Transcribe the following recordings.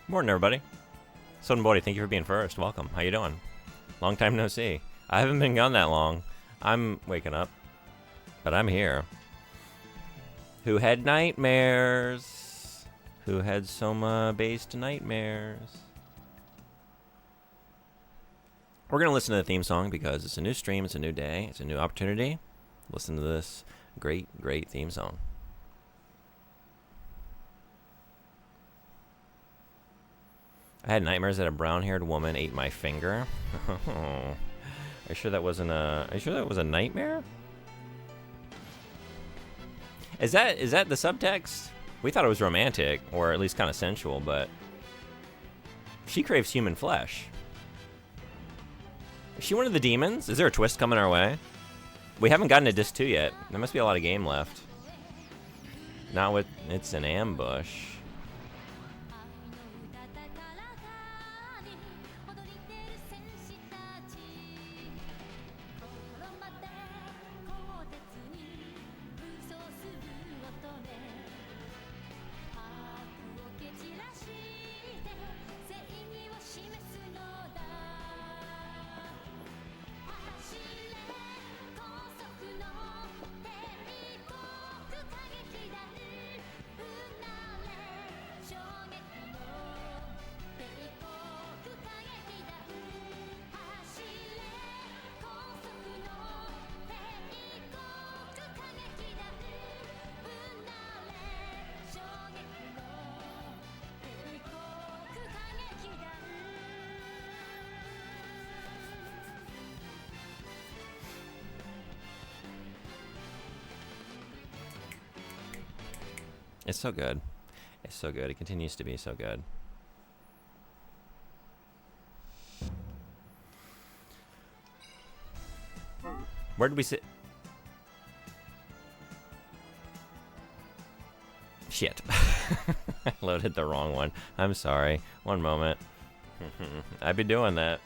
Morning, everybody. Son Bodhi, thank you for being first. Welcome. How you doing? Long time no see. I haven't been gone that long. I'm waking up, but I'm here. Who had nightmares? Who had Soma-based nightmares? We're going to listen to the theme song because it's a new stream, it's a new day, it's a new opportunity. Listen to this great, great theme song. I had nightmares that a brown-haired woman ate my finger. Are you sure that wasn't a? Are you sure that was a nightmare? Is that the subtext? We thought it was romantic, or at least kind of sensual, but she craves human flesh. Is she one of the demons? Is there a twist coming our way? We haven't gotten to disc 2 yet. There must be a lot of game left. Not with it's an ambush. It's so good. It's so good. It continues to be so good. Where did we sit? Shit. I loaded the wrong one. I'm sorry. One moment. I've been doing that.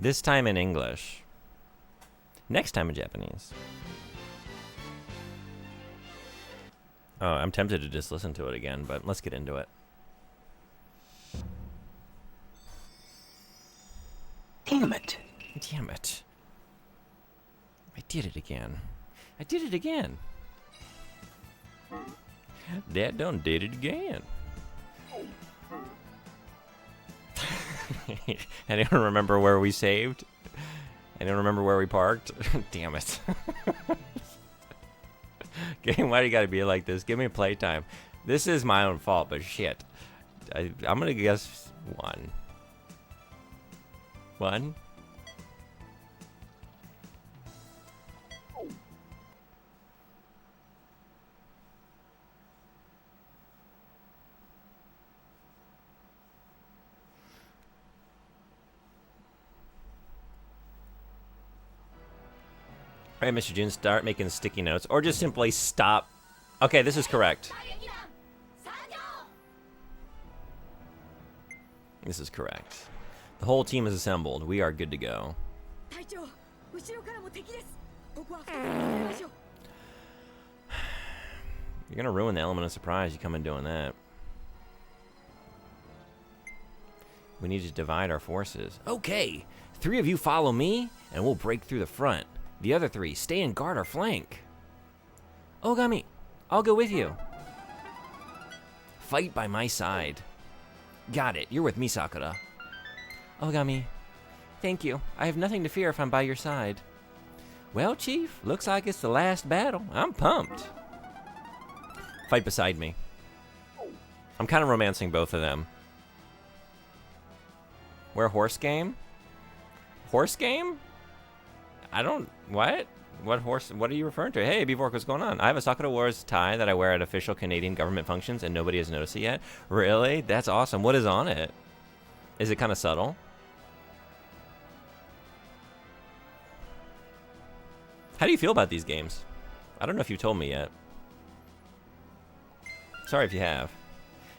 This time in English. Next time in Japanese. Oh, I'm tempted to just listen to it again, but let's get into it. Damn it. Damn it. I did it again. I did it again. Dad done did it again. Anyone remember where we saved? Anyone remember where we parked? Damn it. Game, why do you gotta be like this? Give me playtime. This is my own fault, but shit. I'm gonna guess 1. 1? All right, Mr. June, start making sticky notes, or just simply stop. Okay, this is correct. This is correct. The whole team is assembled. We are good to go. You're gonna ruin the element of surprise. You come in doing that. We need to divide our forces. Okay, 3 of you follow me, and we'll break through the front. The other 3 stay and guard our flank. Ogami, I'll go with you. fight by my side. Got it. You're with me, Sakura. Ogami, thank you. I have nothing to fear if I'm by your side. Well, Chief, looks like it's the last battle. I'm pumped. Fight beside me. I'm kind of romancing both of them. Wear horse game? Horse game? I don't... What? What horse? What are you referring to? Hey, Beavork, what's going on? I have a Sakura Wars tie that I wear at official Canadian government functions, and nobody has noticed it yet. Really? That's awesome. What is on it? Is it kind of subtle? How do you feel about these games? I don't know if you told me yet. Sorry if you have.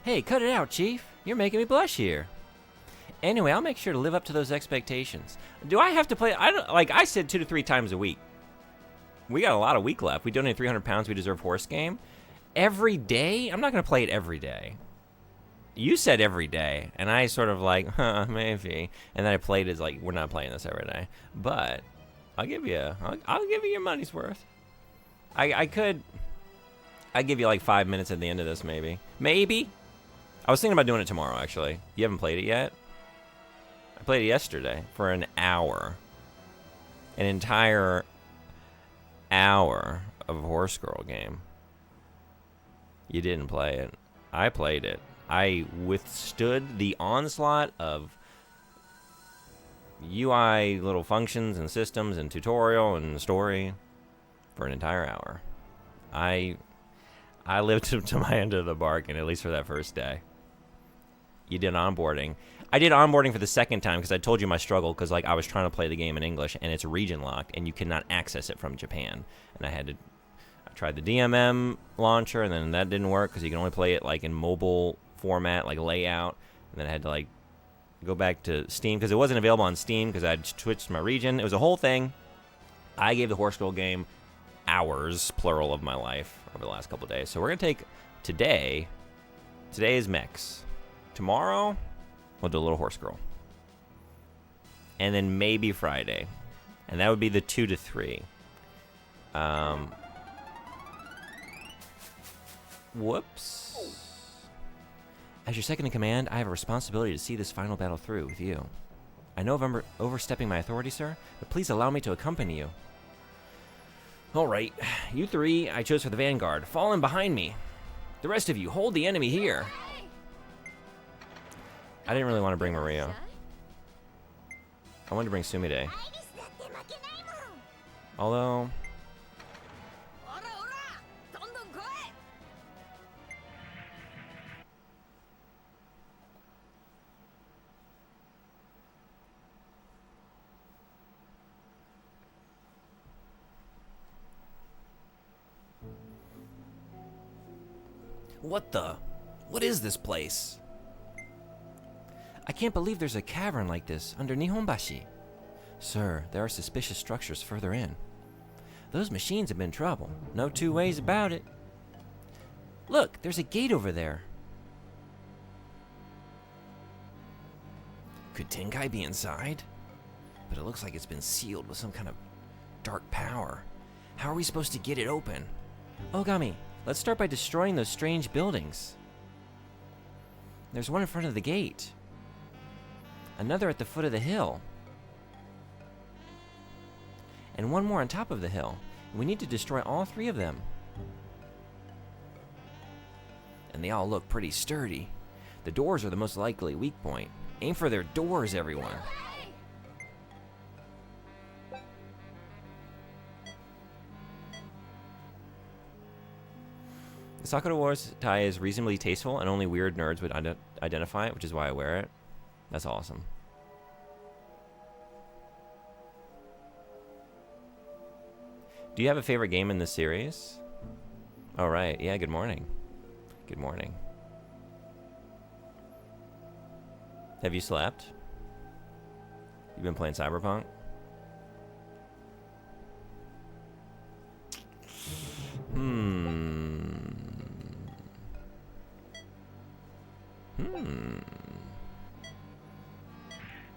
Hey, cut it out, Chief. You're making me blush here. Anyway, I'll make sure to live up to those expectations. Do I have to play? I don't, like I said 2 to 3 times a week. We got a lot of week left. We donate 300 pounds. We deserve horse game. Every day? I'm not going to play it every day. You said every day, and I sort of like, huh, maybe. And then I played it as like, we're not playing this every day. But I'll give you your money's worth. I'd give you like 5 minutes at the end of this, maybe. Maybe. I was thinking about doing it tomorrow, actually. You haven't played it yet? I played it yesterday for an hour. An entire hour of a Horse Girl game. You didn't play it. I played it. I withstood the onslaught of UI little functions and systems and tutorial and story for an entire hour. I lived up to my end of the bargain, at least for that first day. You did onboarding. I did onboarding for the second time because I told you my struggle because like I was trying to play the game in English and it's region locked and you cannot access it from Japan. And I tried the DMM launcher and then that didn't work because you can only play it like in mobile format, like layout. And then I had to like go back to Steam because it wasn't available on Steam because I'd switched my region. It was a whole thing. I gave the Horse Girl game hours, plural, of my life over the last couple of days. So we're going to take today. Today is mechs. Tomorrow, we'll do a little Horse Girl. And then maybe Friday. And that would be the 2 to 3. Whoops. As your second in command, I have a responsibility to see this final battle through with you. I know I'm overstepping my authority, sir, but please allow me to accompany you. All right, you 3 I chose for the vanguard. Fall in behind me. The rest of you, hold the enemy here. I didn't really want to bring Maria. I wanted to bring Sumide. Although... What is this place? I can't believe there's a cavern like this under Nihonbashi. Sir, there are suspicious structures further in. Those machines have been trouble. No 2 ways about it. Look, there's a gate over there. Could Tenkai be inside? But it looks like it's been sealed with some kind of dark power. How are we supposed to get it open? Ogami, let's start by destroying those strange buildings. There's one in front of the gate. Another at the foot of the hill. And one more on top of the hill. We need to destroy all 3 of them. And they all look pretty sturdy. The doors are the most likely weak point. Aim for their doors, everyone. The Sakura Wars tie is reasonably tasteful, and only weird nerds would identify it, which is why I wear it. That's awesome. Do you have a favorite game in this series? All right. Yeah, good morning. Good morning. Have you slept? You've been playing Cyberpunk?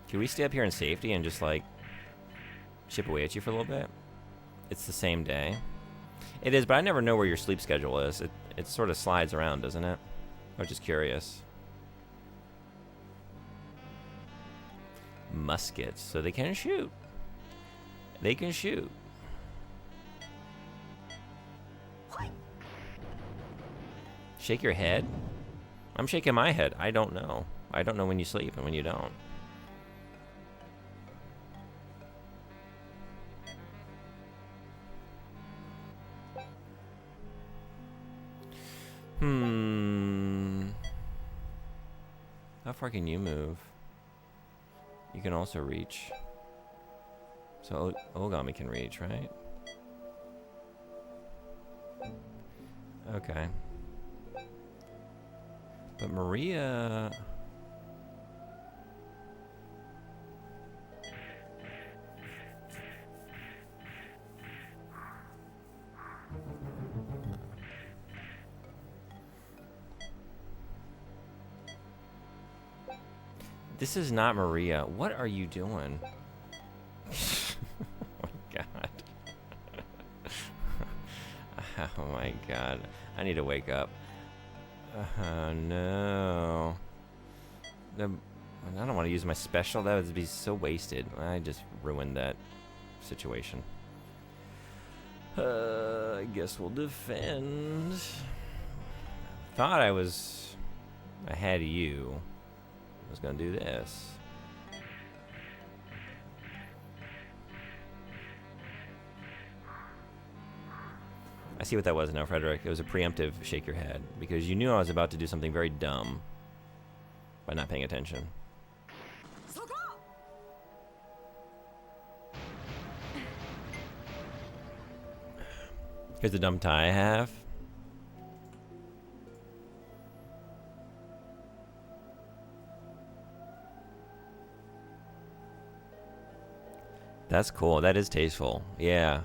Can we stay up here in safety and just, like, chip away at you for a little bit? It's the same day. It is, but I never know where your sleep schedule is. It sort of slides around, doesn't it? I'm just curious. Muskets, so they can shoot. They can shoot. Shake your head? I'm shaking my head. I don't know. I don't know when you sleep and when you don't. How far can you move? You can also reach. So Ogami can reach, right? Okay. But Maria... This is not Maria. What are you doing? Oh my god. Oh my god. I need to wake up. No. I don't want to use my special. That would be so wasted. I just ruined that situation. I guess we'll defend. Thought I was ahead of you. I was gonna do this. I see what that was now, Frederick. It was a preemptive shake your head because you knew I was about to do something very dumb by not paying attention. Here's the dumb tie I have. That's cool. That is tasteful. Yeah.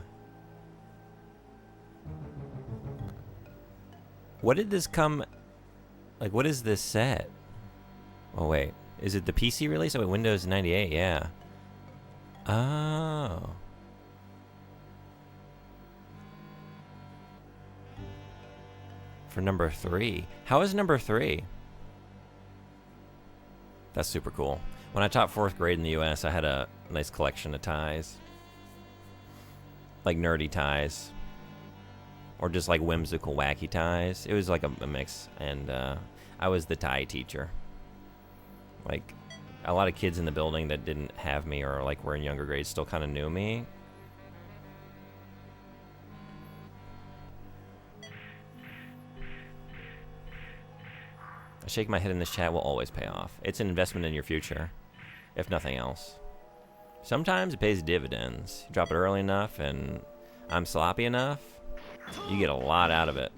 What did this come... Like, what is this set? Oh, wait. Is it the PC release? Oh, wait, Windows 98, yeah. Oh. For number 3. How is number 3? That's super cool. When I taught 4th grade in the US, I had a nice collection of ties. Like nerdy ties. Or just like whimsical, wacky ties. It was like a mix. And I was the tie teacher. Like, a lot of kids in the building that didn't have me or like were in younger grades still kind of knew me. A shake my head in this chat will always pay off. It's an investment in your future, if nothing else. Sometimes it pays dividends. You drop it early enough and I'm sloppy enough, you get a lot out of it.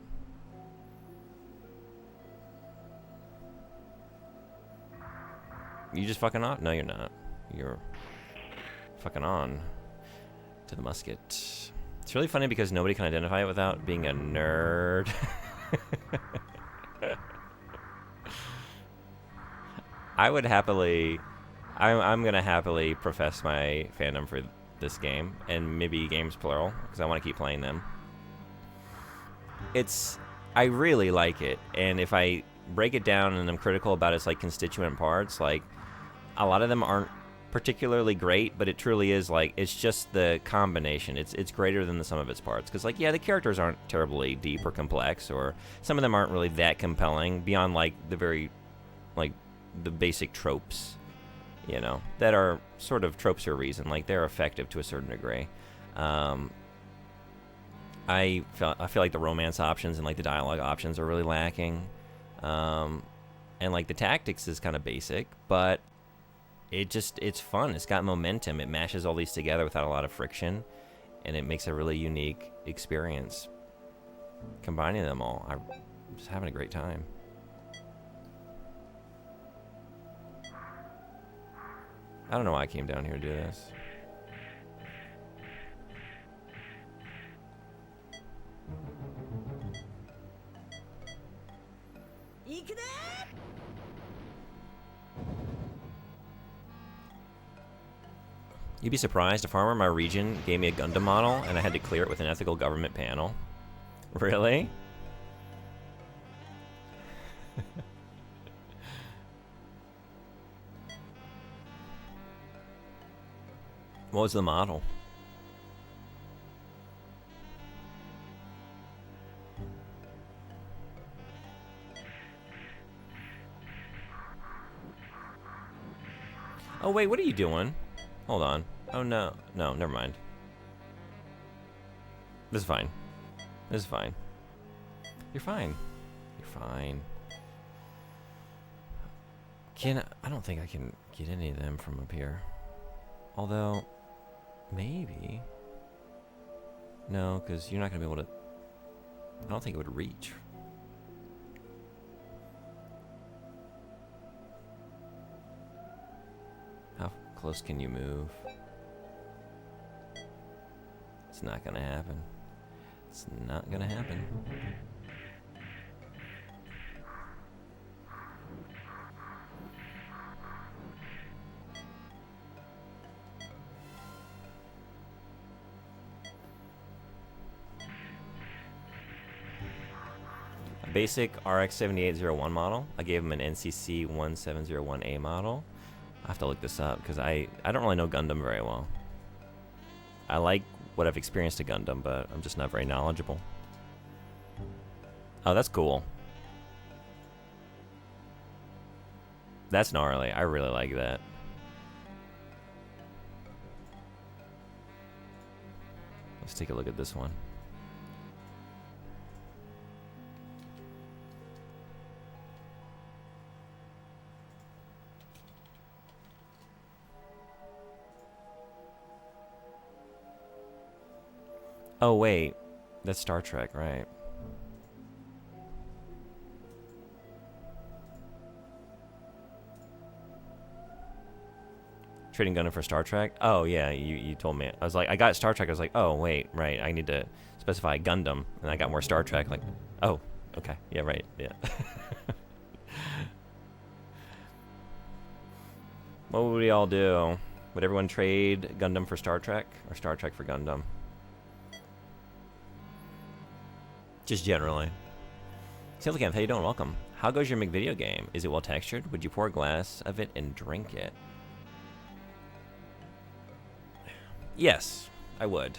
You just fucking on? No, you're not. You're fucking on to the musket. It's really funny because nobody can identify it without being a nerd. I would happily... I'm going to happily profess my fandom for this game, and maybe games plural, because I want to keep playing them. I really like it, and if I break it down and I'm critical about its like constituent parts, like a lot of them aren't particularly great, but it truly is like, it's just the combination. It's greater than the sum of its parts, because like, yeah, the characters aren't terribly deep or complex, or some of them aren't really that compelling beyond like the very, like the basic tropes, you know, that are sort of tropes for a reason. Like, they're effective to a certain degree. I feel like the romance options and like the dialogue options are really lacking, and like the tactics is kind of basic, but it's fun. It's got momentum. It mashes all these together without a lot of friction, and it makes a really unique experience combining them all. I'm just having a great time. I don't know why I came down here to do this. You'd be surprised, a farmer in my region gave me a Gundam model and I had to clear it with an ethical government panel. Really? What was the model? Oh wait, what are you doing? Hold on. Oh no, no, never mind. This is fine. This is fine. You're fine. You're fine. I don't think I can get any of them from up here. Although, maybe. No, because you're not going to be able to... I don't think it would reach. How close can you move? It's not going to happen. It's not going to happen. Basic RX 7801 model. I gave him an NCC 1701A model. I have to look this up because I don't really know Gundam very well. I like what I've experienced to Gundam, but I'm just not very knowledgeable. Oh, that's cool. That's gnarly. I really like that. Let's take a look at this one. Oh, wait. That's Star Trek, right? Trading Gundam for Star Trek? Oh, yeah, you told me. I was like, I got Star Trek. I was like, oh, wait, right. I need to specify Gundam. And I got more Star Trek. Like, oh, okay. Yeah, right. Yeah. What would we all do? Would everyone trade Gundam for Star Trek? Or Star Trek for Gundam? Just generally. Silicon, how you doing? Welcome. How goes your McVideo game? Is it well textured? Would you pour a glass of it and drink it? Yes, I would.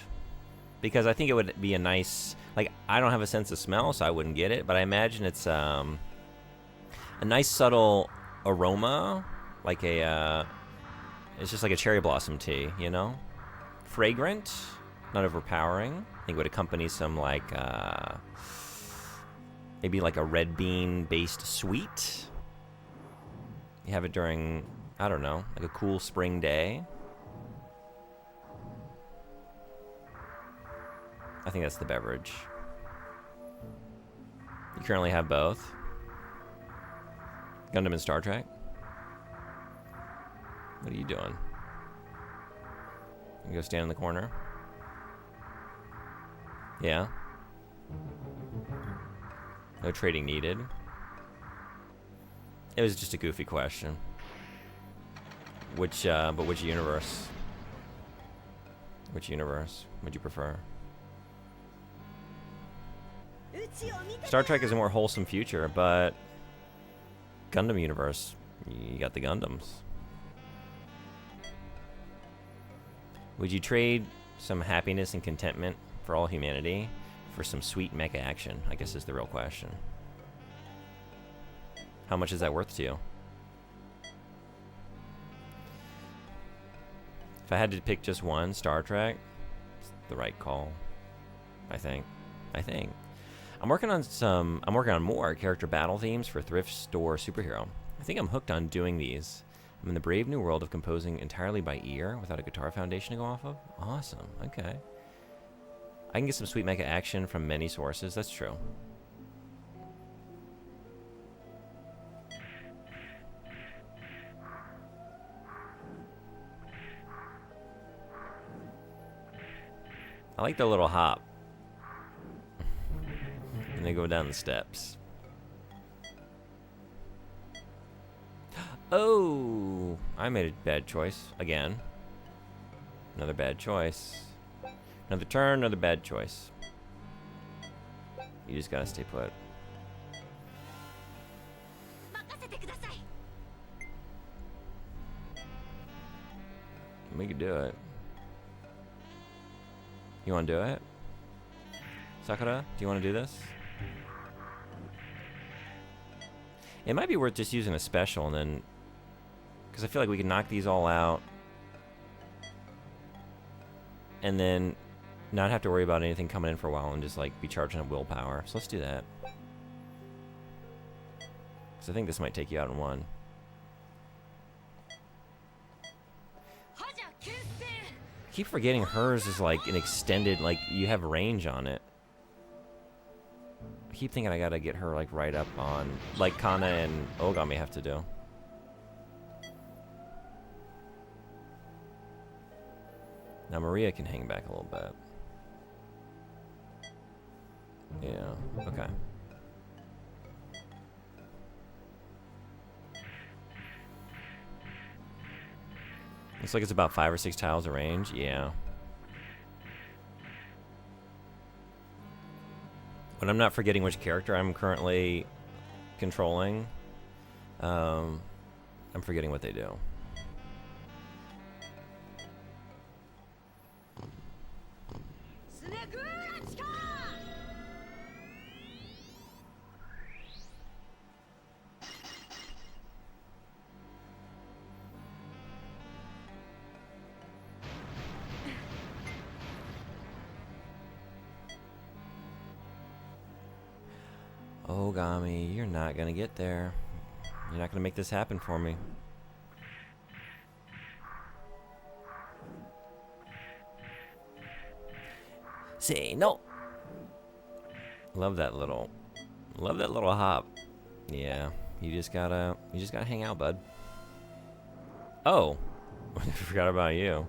Because I think it would be a nice... Like, I don't have a sense of smell, so I wouldn't get it. But I imagine it's a nice subtle aroma. Like a... it's just like a cherry blossom tea, you know? Fragrant. Not overpowering. I think it would accompany some, like... maybe like a red bean-based sweet. You have it during, I don't know, like a cool spring day. I think that's the beverage. You currently have both. Gundam and Star Trek. What are you doing? You go stand in the corner? Yeah. No trading needed. It was just a goofy question. Which universe? Which universe would you prefer? Star Trek is a more wholesome future, but Gundam universe, you got the Gundams. Would you trade some happiness and contentment for all humanity for some sweet mecha action? I guess is the real question. How much is that worth to you? If I had to pick just one, Star Trek, it's the right call. I think. I'm working on more character battle themes for Thrift Store Superhero. I think I'm hooked on doing these. I'm in the brave new world of composing entirely by ear without a guitar foundation to go off of. Awesome. Okay. I can get some sweet mecha action from many sources. That's true. I like the little hop. And they go down the steps. Oh, I made a bad choice again. Another bad choice. Another turn, another bad choice. You just gotta stay put. We could do it. You want to do it? Sakura, do you want to do this? It might be worth just using a special and then... Because I feel like we can knock these all out. And then not have to worry about anything coming in for a while and just like be charging up willpower. So let's do that. Because I think this might take you out in one. I keep forgetting hers is like an extended, like you have range on it. I keep thinking I gotta get her like right up on, like Kana and Ogami have to do. Now Maria can hang back a little bit. Yeah, okay. Looks like it's about 5 or 6 tiles of range. Yeah. When I'm not forgetting which character I'm currently controlling, I'm forgetting what they do. Ogami, you're not gonna get there. You're not gonna make this happen for me. Say no. Love that little hop. Yeah, you just gotta hang out, bud. Oh, I forgot about you.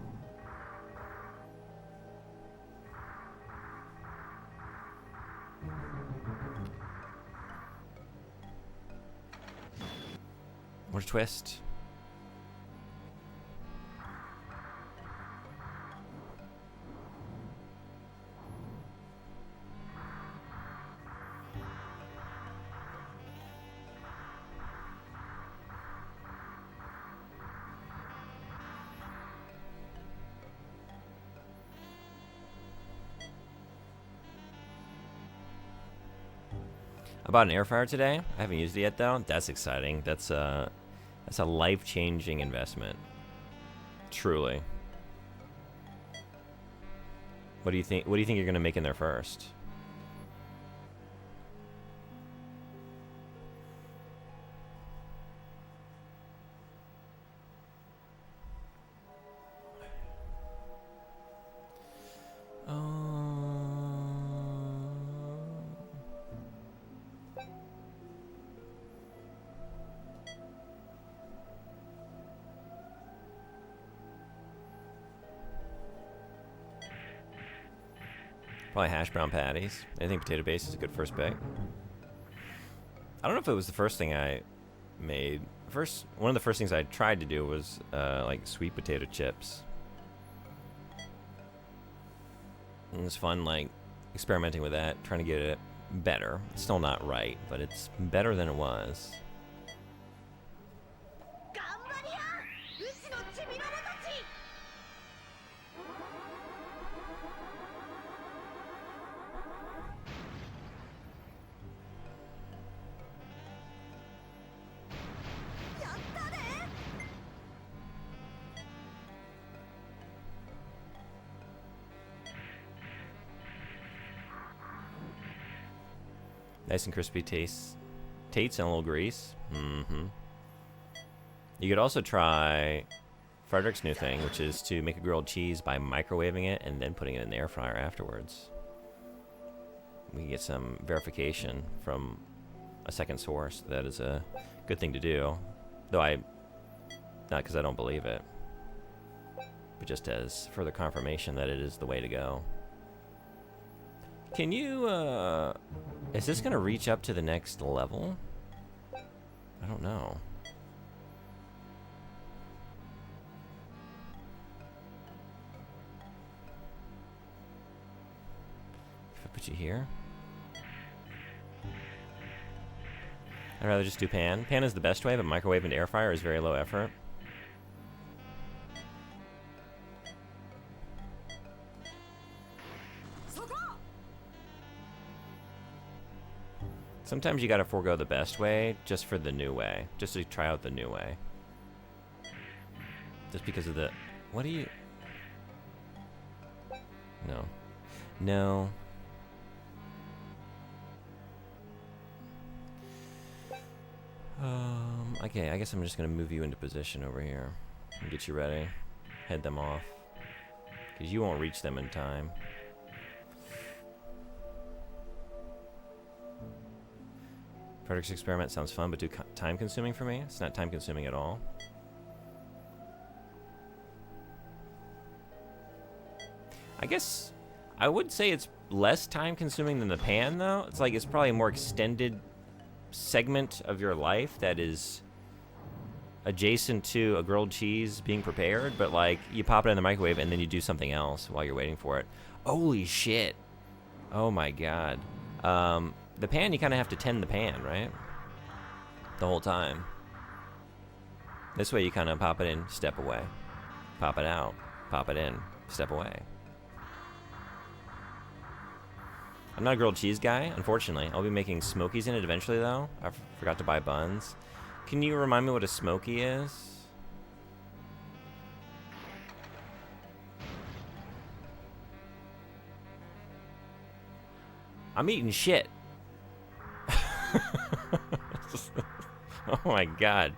What a twist. I bought an air fryer today. I haven't used it yet though. That's exciting. That's a life-changing investment. Truly. What do you think? What do you think you're gonna make in there first? Probably hash brown patties. I think potato base is a good first pick. I don't know if it was the first thing I made. One of the first things I tried to do was like sweet potato chips. And it was fun, like experimenting with that, trying to get it better. It's still not right, but it's better than it was. Nice and crispy tates and a little grease. Mm-hmm. You could also try Frederick's new thing, which is to make a grilled cheese by microwaving it and then putting it in the air fryer afterwards. We can get some verification from a second source. That is a good thing to do. Though not because I don't believe it, but just as further confirmation that it is the way to go. Can you, is this gonna reach up to the next level? I don't know. If I put you here? I'd rather just do pan. Pan is the best way, but microwave and air fryer is very low effort. Sometimes you gotta forego the best way just for the new way. Just to try out the new way. Just because of the... What do you... No. No. Okay, I guess I'm just gonna move you into position over here. And get you ready. Head them off. Because you won't reach them in time. Frederick's experiment sounds fun, but too time-consuming for me. It's not time-consuming at all. I guess I would say it's less time-consuming than the pan, though. It's like it's probably a more extended segment of your life that is adjacent to a grilled cheese being prepared, but like you pop it in the microwave and then you do something else while you're waiting for it. Holy shit. Oh my god. The pan, you kind of have to tend the pan, right? The whole time. This way you kind of pop it in, step away. Pop it out, pop it in, step away. I'm not a grilled cheese guy, unfortunately. I'll be making smokies in it eventually, though. I forgot to buy buns. Can you remind me what a smoky is? I'm eating shit. Oh my god.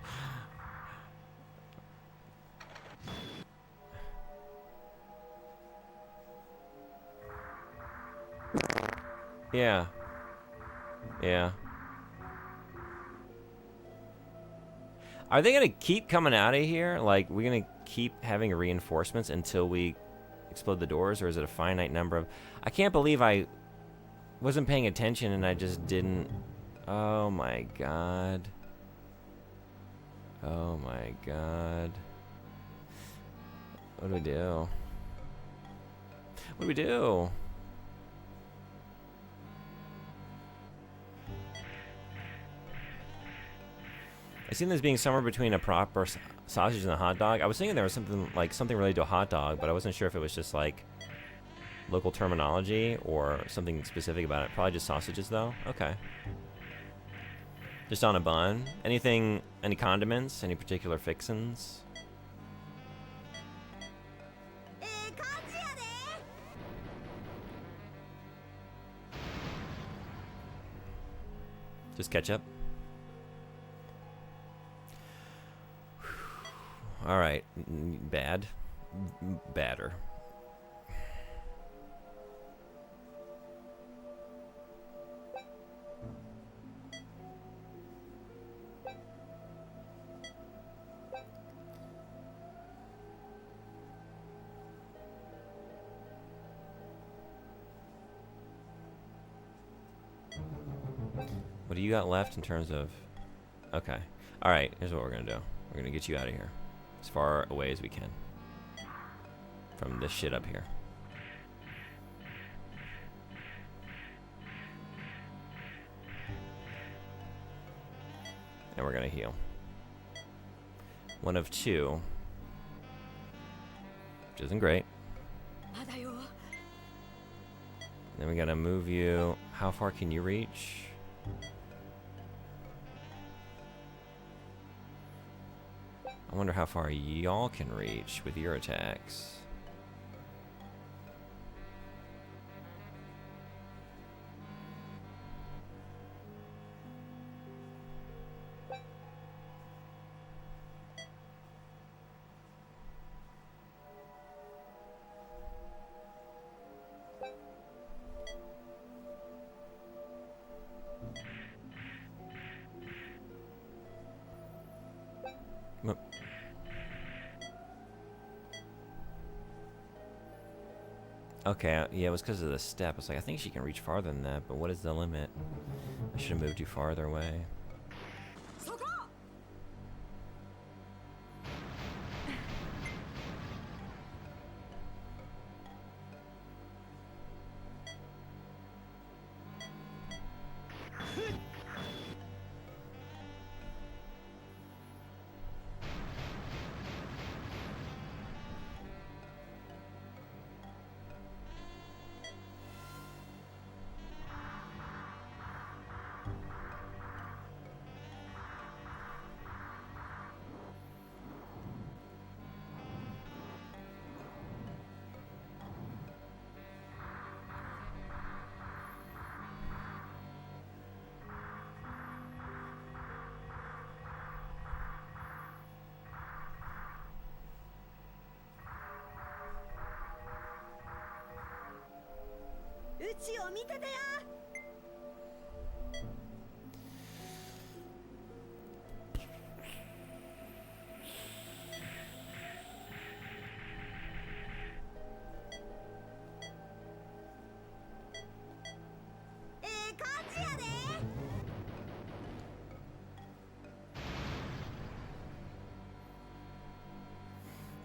Yeah. Yeah. Are they gonna keep coming out of here? Like, we're gonna keep having reinforcements until we explode the doors, or is it a finite number of... I can't believe I wasn't paying attention and I just didn't... Oh my god. Oh my god. What do we do? What do we do? I seen this being somewhere between a proper sausage and a hot dog. I was thinking there was something related to a hot dog, but I wasn't sure if it was just like local terminology or something specific about it. Probably just sausages though. Okay. Just on a bun. Anything? Any condiments? Any particular fixins? Just ketchup. All right, bad, badder. What do you got left in terms of... Okay. All right, here's what we're gonna do. We're gonna get you out of here. As far away as we can from this shit up here. And we're gonna heal. One of two. Which isn't great. Then we gotta move you. How far can you reach? I wonder how far y'all can reach with your attacks. Okay, yeah, it was because of the step. It's like, I think she can reach farther than that, but what is the limit? I should have moved you farther away.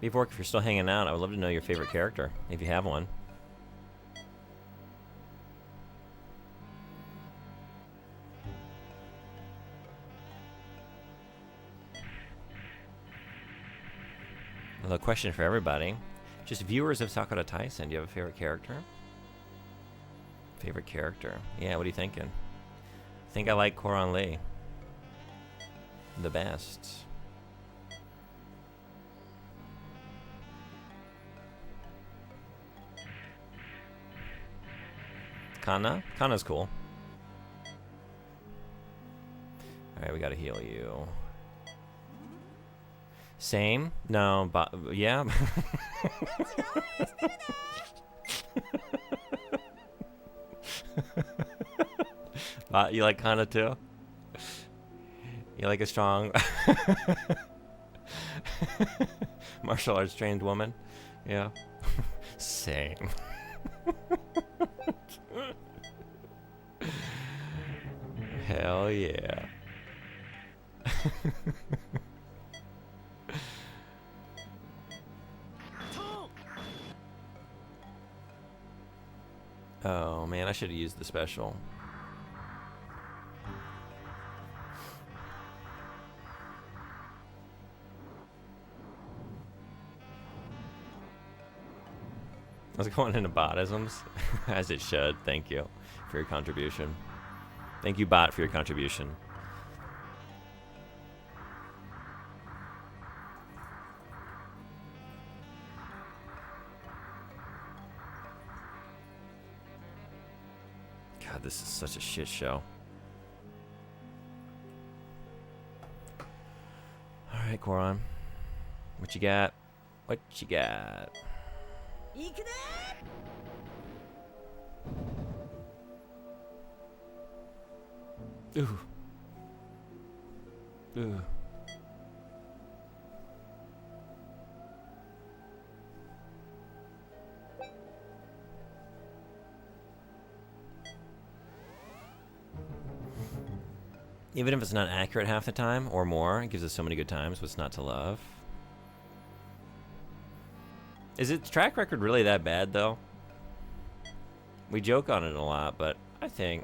Before, if you're still hanging out, I would love to know your favorite character, if you have one. Well, a question for everybody. Just viewers of Sakura Taisen, do you have a favorite character? Favorite character? Yeah, what are you thinking? I think I like Koran Lee. The best. Kana? Kana's cool. Alright, we gotta heal you. Same? No, but yeah. You like Kana too? You like a strong martial arts trained woman? Yeah. Same. Hell yeah. Oh man, I should have used the special. I was going into botisms, as it should. Thank you for your contribution. Thank you, bot, for your contribution. God, this is such a shit show. Alright, Koran. What you got? What you got? Ooh. Ooh. Even if it's not accurate half the time or more, it gives us so many good times. What's not to love? Is its track record really that bad, though? We joke on it a lot, but I think,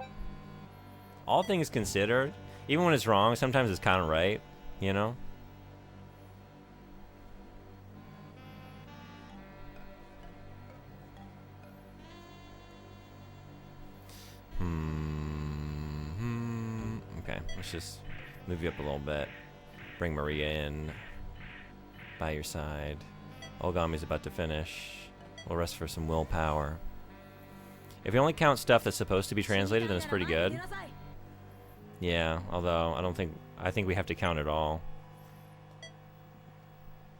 all things considered, even when it's wrong, sometimes it's kind of right, you know? Okay, let's just move you up a little bit. Bring Maria in by your side. Ogami's about to finish. We'll rest for some willpower. If you only count stuff that's supposed to be translated, then it's pretty good. Yeah, although I think we have to count it all.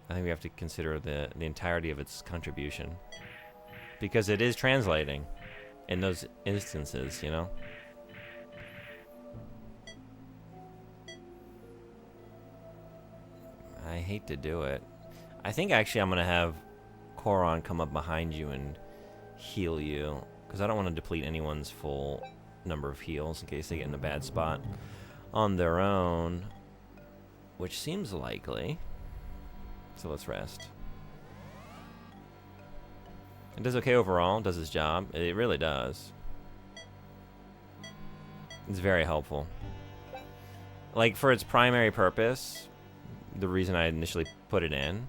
I think we have to consider the entirety of its contribution. Because it is translating in those instances, you know? I hate to do it. I think actually I'm going to have Koran come up behind you and heal you. Because I don't want to deplete anyone's full number of heals in case they get in a bad spot on their own. Which seems likely. So let's rest. It does okay overall. It does its job. It really does. It's very helpful. Like, for its primary purpose, the reason I initially put it in,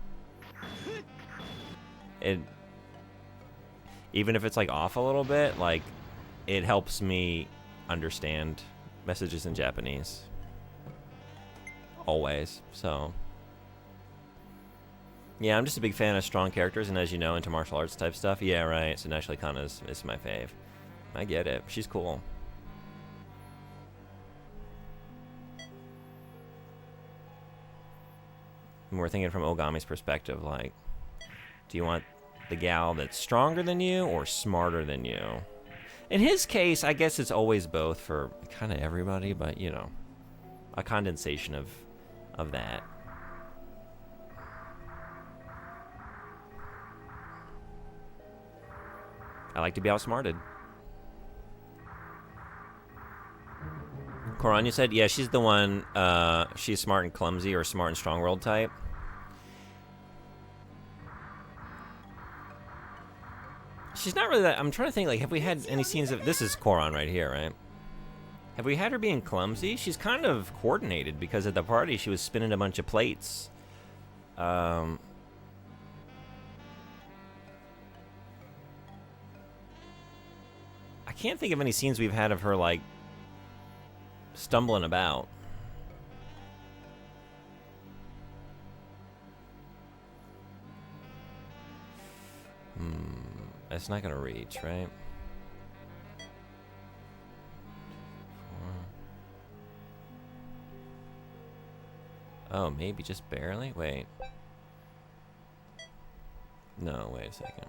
even if it's like off a little bit, like, it helps me understand messages in Japanese. Always. So yeah, I'm just a big fan of strong characters, and as you know, into martial arts type stuff. Yeah, right. So naturally Kana is my fave. I get it. She's cool. And we're thinking from Ogami's perspective, like, do you want the gal that's stronger than you or smarter than you? In his case, I guess it's always both for kind of everybody, but you know, a condensation of that. I like to be outsmarted. Koran, you said, yeah, she's the one, she's smart and clumsy or smart and strong-willed type. She's not really that, I'm trying to think, like, have we had any scenes of, this is Koran right here, right? Have we had her being clumsy? She's kind of coordinated because at the party she was spinning a bunch of plates. I can't think of any scenes we've had of her, like, stumbling about. That's not gonna reach, right? 4. Oh, maybe just barely? Wait. No, wait a second.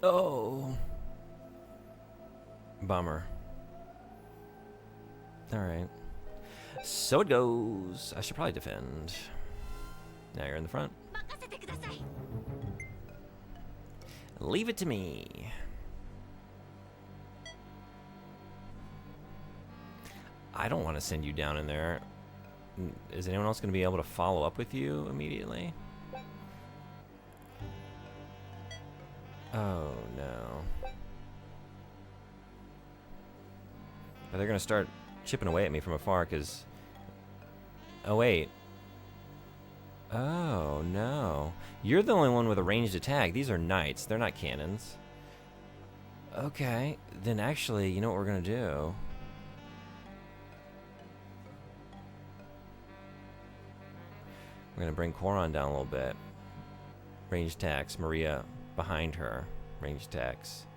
Oh. Bummer. Alright. So it goes. I should probably defend. Now you're in the front. Leave it to me. I don't want to send you down in there. Is anyone else going to be able to follow up with you immediately? Oh, no. But they're going to start chipping away at me from afar, because... Oh, wait. Oh, no. You're the only one with a ranged attack. These are knights. They're not cannons. Okay. Then actually, you know what we're going to do? We're going to bring Koran down a little bit. Ranged attacks. Maria behind her. Ranged attacks.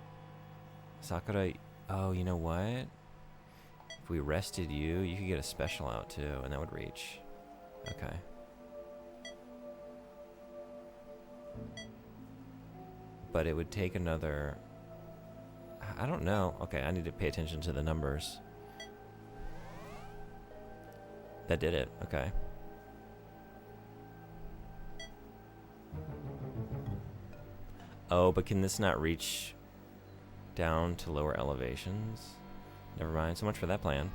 Sakura... Oh, you know what? If we rested you, you could get a special out too, and that would reach. Okay. But it would take another... I don't know. Okay, I need to pay attention to the numbers. That did it. Okay. Oh, but can this not reach down to lower elevations? Never mind. So much for that plan.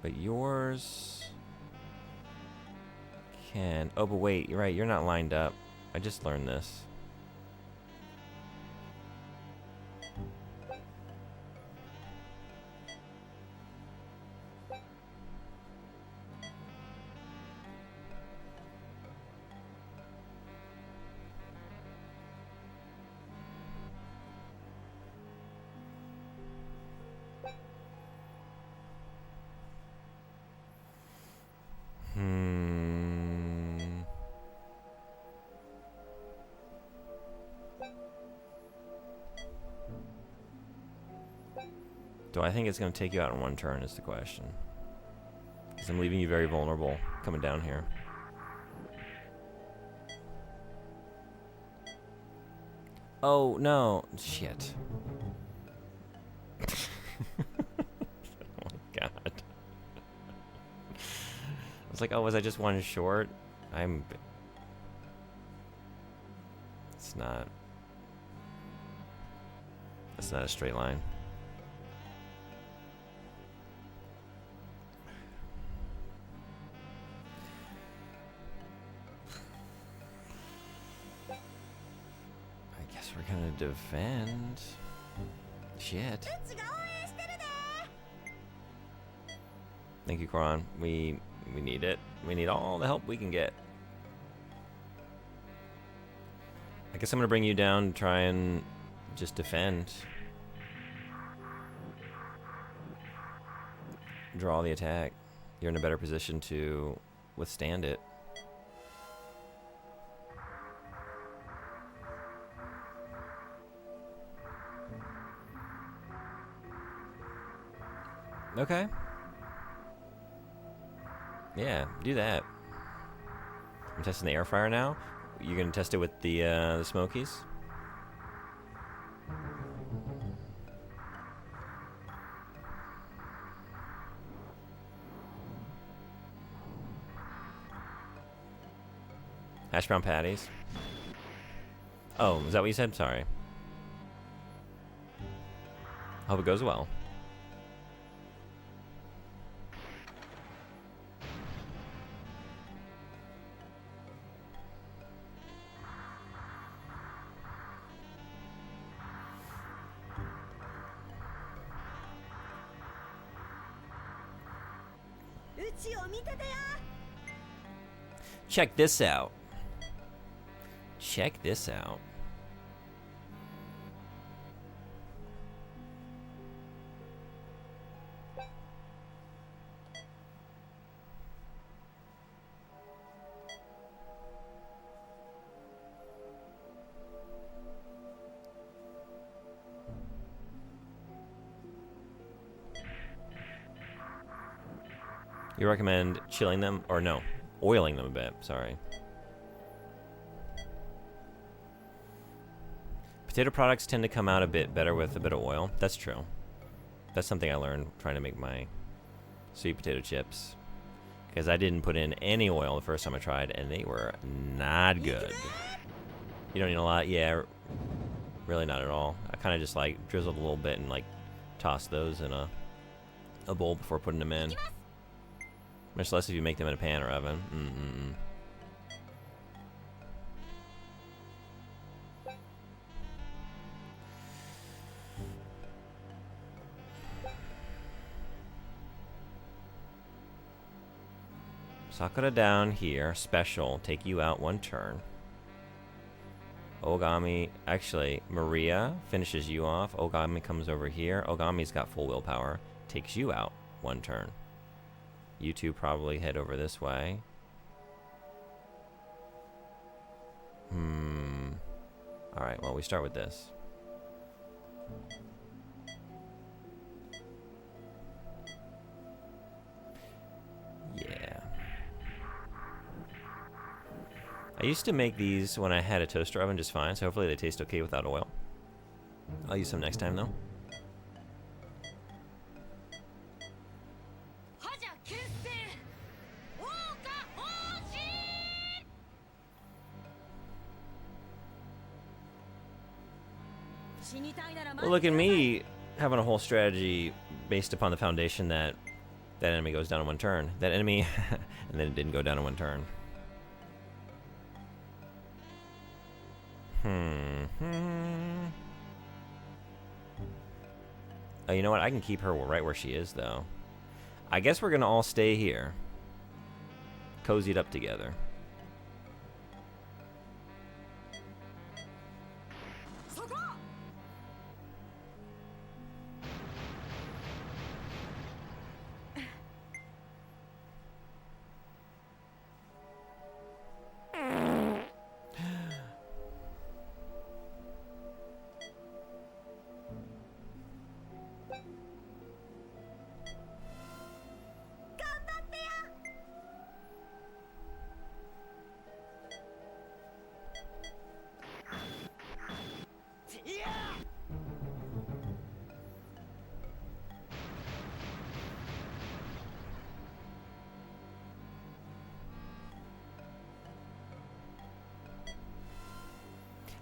But yours can... Oh, but wait. You're right. You're not lined up. I just learned this. Do I think it's going to take you out in one turn is the question. Because I'm leaving you very vulnerable coming down here. Oh, no. Shit. Oh, my God. I was like, oh, was I just one short? It's not. It's not a straight line. We're gonna defend. Shit. Thank you, Koran. We need it. We need all the help we can get. I guess I'm gonna bring you down and try and just defend. Draw the attack. You're in a better position to withstand it. Okay. Yeah, do that. I'm testing the air fryer now. You're gonna test it with the Smokies? Hash brown patties. Oh, is that what you said? Sorry. Hope it goes well. Check this out. Check this out. You recommend chilling them, or no, oiling them a bit, sorry. Potato products tend to come out a bit better with a bit of oil. That's true. That's something I learned trying to make my sweet potato chips. Because I didn't put in any oil the first time I tried, and they were not good. You don't need a lot? Yeah, really not at all. I kind of just like drizzled a little bit and like tossed those in a bowl before putting them in. Much less if you make them in a pan or oven. Sakura down here. Special. Take you out 1 turn. Ogami. Actually, Maria finishes you off. Ogami comes over here. Ogami's got full willpower. Takes you out 1 turn. You two probably head over this way. Alright, well, we start with this. Yeah. I used to make these when I had a toaster oven just fine, so hopefully they taste okay without oil. I'll use some next time, though. Well, look at me having a whole strategy based upon the foundation that that enemy goes down in 1 turn. That enemy, and then it didn't go down in 1 turn. Oh, you know what? I can keep her right where she is, though. I guess we're gonna all stay here, cozied up together.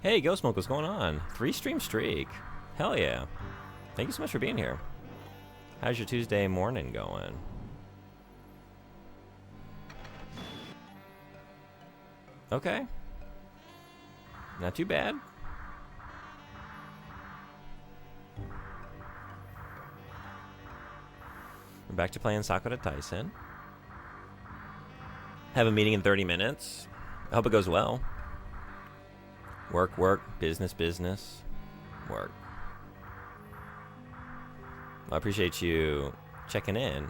Hey, Ghost Smoke, what's going on? 3-stream streak. Hell yeah. Thank you so much for being here. How's your Tuesday morning going? Okay. Not too bad. We're back to playing Sakura Taisen. Have a meeting in 30 minutes. I hope it goes well. Work, work, business, business, work. I appreciate you checking in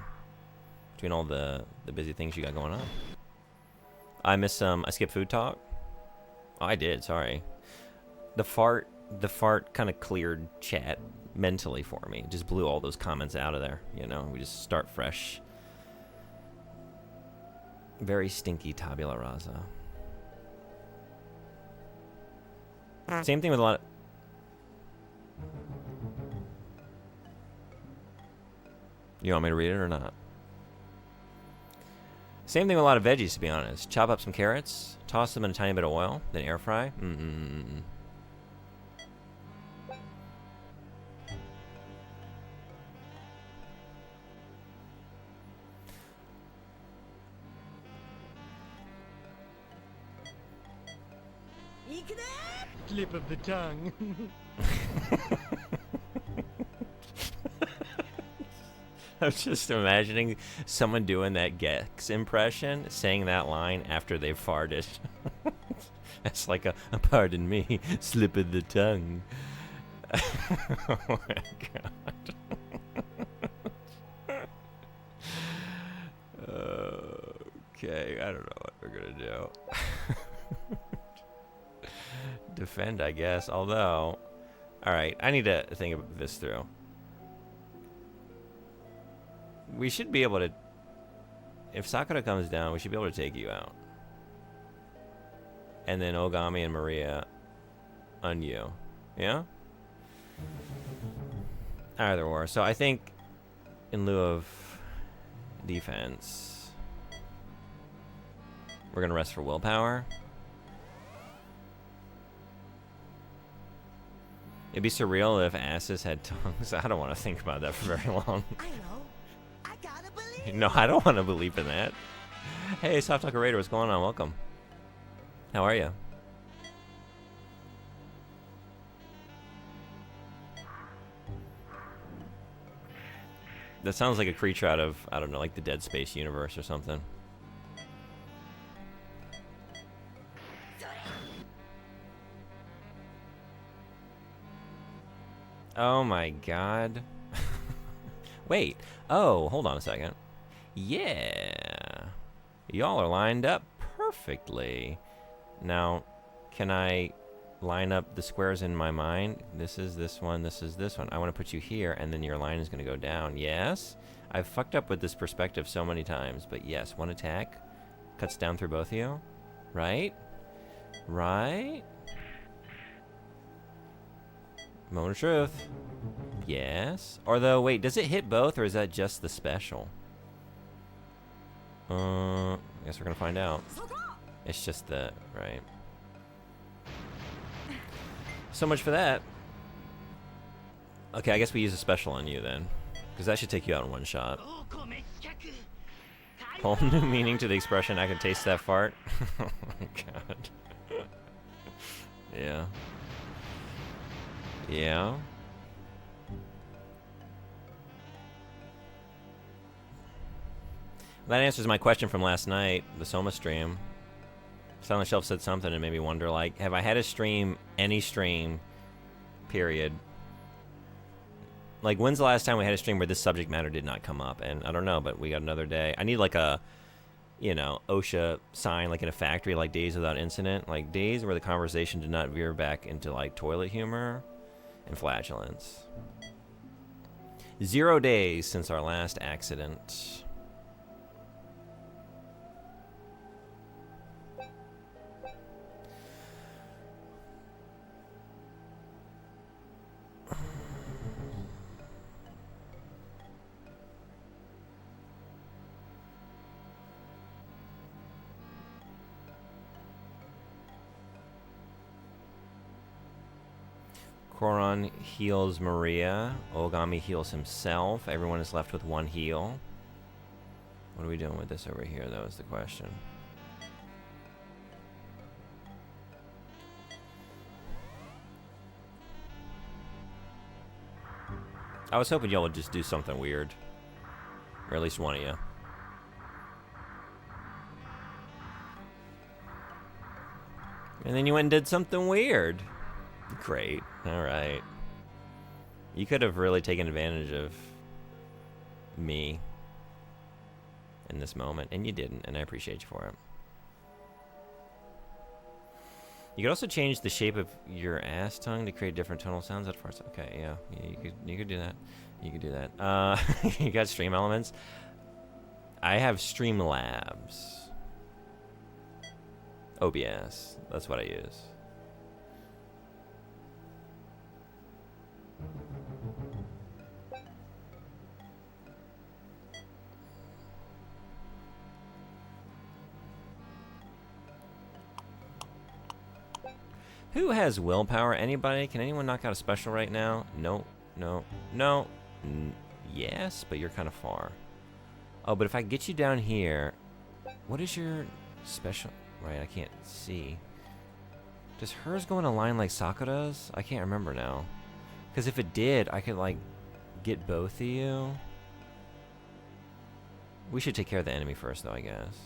between all the busy things you got going on. I missed some. I skipped food talk. Oh, I did. Sorry. The fart kind of cleared chat mentally for me. Just blew all those comments out of there. You know, we just start fresh. Very stinky tabula rasa. Same thing with a lot of... You want me to read it or not? Same thing with a lot of veggies, to be honest. Chop up some carrots, toss them in a tiny bit of oil, then air fry. Slip of the tongue. I'm just imagining someone doing that Gex impression, saying that line after they've farted. That's like a pardon me, slip of the tongue. Oh my god. Okay, I don't know what we're gonna do. Defend, I guess, although... Alright, I need to think about this through. We should be able to... If Sakura comes down, we should be able to take you out. And then Ogami and Maria on you. Yeah? Either or. So I think in lieu of defense, we're going to rest for willpower. It'd be surreal if asses had tongues. I don't want to think about that for very long. I know. I gotta believe. No, I don't want to believe in that. Hey, Soft Talker Raider, what's going on? Welcome. How are you? That sounds like a creature out of, I don't know, like the Dead Space universe or something. Oh my god. Wait. Oh, hold on a second. Yeah. Y'all are lined up perfectly. Now, can I line up the squares in my mind? This is this one, this is this one. I want to put you here, and then your line is going to go down. Yes? I've fucked up with this perspective so many times, but yes, one attack cuts down through both of you. Right? Right? Moment of truth. Yes. Or though, wait, does it hit both, or is that just the special? I guess we're gonna find out. It's just the, right. So much for that. Okay, I guess we use a special on you then. Because that should take you out in one shot. Whole new meaning to the expression, I can taste that fart. Oh my god. Yeah. Yeah. That answers my question from last night, the Soma stream. Silent Shelf said something and made me wonder, like, have I had a stream, any stream, period? Like, when's the last time we had a stream where this subject matter did not come up? And I don't know, but we got another day. I need, like, a, you know, OSHA sign, like in a factory, like days without incident. Like, days where the conversation did not veer back into, like, toilet humor and flatulence. 0 days since our last accident. Koron heals Maria. Ogami heals himself. Everyone is left with one heal. What are we doing with this over here? That was the question. I was hoping y'all would just do something weird. Or at least one of you. And then you went and did something weird. Great. Alright. You could have really taken advantage of me in this moment, and you didn't, and I appreciate you for it. You could also change the shape of your ass tongue to create different tonal sounds at first. Okay, yeah, you could do that. You could do that. You got stream elements. I have Streamlabs. OBS. That's what I use. Who has willpower? Anybody? Can anyone knock out a special right now? No, no, no. Yes, but you're kind of far. Oh, but if I get you down here, what is your special? Right, I can't see. Does hers go in a line like Sakura's? I can't remember now. Because if it did, I could, like, get both of you. We should take care of the enemy first, though, I guess.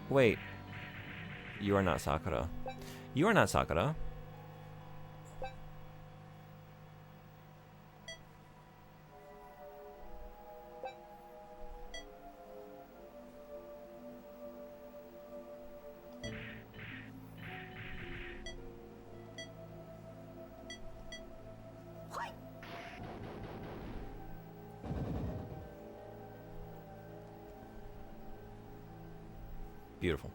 Wait. You are not Sakura. You are not Sakura. Beautiful.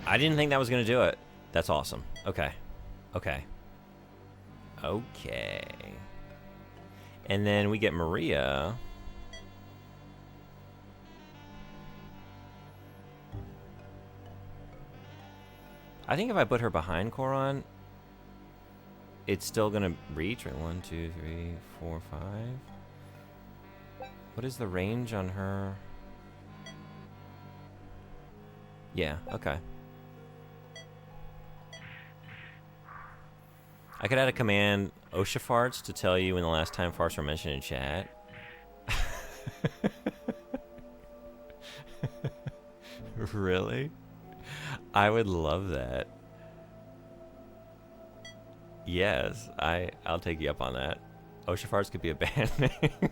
I didn't think that was going to do it. That's awesome. Okay. Okay. Okay. And then we get Maria. I think if I put her behind Koron, it's still going to reach. Right, 1, 2, 3, 4, 5. What is the range on her? Yeah, okay. I could add a command, OSHA farts, to tell you when the last time farts were mentioned in chat. Really? I would love that. Yes, I'll take you up on that. OSHA farts could be a band name.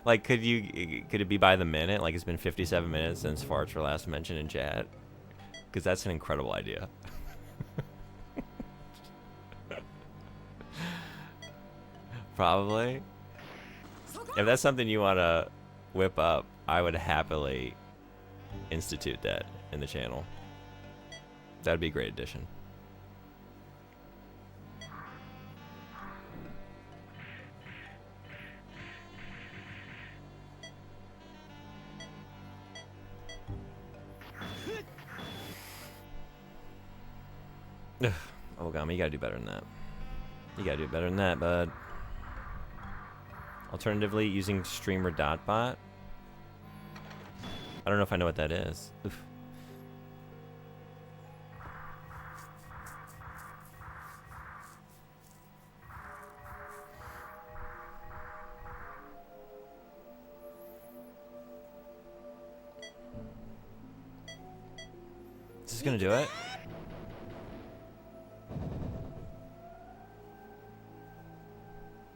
Like, could it be by the minute? Like, it's been 57 minutes since farts were last mentioned in chat? Because that's an incredible idea. Probably. If that's something you want to whip up, I would happily institute that in the channel. That'd be a great addition. Oh, Gama, you gotta do better than that. You gotta do better than that, bud. Alternatively, using streamer.bot. I don't know if I know what that is. Oof. Is this gonna do it?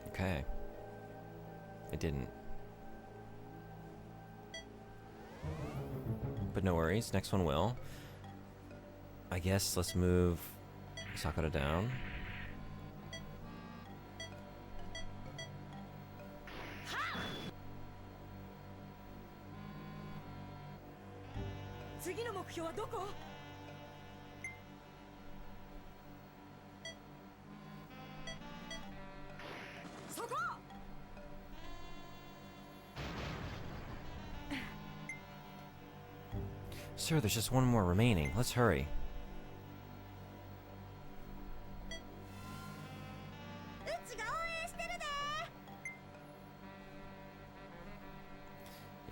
Okay. It didn't. But no worries, next one will. I guess let's move Sakura down. Sir, there's just one more remaining. Let's hurry.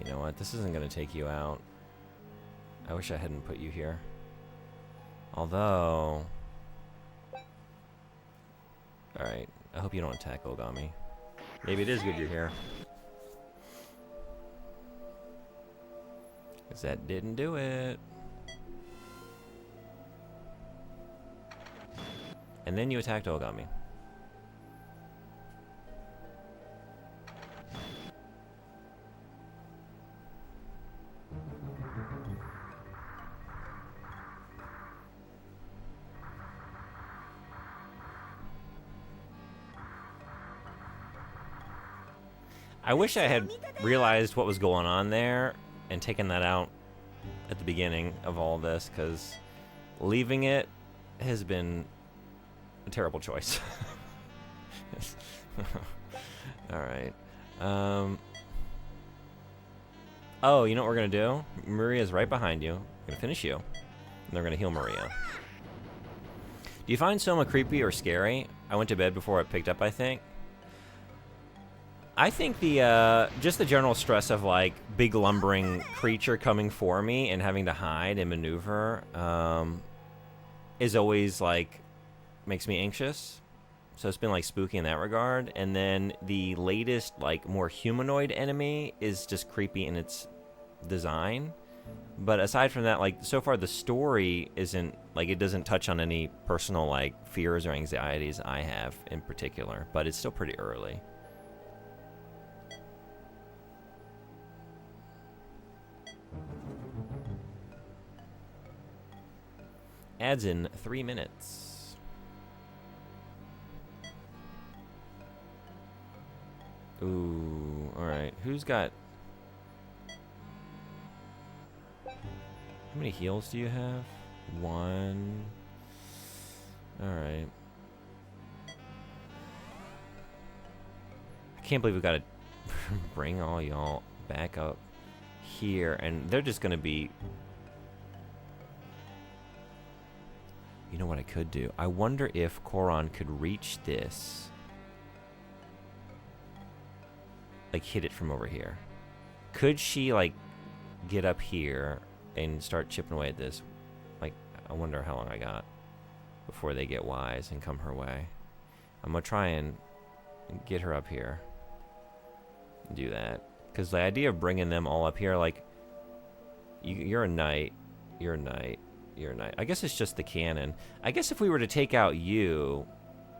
You know what? This isn't going to take you out. I wish I hadn't put you here. Although... Alright. I hope you don't attack Ogami. Maybe it is good you're here. Because that didn't do it. And then you attacked Ogami. I wish I had realized what was going on there and taken that out at the beginning of all this, because leaving it has been a terrible choice. Alright. Oh, you know what we're going to do? Maria's right behind you. We're going to finish you. And they're going to heal Maria. Do you find Soma creepy or scary? I went to bed before it picked up, I think. I think the just the general stress of like big lumbering creature coming for me and having to hide and maneuver is always like makes me anxious. So it's been like spooky in that regard. And then the latest like more humanoid enemy is just creepy in its design. But aside from that, like so far the story isn't like it doesn't touch on any personal like fears or anxieties I have in particular. But it's still pretty early. Adds in 3 minutes. Ooh, alright. Who's got... How many heals do you have? 1. Alright. I can't believe we gotta bring all y'all back up here, and they're just gonna be... You know what I could do? I wonder if Koron could reach this. Like, hit it from over here. Could she, like, get up here and start chipping away at this? Like, I wonder how long I got before they get wise and come her way. I'm gonna try and get her up here. And do that. Because the idea of bringing them all up here, like, you're a knight. You're a knight. You're a knight. I guess it's just the cannon. I guess if we were to take out you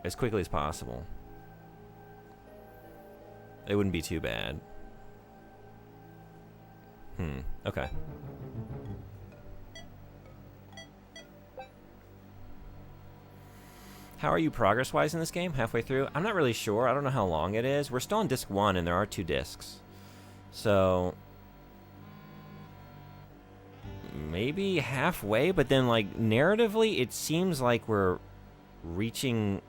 as quickly as possible, it wouldn't be too bad. Okay. How are you progress-wise in this game? Halfway through? I'm not really sure. I don't know how long it is. We're still on disc 1, and there are 2 discs. So... maybe halfway, but then like narratively it seems like we're reaching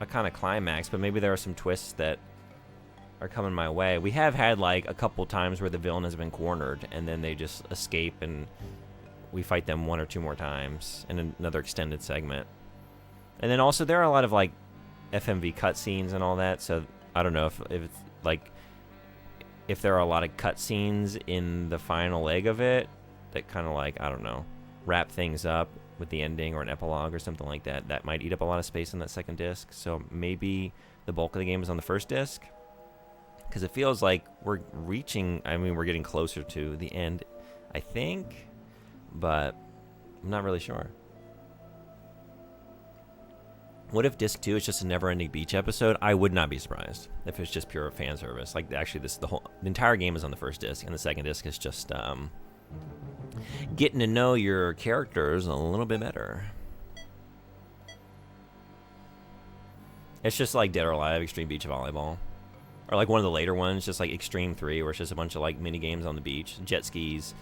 a kind of climax, but maybe there are some twists that are coming my way. We have had like a couple times where the villain has been cornered and then they just escape and we fight them 1 or 2 more times in another extended segment. And then also there are a lot of like FMV cutscenes and all that, so I don't know if it's like if there are a lot of cutscenes in the final leg of it that kind of like, I don't know, wrap things up with the ending or an epilogue or something like that. That might eat up a lot of space on that second disc. So maybe the bulk of the game is on the first disc. Because it feels like we're reaching, I mean, we're getting closer to the end, I think. But I'm not really sure. What if disc 2 is just a never-ending beach episode? I would not be surprised if it's just pure fan service. Like, actually, the entire game is on the first disc, and the second disc is just, getting to know your characters a little bit better. It's just like Dead or Alive Extreme Beach Volleyball. Or like one of the later ones, just like Extreme 3, where it's just a bunch of like mini games on the beach, jet skis,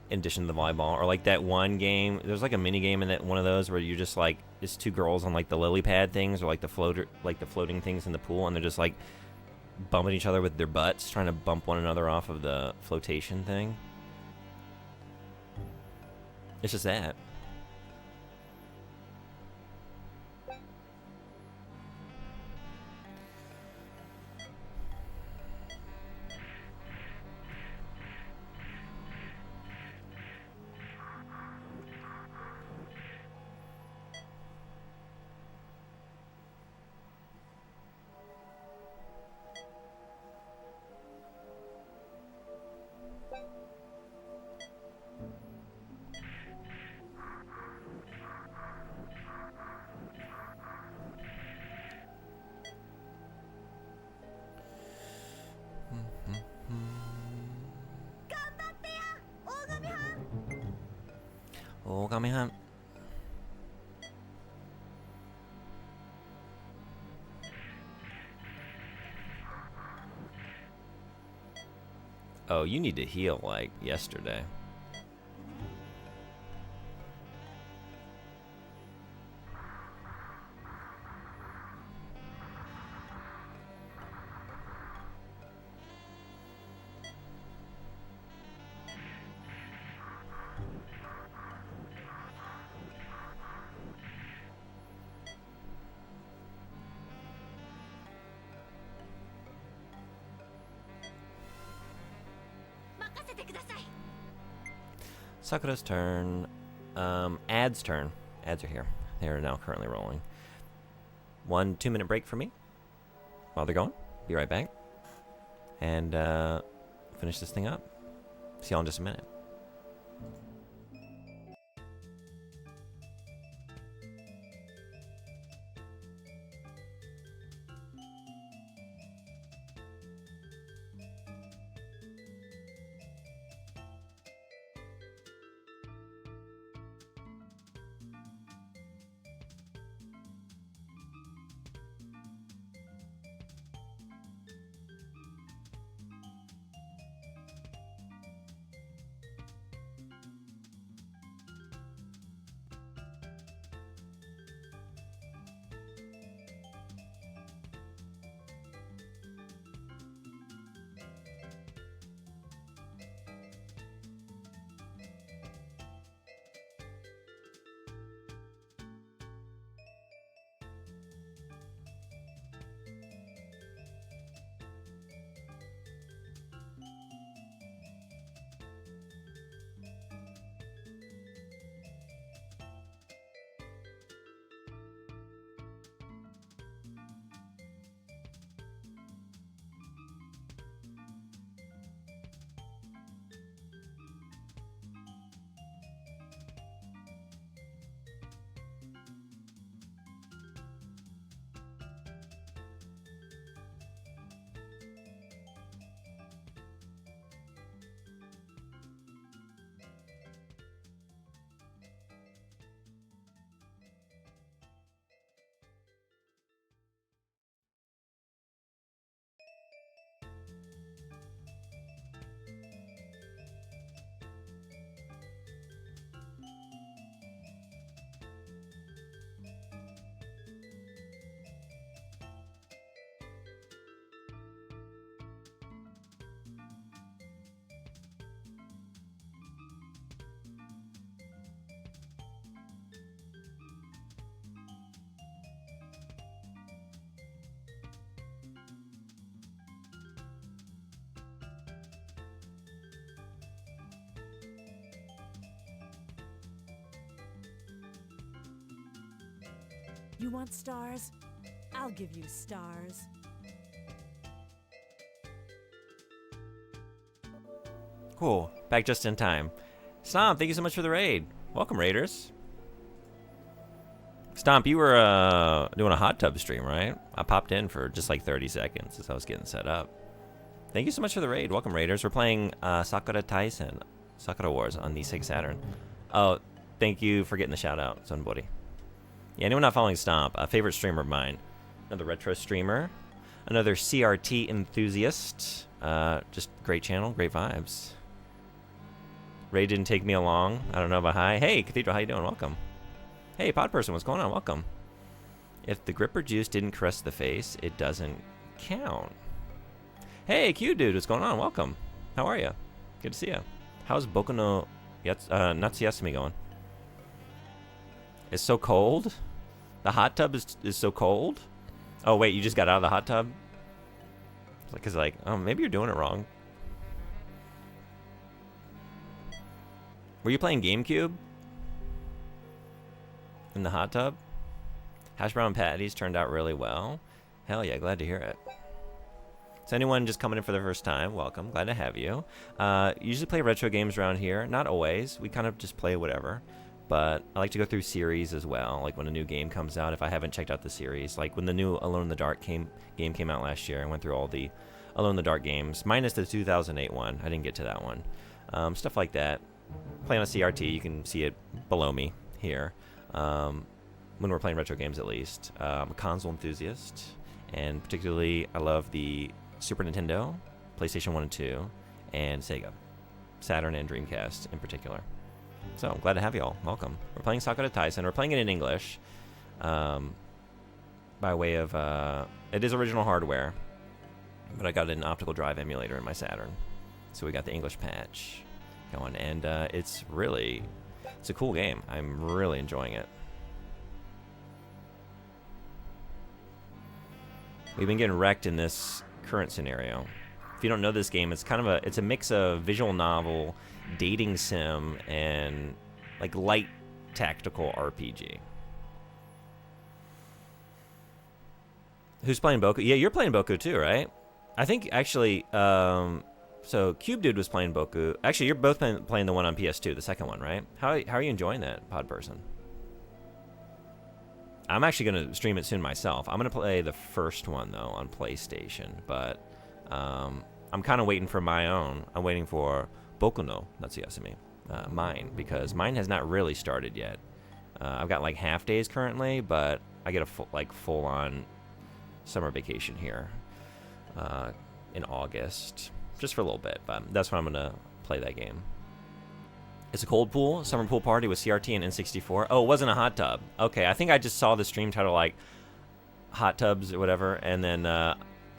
in addition to the volleyball. Or like that one game, there's like a mini game in that one of those where you're just like, it's 2 girls on like the lily pad things or like the floating things in the pool, and they're just like bumping each other with their butts, trying to bump one another off of the flotation thing. It's just that. man. Oh, you need to heal like yesterday. Sakura's turn. Ads turn. Ads are here. They are now currently rolling. 1 2-minute break for me while they're going. Be right back. And finish this thing up. See y'all in just a minute. You want stars? I'll give you stars. Cool. Back just in time. Stomp, thank you so much for the raid. Welcome, raiders. Stomp, you were doing a hot tub stream, right? I popped in for just like 30 seconds as I was getting set up. Thank you so much for the raid. Welcome, raiders. We're playing Sakura Taisen, Sakura Wars on the Sega Saturn. Oh, thank you for getting the shout out, Sunbody. Yeah, anyone not following Stomp, a favorite streamer of mine. Another retro streamer. Another CRT enthusiast. Just great channel, great vibes. Ray didn't take me along. I don't know, but hi. Hey, Cathedral, how you doing? Welcome. Hey, Pod Person, what's going on? Welcome. If the gripper juice didn't caress the face, it doesn't count. Hey, Q dude, what's going on? Welcome. How are you? Good to see you. How's Boku no Natsuyasumi going? It's so cold. The hot tub is so cold. Oh wait, you just got out of the hot tub? It's like, oh, maybe you're doing it wrong. Were you playing GameCube? In the hot tub? Hash brown patties turned out really well. Hell yeah, glad to hear it. So anyone just coming in for the first time, welcome. Glad to have you. Usually play retro games around here. Not always. We kind of just play whatever. But I like to go through series as well. Like when a new game comes out, if I haven't checked out the series. Like when the new Alone in the Dark game came out last year. I went through all the Alone in the Dark games. Minus the 2008 one. I didn't get to that one. Stuff like that. playing on CRT. You can see it below me here. When we're playing retro games, at least. I'm a console enthusiast, and particularly I love the Super Nintendo, PlayStation 1 and 2, and Sega, Saturn and Dreamcast in particular. So I'm glad to have you all. Welcome. We're playing Sakura Taisen. We're playing it in English, by way of it is original hardware, but I got an optical drive emulator in my Saturn, so we got the English patch going, and it's a cool game. I'm really enjoying it. We've been getting wrecked in this current scenario. If you don't know this game, it's kind of it's a mix of visual novel, dating sim, and like light tactical RPG. Who's playing Boku? Yeah, you're playing Boku too, right? I think actually, so Cube Dude was playing Boku. Actually, you're both playing the one on PS2, the second one, right? How are you enjoying that, Pod Person? I'm actually going to stream it soon myself. I'm going to play the first one, though, on PlayStation. But I'm kind of waiting for my own. I'm waiting for Boku no Natsuyasumi, mine, because mine has not really started yet. I've got like half days currently, but I get a full-on summer vacation here in August, just for a little bit. But that's when I'm going to play that game. It's a cold pool, summer pool party with CRT and N64. Oh, it wasn't a hot tub. Okay, I think I just saw the stream title like hot tubs or whatever, and then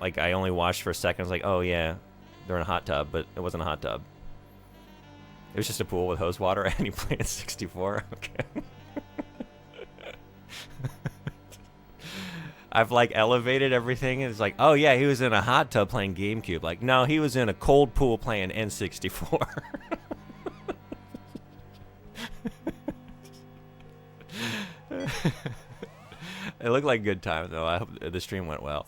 like I only watched for a second. I was like, oh yeah, they're in a hot tub, but it wasn't a hot tub. It was just a pool with hose water, and he played N64. Okay. I've like elevated everything, and it's like, oh yeah, he was in a hot tub playing GameCube. Like, no, he was in a cold pool playing N64. It looked like a good time, though. I hope the stream went well.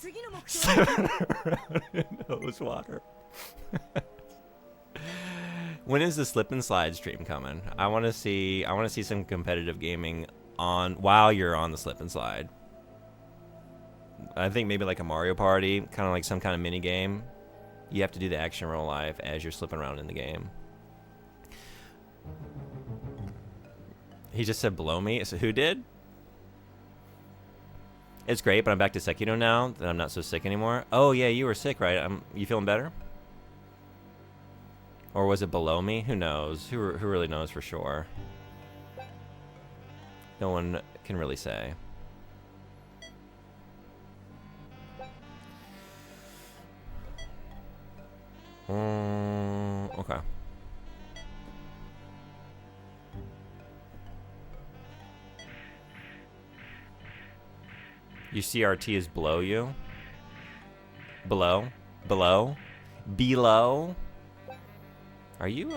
Hose water. When is the slip and slide stream coming? I want to see some competitive gaming on while you're on the slip and slide. I think maybe like a Mario Party, kind of like some kind of mini game. You have to do the action real life as you're slipping around in the game. He just said below me. So who did? It's great, but I'm back to Sekiro now that I'm not so sick anymore. Oh yeah, you were sick, right? You feeling better? Or was it below me? Who knows? Who really knows for sure? No one can really say. Okay. Your CRT is below you? Below? Below? Below? Are you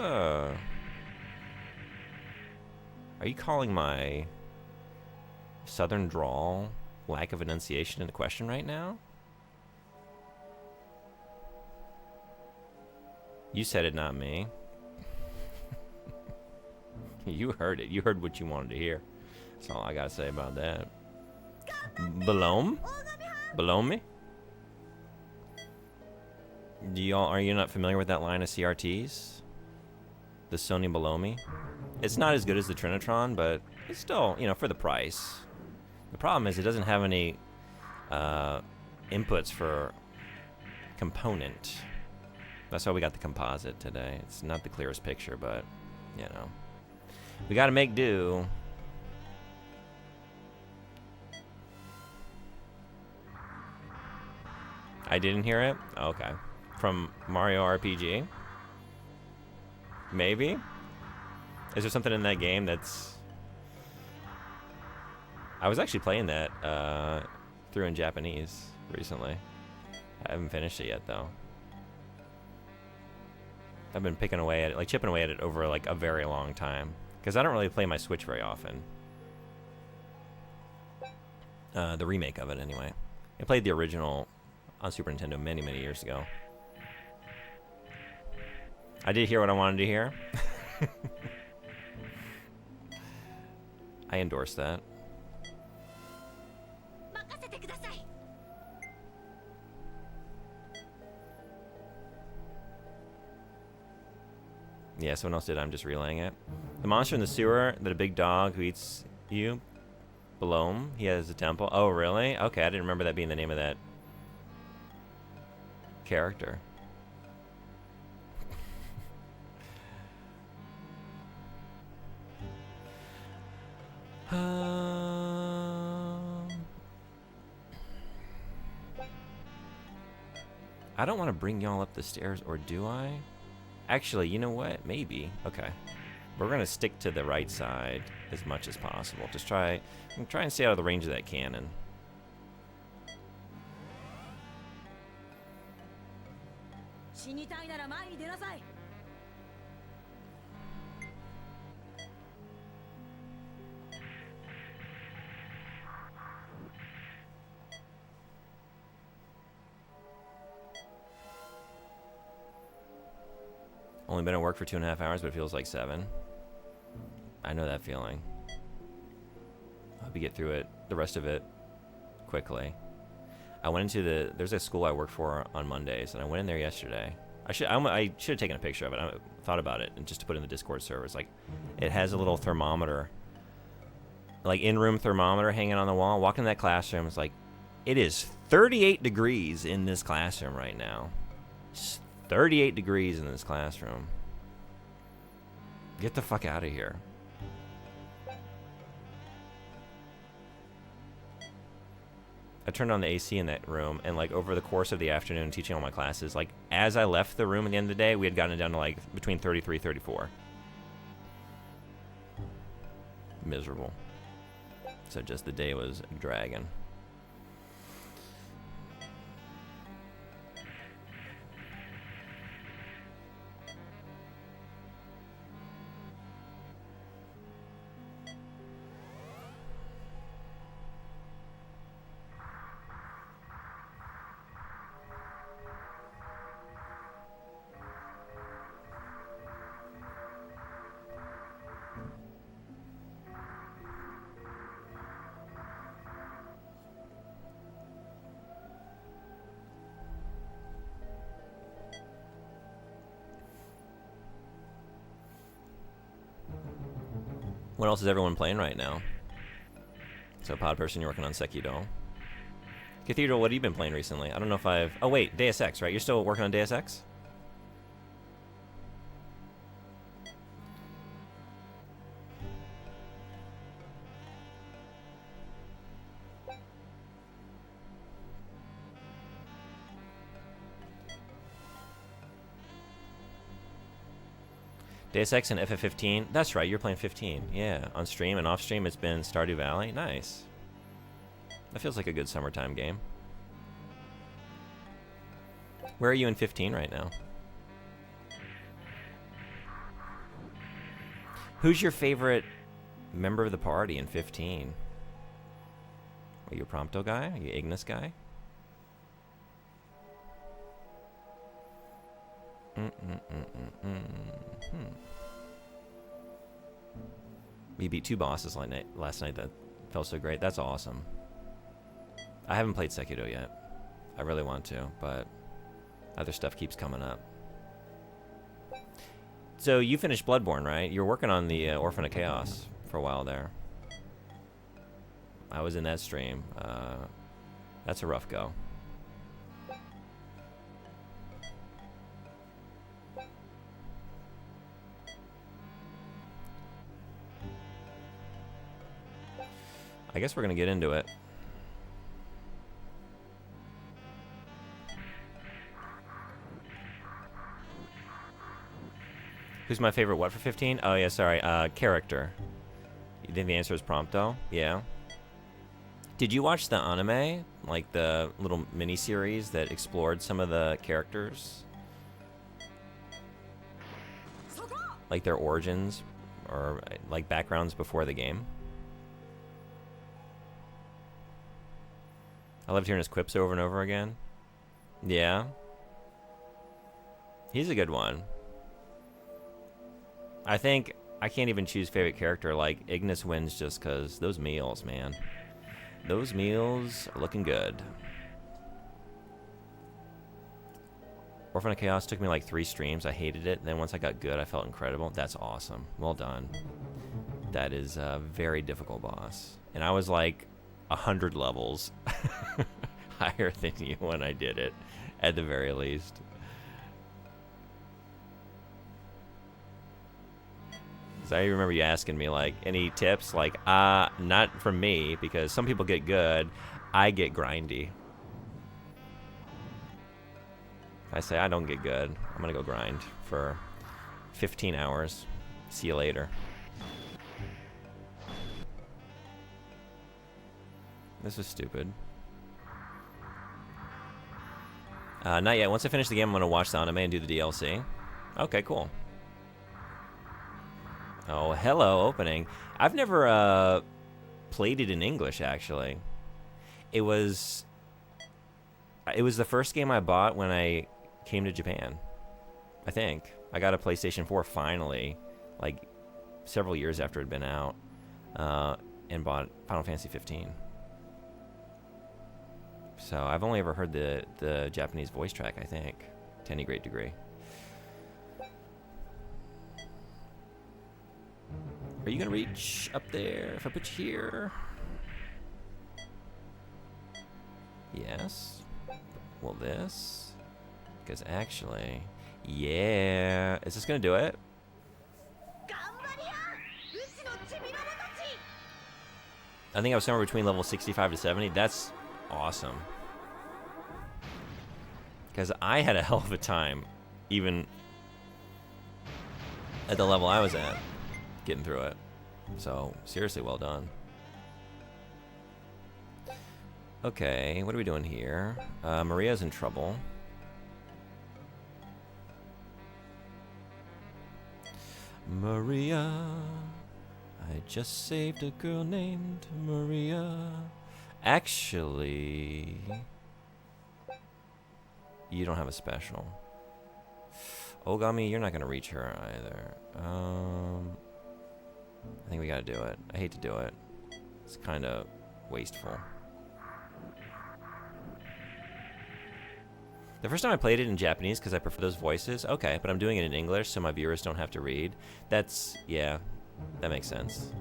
calling my southern drawl lack of enunciation into question right now? You said it, not me. You heard it. You heard what you wanted to hear. That's all I gotta say about that. Below? Below me? Are you not familiar with that line of CRTs? The Sony below me? It's not as good as the Trinitron, but it's still, for the price. The problem is it doesn't have any inputs for component. That's why we got the composite today. It's not the clearest picture, but, we gotta make do. I didn't hear it? Okay. From Mario RPG? Maybe? Is there something in that game that's... I was actually playing that through in Japanese recently. I haven't finished it yet, though. I've been picking away at it, like chipping away at it over like a very long time. Because I don't really play my Switch very often. The remake of it, anyway. I played the original on Super Nintendo many, many years ago. I did hear what I wanted to hear. I endorse that. Yeah, someone else did. I'm just relaying it. The monster in the sewer, that a big dog who eats you. Below him, he has a temple. Oh, really? Okay, I didn't remember that being the name of that character. I don't want to bring y'all up the stairs, or do I? Actually, you know what? Maybe. Okay. We're going to stick to the right side as much as possible. Just try and stay out of the range of that cannon. Only been at work for 2.5 hours, but it feels like 7. I know that feeling. I hope you get through it, the rest of it, quickly. I went into there's a school I work for on Mondays, and I went in there yesterday. I should have taken a picture of it. I thought about it, and just to put in the Discord server. It's like, it has a little thermometer, like in-room thermometer hanging on the wall. Walk in that classroom, it's like, it is 38 degrees in this classroom right now. 38 degrees in this classroom. Get the fuck out of here. I turned on the AC in that room, and like over the course of the afternoon teaching all my classes, like as I left the room at the end of the day, we had gotten it down to like between 33, 34. Miserable. So just the day was dragging. What else is everyone playing right now? So, Pod Person, you're working on Sekiro. Cathedral, what have you been playing recently? I don't know if I've... Oh, wait, Deus Ex, right? You're still working on Deus Ex? Deus Ex and FF15. That's right, you're playing 15. Yeah, on stream and off stream it's been Stardew Valley. Nice. That feels like a good summertime game. Where are you in 15 right now? Who's your favorite member of the party in 15? Are you a Prompto guy? Are you Ignis guy? We beat 2 bosses last night. That felt so great. That's awesome. I haven't played Sekiro yet. I really want to, but other stuff keeps coming up. So you finished Bloodborne, right? You were working on the Orphan of Chaos for a while there. I was in that stream. That's a rough go. I guess we're gonna get into it. Who's my favorite what for 15? Oh yeah, sorry, character. You think the answer is Prompto? Yeah. Did you watch the anime? Like the little mini-series that explored some of the characters? Like their origins? Or like backgrounds before the game? I loved hearing his quips over and over again. Yeah. He's a good one. I think I can't even choose favorite character. Like, Ignis wins just because those meals, man. Those meals are looking good. Orphan of Chaos took me like 3 streams. I hated it. Then once I got good, I felt incredible. That's awesome. Well done. That is a very difficult boss. And I was like 100 levels higher than you when I did it, at the very least. So I remember you asking me, like, any tips? Like, not from me, because some people get good. I get grindy. I say I don't get good. I'm gonna go grind for 15 hours. See you later. This is stupid. Not yet. Once I finish the game, I'm gonna watch the anime and do the DLC. Okay, cool. Oh, hello, opening. I've never played it in English, actually. It was the first game I bought when I came to Japan. I think. I got a PlayStation 4 finally, like several years after it had been out, and bought Final Fantasy 15. So I've only ever heard the Japanese voice track, I think, to any great degree. Are you gonna reach up there if I put you here? Yes. Well, this? Because actually, yeah. Is this gonna do it? I think I was somewhere between level 65 to 70. That's awesome. Because I had a hell of a time, even at the level I was at, getting through it. So, seriously, well done. Okay, what are we doing here? Maria's in trouble. Maria, I just saved a girl named Maria. Actually, you don't have a special. Ogami, you're not gonna reach her either. I think we gotta do it. I hate to do it. It's kind of wasteful. The first time I played it in Japanese, because I prefer those voices, okay, but I'm doing it in English so my viewers don't have to read. That's, yeah, that makes sense.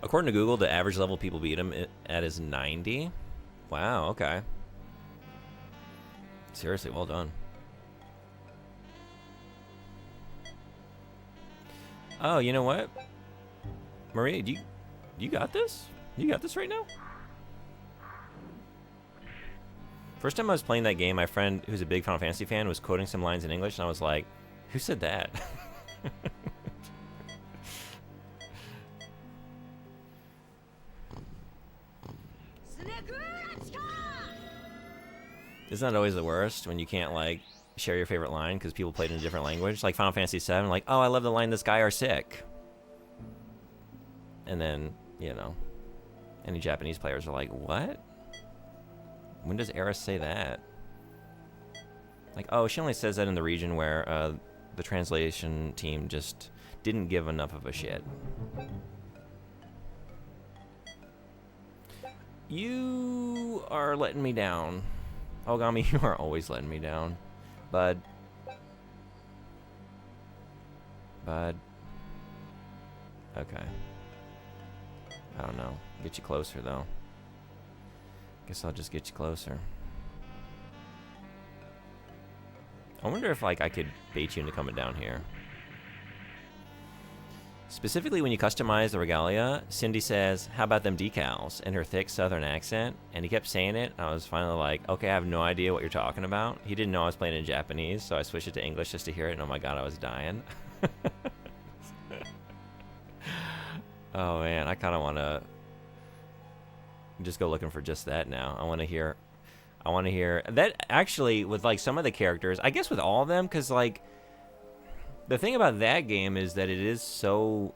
According to Google, the average level people beat him at is 90. Wow, okay. Seriously, well done. Oh, you know what? Maria, you got this? You got this right now? First time I was playing that game, my friend who's a big Final Fantasy fan was quoting some lines in English, and I was like, who said that? Isn't that always the worst when you can't, like, share your favorite line because people played in a different language? Like Final Fantasy VII, like, oh, I love the line, this guy are sick. And then, you know, any Japanese players are like, what? When does Eris say that? Like, oh, she only says that in the region where the translation team just didn't give enough of a shit. You are letting me down. Ogami, you are always letting me down. Bud. Okay. I don't know. Get you closer, though. Guess I'll just get you closer. I wonder if, like, I could bait you into coming down here. Specifically, when you customize the regalia, Cindy says, how about them decals? In her thick southern accent. And he kept saying it, and I was finally like, okay, I have no idea what you're talking about. He didn't know I was playing in Japanese, so I switched it to English just to hear it, and oh my god, I was dying. Oh man, I kind of want to just go looking for just that now. I want to hear that. Actually, with like some of the characters, I guess with all of them, because like the thing about that game is that it is so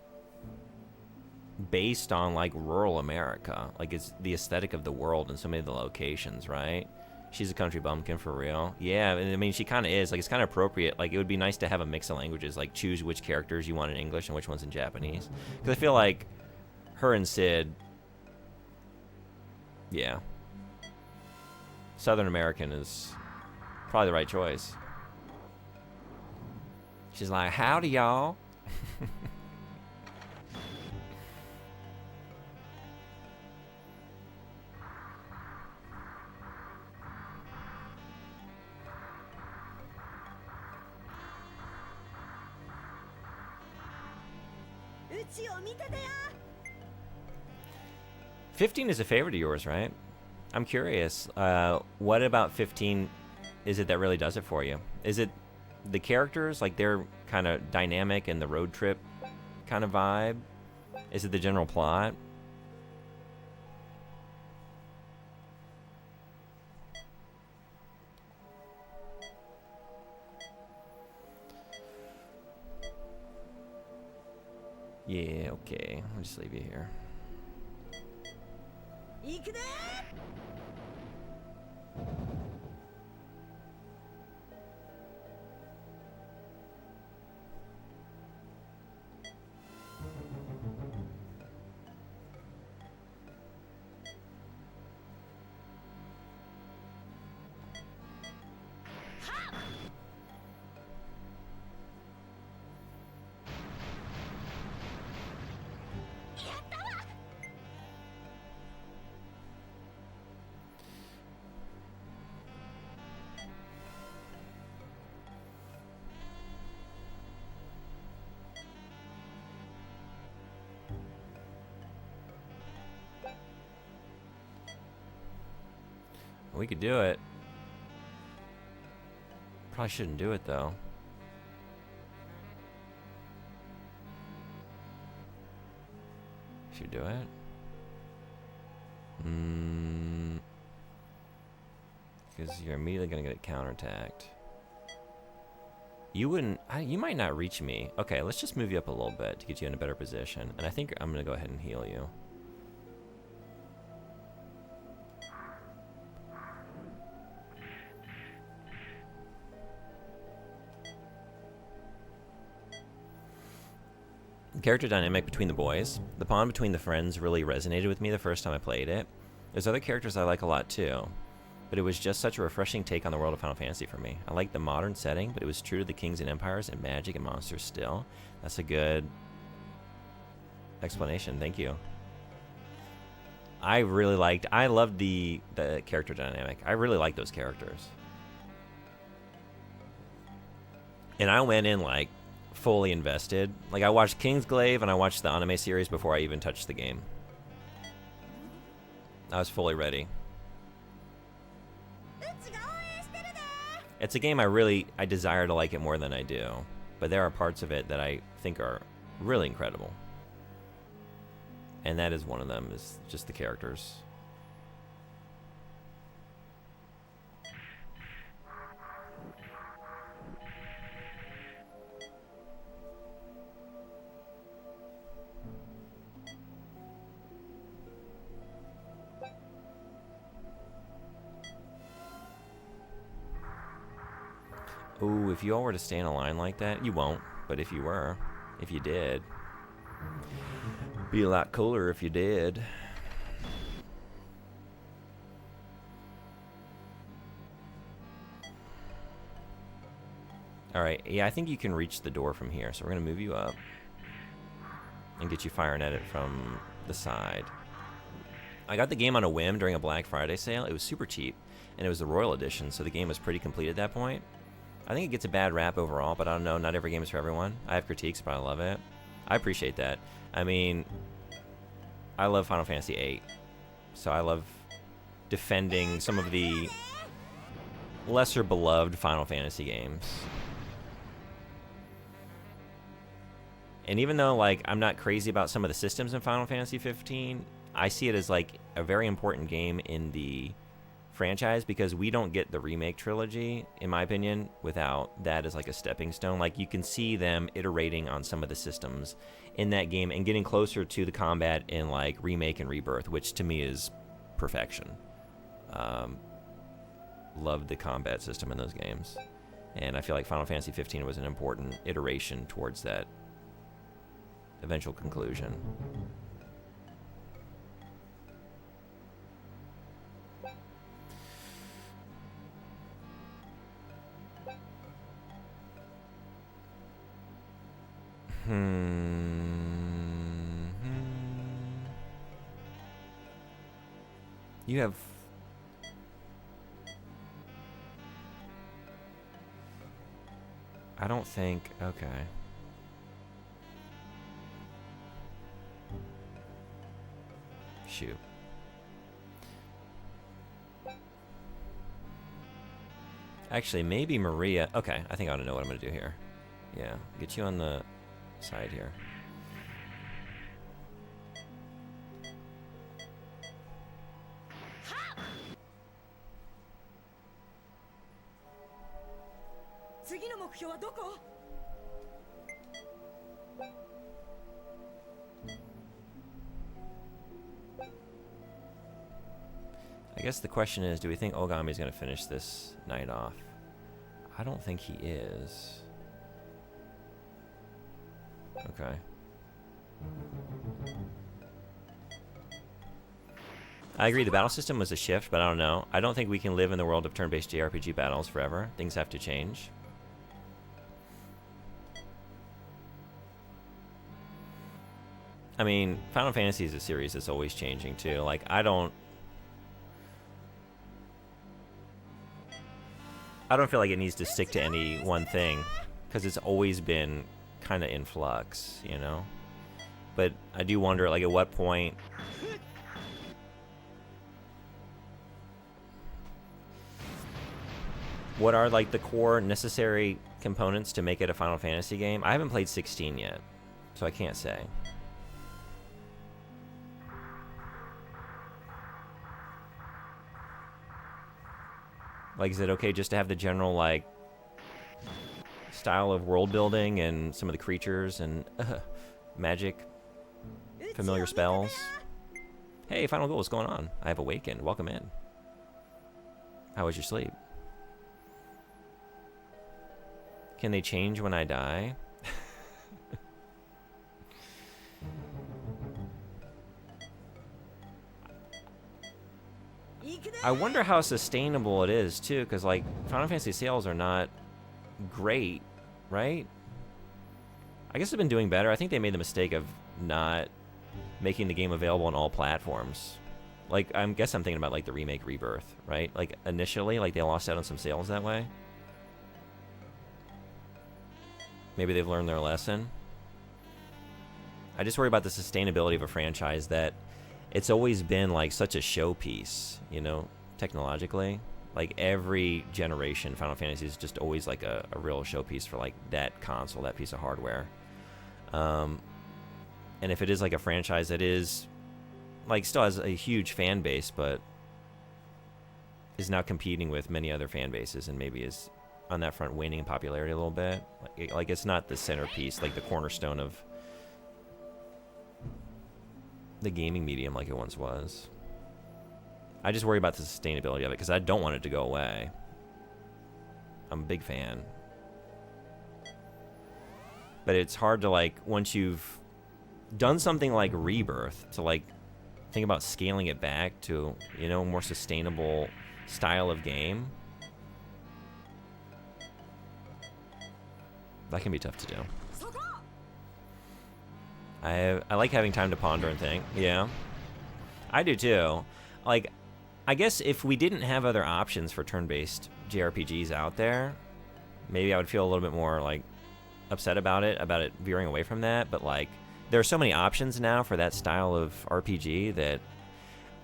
based on like rural America. Like it's the aesthetic of the world and so many of the locations, right? She's a country bumpkin for real. Yeah, I mean, she kind of is. Like, it's kind of appropriate. Like, it would be nice to have a mix of languages. Like, choose which characters you want in English and which ones in Japanese. Because I feel like her and Sid, yeah, Southern American is probably the right choice. She's like, howdy, y'all. Uchi o mitete ya. 15 is a favorite of yours, right? I'm curious. What about 15 is it that really does it for you? Is it the characters, like they're kind of dynamic and the road trip kind of vibe? Is it the general plot? Yeah, okay. I'll just leave you here. 行くで。We could do it. Probably shouldn't do it though. Should we do it? Because you're immediately gonna get counterattacked. You wouldn't. You might not reach me. Okay, let's just move you up a little bit to get you in a better position. And I think I'm gonna go ahead and heal you. Character dynamic between the boys. The bond between the friends really resonated with me the first time I played it. There's other characters I like a lot too, but it was just such a refreshing take on the world of Final Fantasy for me. I like the modern setting, but it was true to the kings and empires and magic and monsters still. That's a good explanation. Thank you. I loved the character dynamic. I really liked those characters. And I went in like fully invested. Like I watched Kingsglaive and I watched the anime series before I even touched the game. I was fully ready. It's a game I desire to like it more than I do, but there are parts of it that I think are really incredible. And that is one of them, is just the characters. Ooh, if you all were to stay in a line like that, you won't, but if you were, if you did, be a lot cooler if you did. Alright, yeah, I think you can reach the door from here, so we're going to move you up and get you firing at it from the side. I got the game on a whim during a Black Friday sale. It was super cheap, and it was the Royal Edition, so the game was pretty complete at that point. I think it gets a bad rap overall, but I don't know. Not every game is for everyone. I have critiques, but I love it. I appreciate that. I mean, I love Final Fantasy VIII, so I love defending some of the lesser beloved Final Fantasy games. And even though like I'm not crazy about some of the systems in Final Fantasy 15, I see it as like a very important game in the franchise because we don't get the remake trilogy, in my opinion, without that as like a stepping stone. Like you can see them iterating on some of the systems in that game and getting closer to the combat in like Remake and Rebirth, which to me is perfection. loved the combat system in those games. And I feel like Final Fantasy 15 was an important iteration towards that eventual conclusion. You have... I don't think... Okay. Shoot. Actually, maybe Maria... Okay, I think I ought to know what I'm going to do here. Yeah, get you on the side here. I guess the question is, do we think Ogami's going to finish this night off? I don't think he is. Okay. I agree, the battle system was a shift, but I don't know. I don't think we can live in the world of turn-based JRPG battles forever. Things have to change. I mean, Final Fantasy is a series that's always changing, too. Like, I don't feel like it needs to stick to any one thing, because it's always been kind of in flux, you know? But I do wonder, like, at what point... What are, like, the core necessary components to make it a Final Fantasy game? I haven't played 16 yet, so I can't say. Like, is it okay just to have the general, like, style of world building and some of the creatures and magic, familiar spells? Hey, Final Goal, what's going on? I have awakened. Welcome in. How was your sleep? Can they change when I die? I wonder how sustainable it is, too, because, like, Final Fantasy sales are not great, right? I guess they've been doing better. I think they made the mistake of not making the game available on all platforms. Like, I guess I'm thinking about, like, the remake Rebirth, right? Like, initially, like, they lost out on some sales that way. Maybe they've learned their lesson. I just worry about the sustainability of a franchise that it's always been, like, such a showpiece, you know, technologically. Like, every generation, Final Fantasy is just always, like, a real showpiece for, like, that console, that piece of hardware. And if it is, like, a franchise that is, like, still has a huge fan base, but is now competing with many other fan bases and maybe is on that front waning in popularity a little bit. Like, it's not the centerpiece, like the cornerstone of the gaming medium like it once was. I just worry about the sustainability of it because I don't want it to go away. I'm a big fan. But it's hard to, like, once you've done something like Rebirth, to, like, think about scaling it back to, you know, a more sustainable style of game. That can be tough to do. I like having time to ponder and think. Yeah. I do too. Like, I guess if we didn't have other options for turn-based JRPGs out there, maybe I would feel a little bit more, like, upset about it veering away from that. But, like, there are so many options now for that style of RPG that,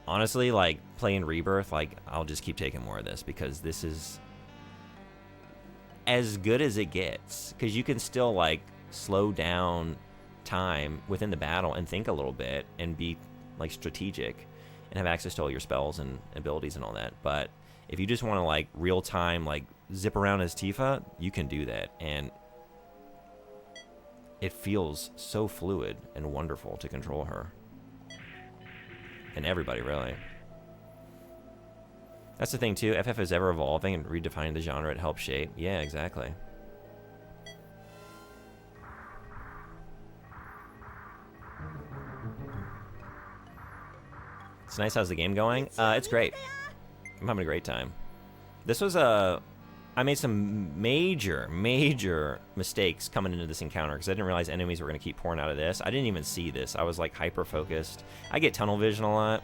honestly, like, playing Rebirth, like, I'll just keep taking more of this because this is as good as it gets, because you can still, like, slow down time within the battle and think a little bit and be, like, strategic and have access to all your spells and abilities and all that. But if you just want to, like, real time, like, zip around as Tifa, you can do that, and it feels so fluid and wonderful to control her. And everybody, really. That's the thing, too. FF is ever evolving and redefining the genre it helps shape. Yeah, exactly. It's nice. How's the game going? It's great. I'm having a great time. This was I made some major mistakes coming into this encounter because I didn't realize enemies were going to keep pouring out of this. I didn't even see this. I was like hyper-focused. I get tunnel vision a lot.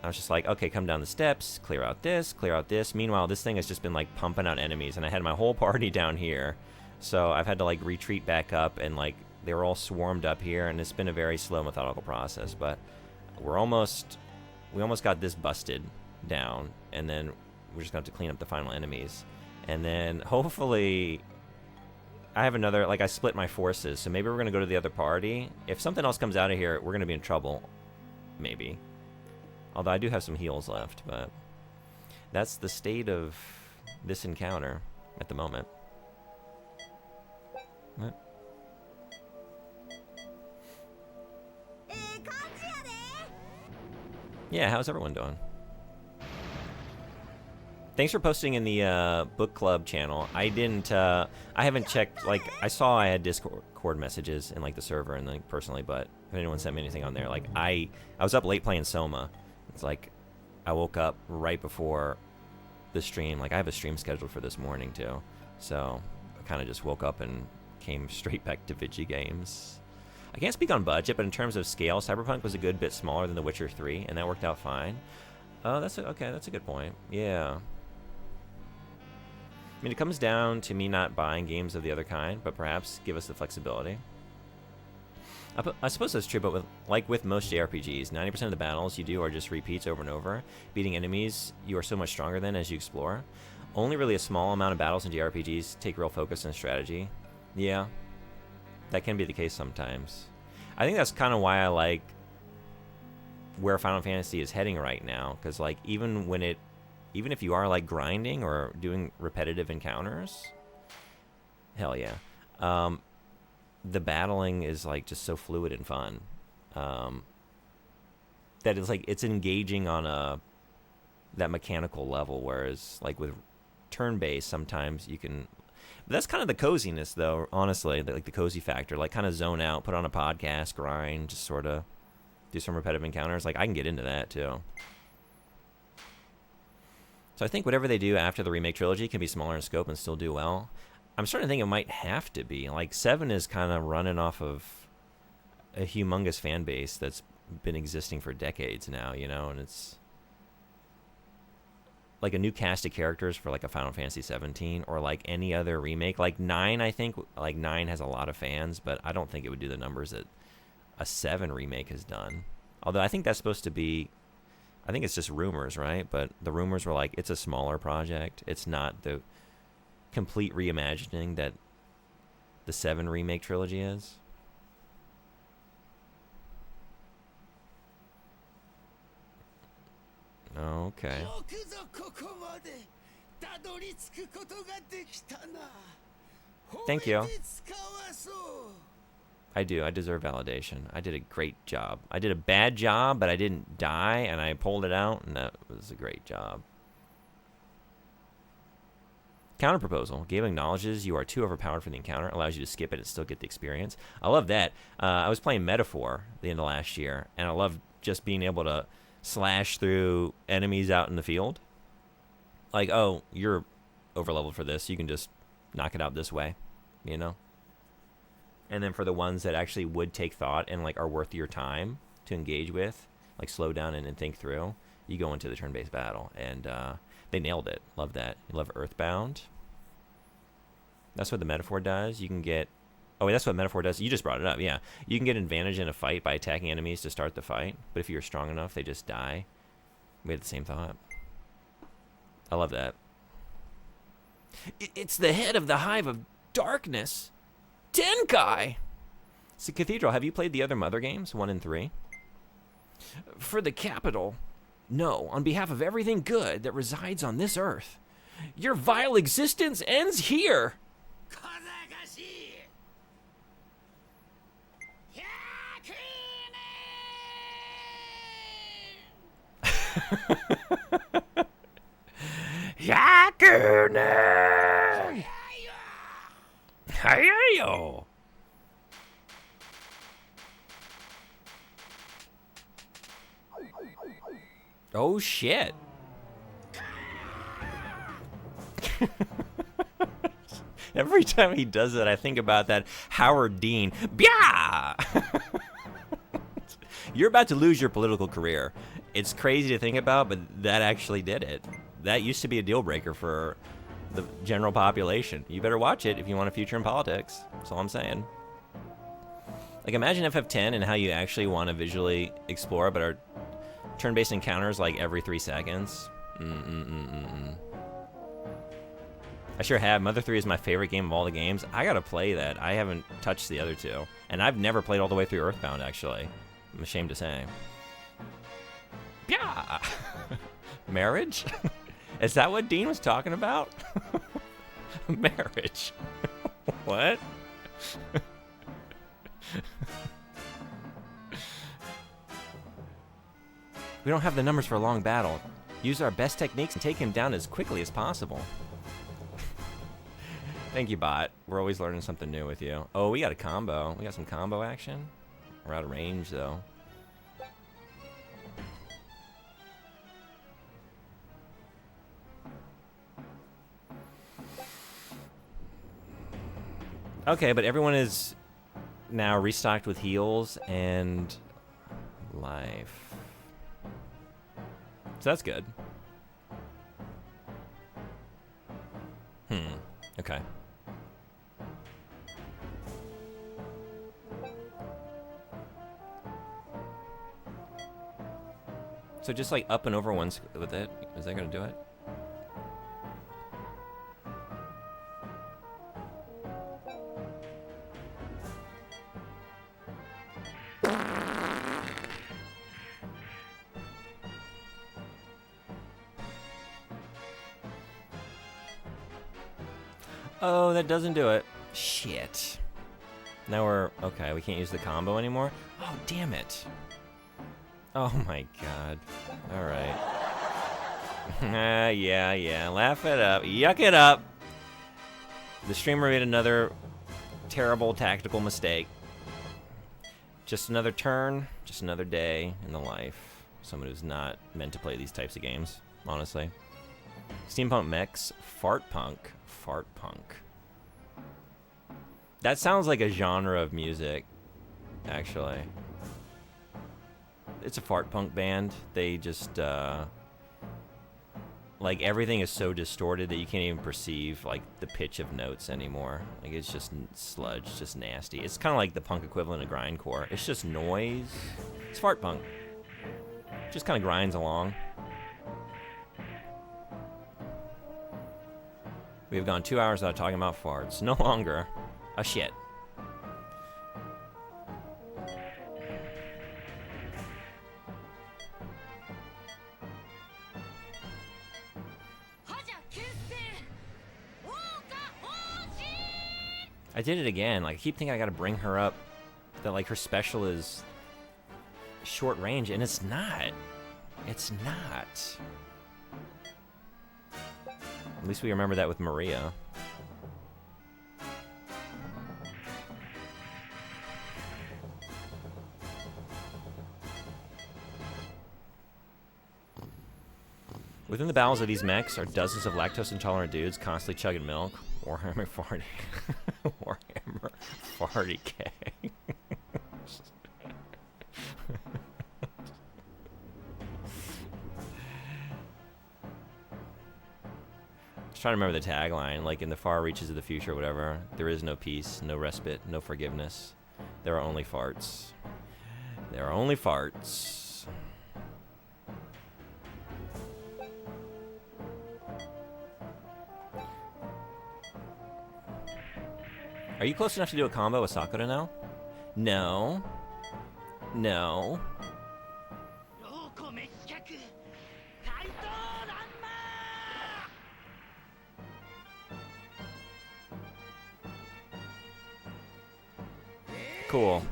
I was just like, okay, come down the steps, clear out this, clear out this. Meanwhile, this thing has just been like pumping out enemies, and I had my whole party down here. So I've had to like retreat back up, and like they were all swarmed up here, and it's been a very slow, methodical process. But we almost got this busted down, and then we're just going to have to clean up the final enemies. And then hopefully I have another, like I split my forces, so maybe we're going to go to the other party. If something else comes out of here, we're going to be in trouble. Maybe. Although I do have some heals left, but that's the state of this encounter at the moment. What? Yeah, how's everyone doing? Thanks for posting in the book club channel. I didn't, I haven't checked, like, I saw I had Discord messages in, like, the server and, like, personally, but if anyone sent me anything on there, like, I was up late playing Soma. It's like, I woke up right before the stream. Like, I have a stream scheduled for this morning, too. So, I kind of just woke up and came straight back to Vigi games. I can't speak on budget, but in terms of scale, Cyberpunk was a good bit smaller than The Witcher 3, and that worked out fine. Oh, okay, that's a good point. Yeah. I mean, it comes down to me not buying games of the other kind, but perhaps give us the flexibility. I suppose that's true, but with most JRPGs, 90% of the battles you do are just repeats over and over. Beating enemies, you are so much stronger than as you explore. Only really a small amount of battles in JRPGs take real focus and strategy. Yeah, that can be the case sometimes. I think that's kind of why I like where Final Fantasy is heading right now, because like even if you are like grinding or doing repetitive encounters, hell yeah. The battling is like just so fluid and fun. That it's like it's engaging on that mechanical level, whereas like with turn-based sometimes you can. But that's kind of the coziness though, honestly, like the cozy factor, like kind of zone out, put on a podcast, grind, just sort of do some repetitive encounters. Like I can get into that too. So I think whatever they do after the remake trilogy can be smaller in scope and still do well. I'm starting to think it might have to be. Like 7 is kind of running off of a humongous fan base that's been existing for decades now, you know, and it's like a new cast of characters for like a Final Fantasy 17 or like any other remake. Like 9, I think, like 9 has a lot of fans, but I don't think it would do the numbers that a 7 remake has done. Although I think that's supposed to be, I think it's just rumors, right? But the rumors were like, it's a smaller project. It's not the complete reimagining that the 7 remake trilogy is. Okay. Thank you. I do. I deserve validation. I did a great job. I did a bad job, but I didn't die, and I pulled it out, and that was a great job. Counter-proposal. Game acknowledges you are too overpowered for the encounter, allows you to skip it and still get the experience. I love that. I was playing Metaphor at the end of last year, and I love just being able to slash through enemies out in the field. Like, oh, you're overleveled for this. You can just knock it out this way, you know? And then for the ones that actually would take thought and like are worth your time to engage with, like slow down and think through, you go into the turn-based battle. And they nailed it. Love that. You love Earthbound. That's what the Metaphor does. You can get... Oh, wait, that's what Metaphor does. You just brought it up, yeah. You can get advantage in a fight by attacking enemies to start the fight. But if you're strong enough, they just die. We had the same thought. I love that. It's the head of the Hive of Darkness. Tenkai! So, Cathedral, have you played the other Mother games, 1 and 3? For the capital. No, on behalf of everything good that resides on this earth. Your vile existence ends here! Yakunen! Hayayo! Oh shit. Every time he does it, I think about that Howard Dean. Byaa! You're about to lose your political career. It's crazy to think about, but that actually did it. That used to be a deal breaker for the general population. You better watch it if you want a future in politics. That's all I'm saying. Like, imagine FF10 and how you actually want to visually explore, but our turn-based encounters like every 3 seconds. I sure have. Mother 3 is my favorite game of all the games. I gotta play that. I haven't touched the other two. And I've never played all the way through Earthbound, actually. I'm ashamed to say. Yeah. Marriage? Is that what Dean was talking about? Marriage. What? We don't have the numbers for a long battle. Use our best techniques and take him down as quickly as possible. Thank you, bot. We're always learning something new with you. Oh, we got a combo. We got some combo action. We're out of range, though. Okay, but everyone is now restocked with heals and life. So that's good. Okay. So just like up and over once with it. Is that gonna do it? Oh, that doesn't do it. Shit. Now we're... Okay, we can't use the combo anymore? Oh, damn it. Oh my god. Alright. Yeah. Laugh it up. Yuck it up. The streamer made another terrible tactical mistake. Just another turn. Just another day in the life. Someone who's not meant to play these types of games, honestly. Steampunk Mechs. Fart Punk. Fart Punk. That sounds like a genre of music, actually. It's a fart punk band. They just, like, everything is so distorted that you can't even perceive, like, the pitch of notes anymore. Like, it's just sludge, just nasty. It's kind of like the punk equivalent of grindcore. It's just noise. It's fart punk. Just kind of grinds along. We have gone 2 hours without talking about farts. No longer. Oh, shit. I did it again. Like, I keep thinking I gotta bring her up. That, like, her special is short range, and it's not. It's not. At least we remember that with Maria. Within the bowels of these mechs are dozens of lactose-intolerant dudes constantly chugging milk. Warhammer 40. Warhammer 40K. Trying to remember the tagline, like in the far reaches of the future or whatever. There is no peace, no respite, no forgiveness. There are only farts. There are only farts. Are you close enough to do a combo with Sakura now? No. No. Cool.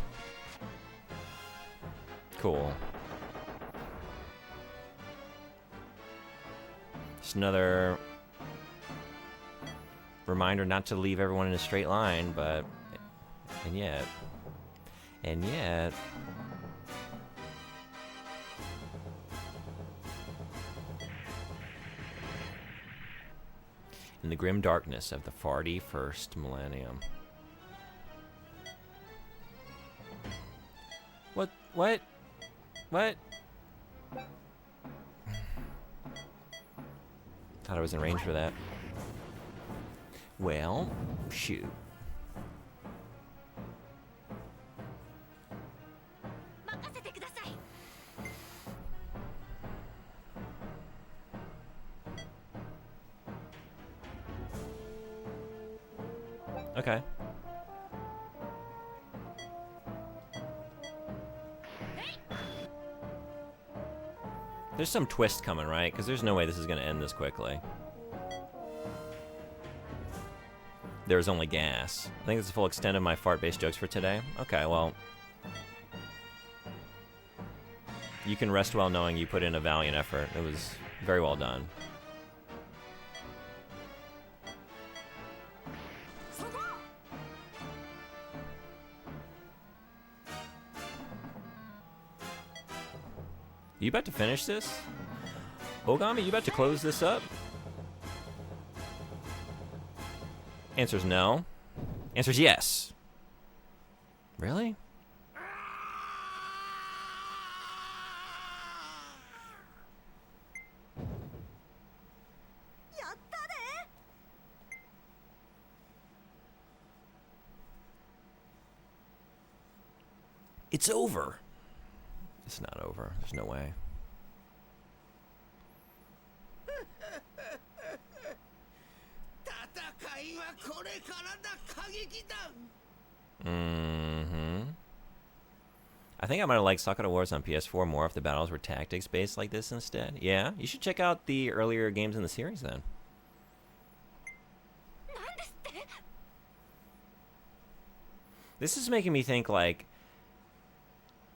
Cool. Just another reminder not to leave everyone in a straight line, but... And yet... In the grim darkness of the 41st millennium. What? Thought I was in range for that. Well, shoot. Okay. There's some twist coming, right? Because there's no way this is going to end this quickly. There's only gas. I think it's the full extent of my fart-based jokes for today. Okay, well... You can rest well knowing you put in a valiant effort. It was very well done. You about to finish this? Ogami, you about to close this up? Answer's no. Answer's yes. Really? It's over. It's not over. There's no way. I think I might have liked Sakura Wars on PS4 more if the battles were tactics-based like this instead. Yeah, you should check out the earlier games in the series then. This is making me think, like,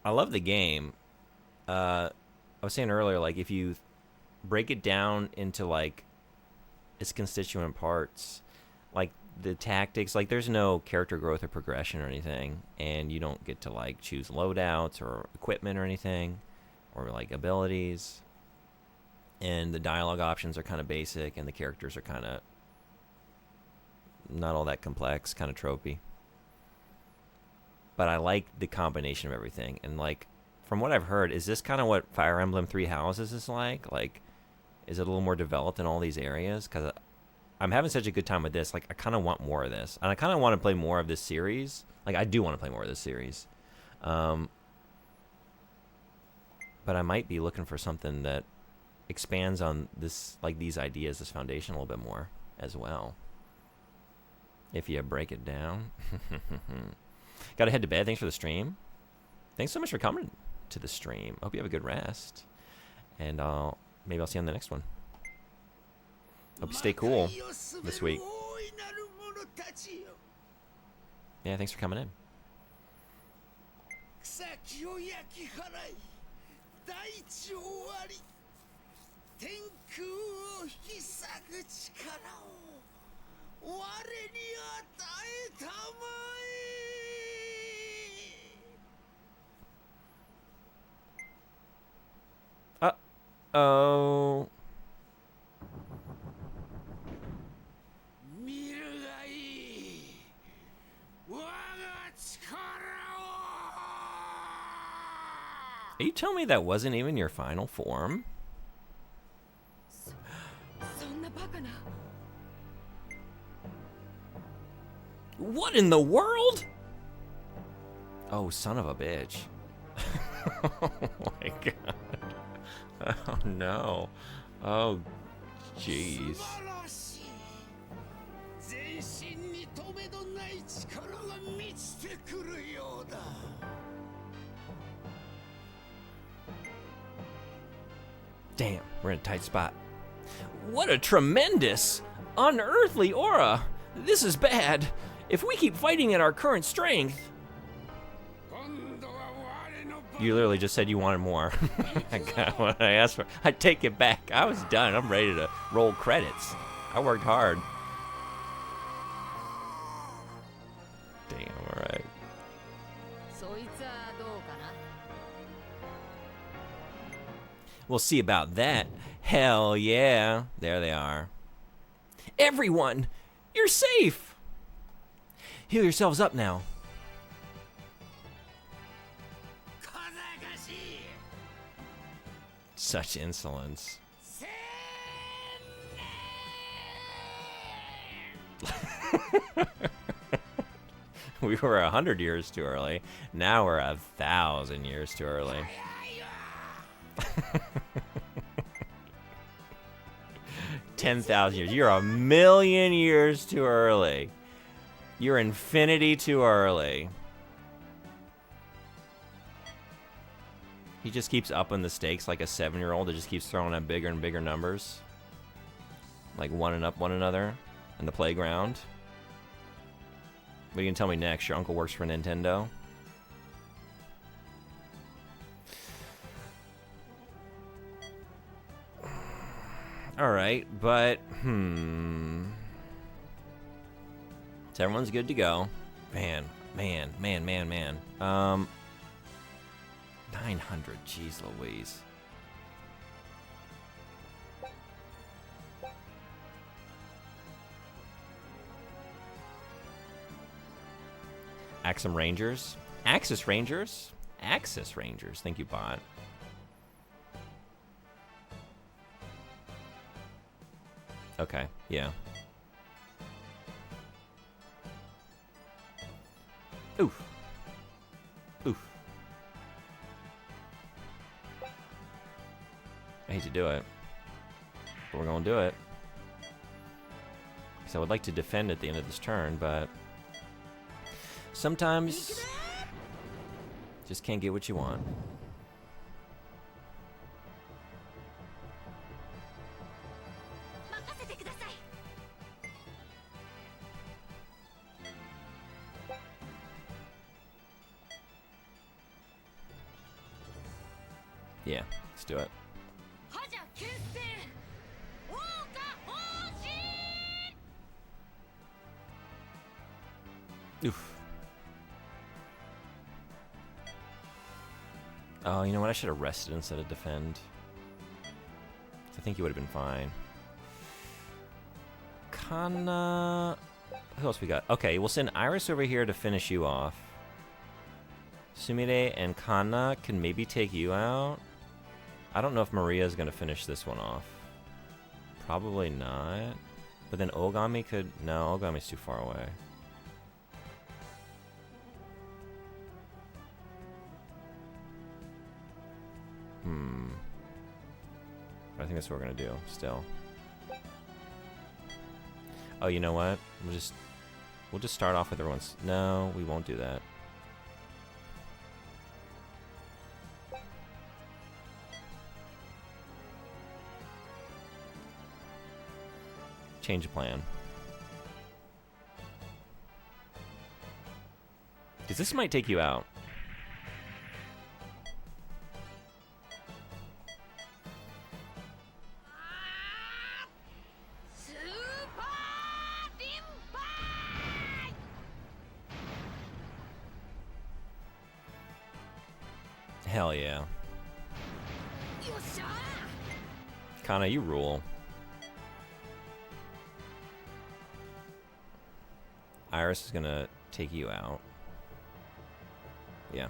I love the game. I was saying earlier, like, if you break it down into, like, its constituent parts, like, the tactics, like, there's no character growth or progression or anything, and you don't get to, like, choose loadouts or equipment or anything, or, like, abilities, and the dialogue options are kind of basic, and the characters are kind of not all that complex, kind of tropey. But I like the combination of everything, and, like, from what I've heard, is this kind of what Fire Emblem Three Houses is like? Like, is it a little more developed in all these areas? Because I'm having such a good time with this. Like, I kind of want more of this. And I kind of want to play more of this series. Like, I do want to play more of this series. But I might be looking for something that expands on this, like, these ideas, this foundation a little bit more as well. If you break it down. Gotta head to bed. Thanks for the stream. Thanks so much for coming to the stream. Hope you have a good rest. And maybe I'll see you on the next one. Hope you stay cool this week. Yeah, thanks for coming in. Uh-oh. Are you telling me that wasn't even your final form? What in the world? Oh, son of a bitch. Oh my god. Oh no. Oh, jeez. Damn, we're in a tight spot. What a tremendous, unearthly aura. This is bad. If we keep fighting at our current strength... You literally just said you wanted more. I got what I asked for. I take it back. I was done. I'm ready to roll credits. I worked hard. We'll see about that. Hell yeah. There they are. Everyone, you're safe. Heal yourselves up now. Such insolence. We were 100 years too early. Now we're 1,000 years too early. 10,000 years. You're 1,000,000 years too early. You're infinity too early. He just keeps upping the stakes like a 7-year-old that just keeps throwing out bigger and bigger numbers. Like one up one another in the playground. What are you gonna tell me next? Your uncle works for Nintendo? Alright, but, So everyone's good to go. Man. 900, jeez Louise. Axum Rangers? Axis Rangers? Axis Rangers, thank you, bot. Okay, yeah. Oof. Oof. I hate to do it, but we're gonna do it. Because I would like to defend at the end of this turn, but sometimes just can't get what you want. Yeah, let's do it. Oof. Oh, you know what? I should have rested instead of defend. I think you would have been fine. Kana... Who else we got? Okay, we'll send Iris over here to finish you off. Sumire and Kana can maybe take you out. I don't know if Maria's going to finish this one off. Probably not. But then Ogami could... No, Ogami's too far away. I think that's what we're going to do, still. Oh, you know what? We'll just start off with everyone's... No, we won't do that. Change of plan. Because this might take you out. Hell yeah. Kana, you rule. Iris is gonna take you out. Yeah.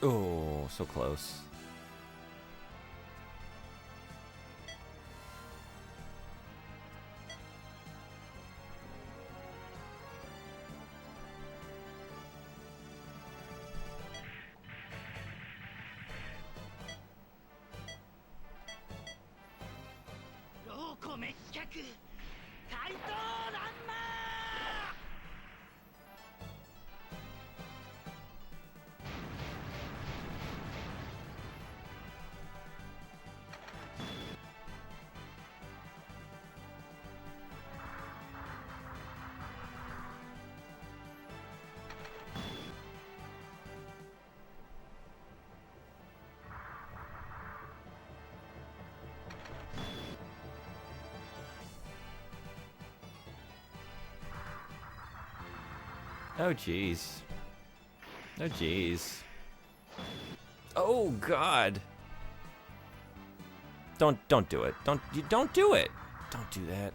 Oh, so close. Oh jeez. Oh jeez. Oh god. Don't do it. Don't do it. Don't do that.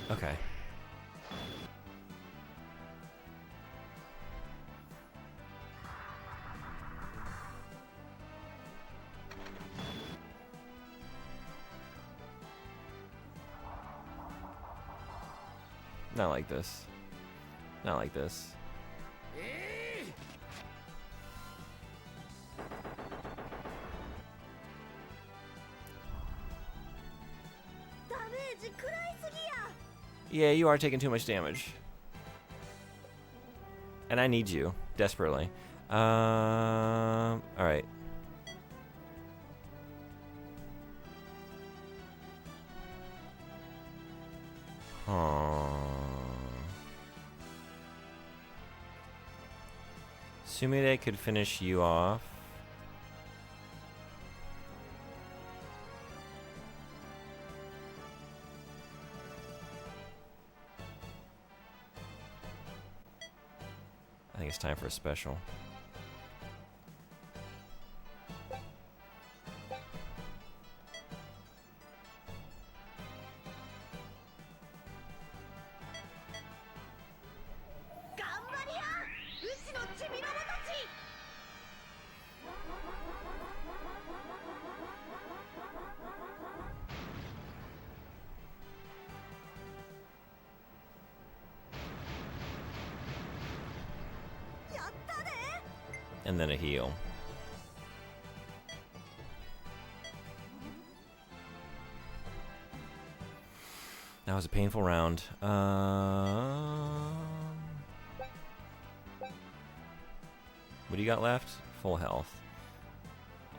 Okay. Not like this. Not like this. ダメージ食らいすぎや。 Yeah, you are taking too much damage. And I need you desperately. Alright. Sumire could finish you off. I think it's time for a special. And then a heal. That was a painful round. What do you got left? Full health.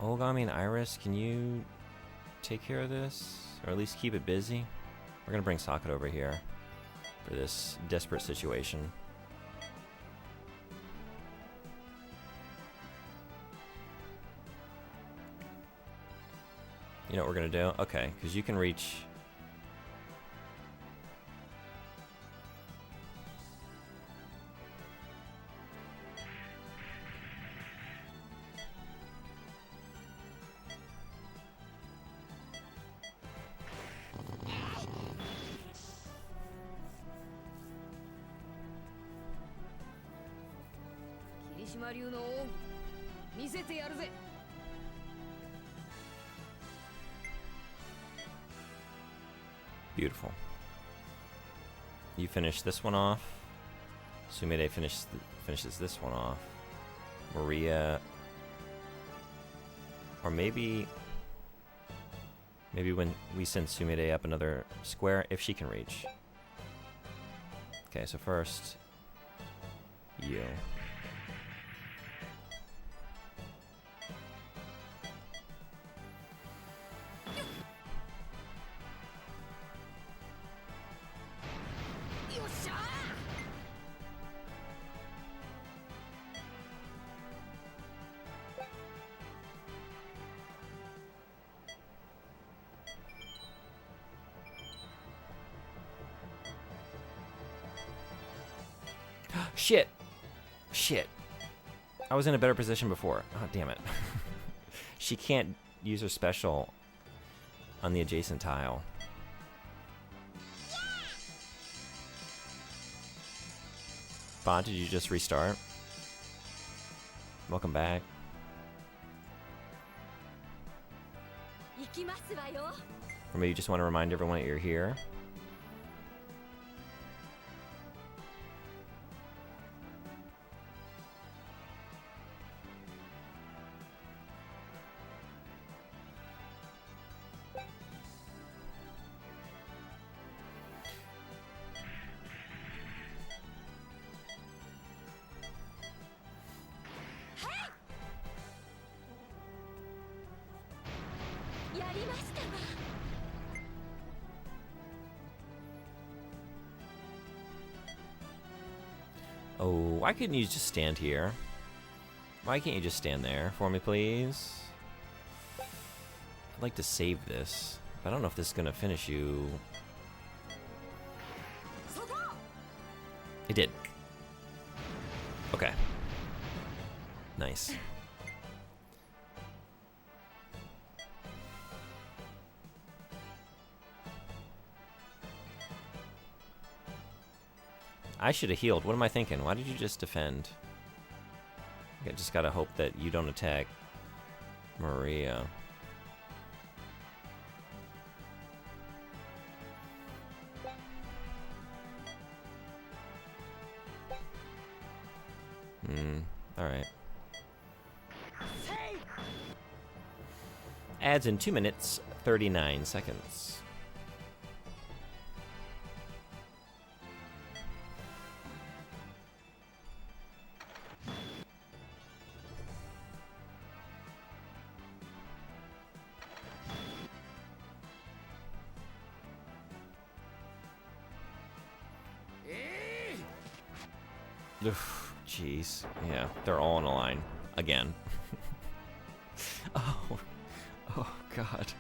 Ogami and Iris, can you take care of this? Or at least keep it busy? We're gonna bring Sakura over here for this desperate situation. You know what we're gonna do? Okay, because you can reach. Beautiful. You finish this one off. Sumire finishes this one off. Maria, or maybe when we send Sumire up another square, if she can reach. Okay, so first you. Shit. Shit. I was in a better position before. Oh, damn it. She can't use her special on the adjacent tile. Bot, did you just restart? Welcome back. 行きますわよ。 Or maybe you just want to remind everyone that you're here. Oh, why couldn't you just stand here? Why can't you just stand there for me, please? I'd like to save this, but I don't know if this is gonna finish you. It did. Okay. Nice. I should have healed. What am I thinking? Why did you just defend? I just gotta hope that you don't attack Maria. Alright. Adds in 2 minutes, 39 seconds. Jeez. Yeah, they're all in a line. Again. Oh. Oh, God.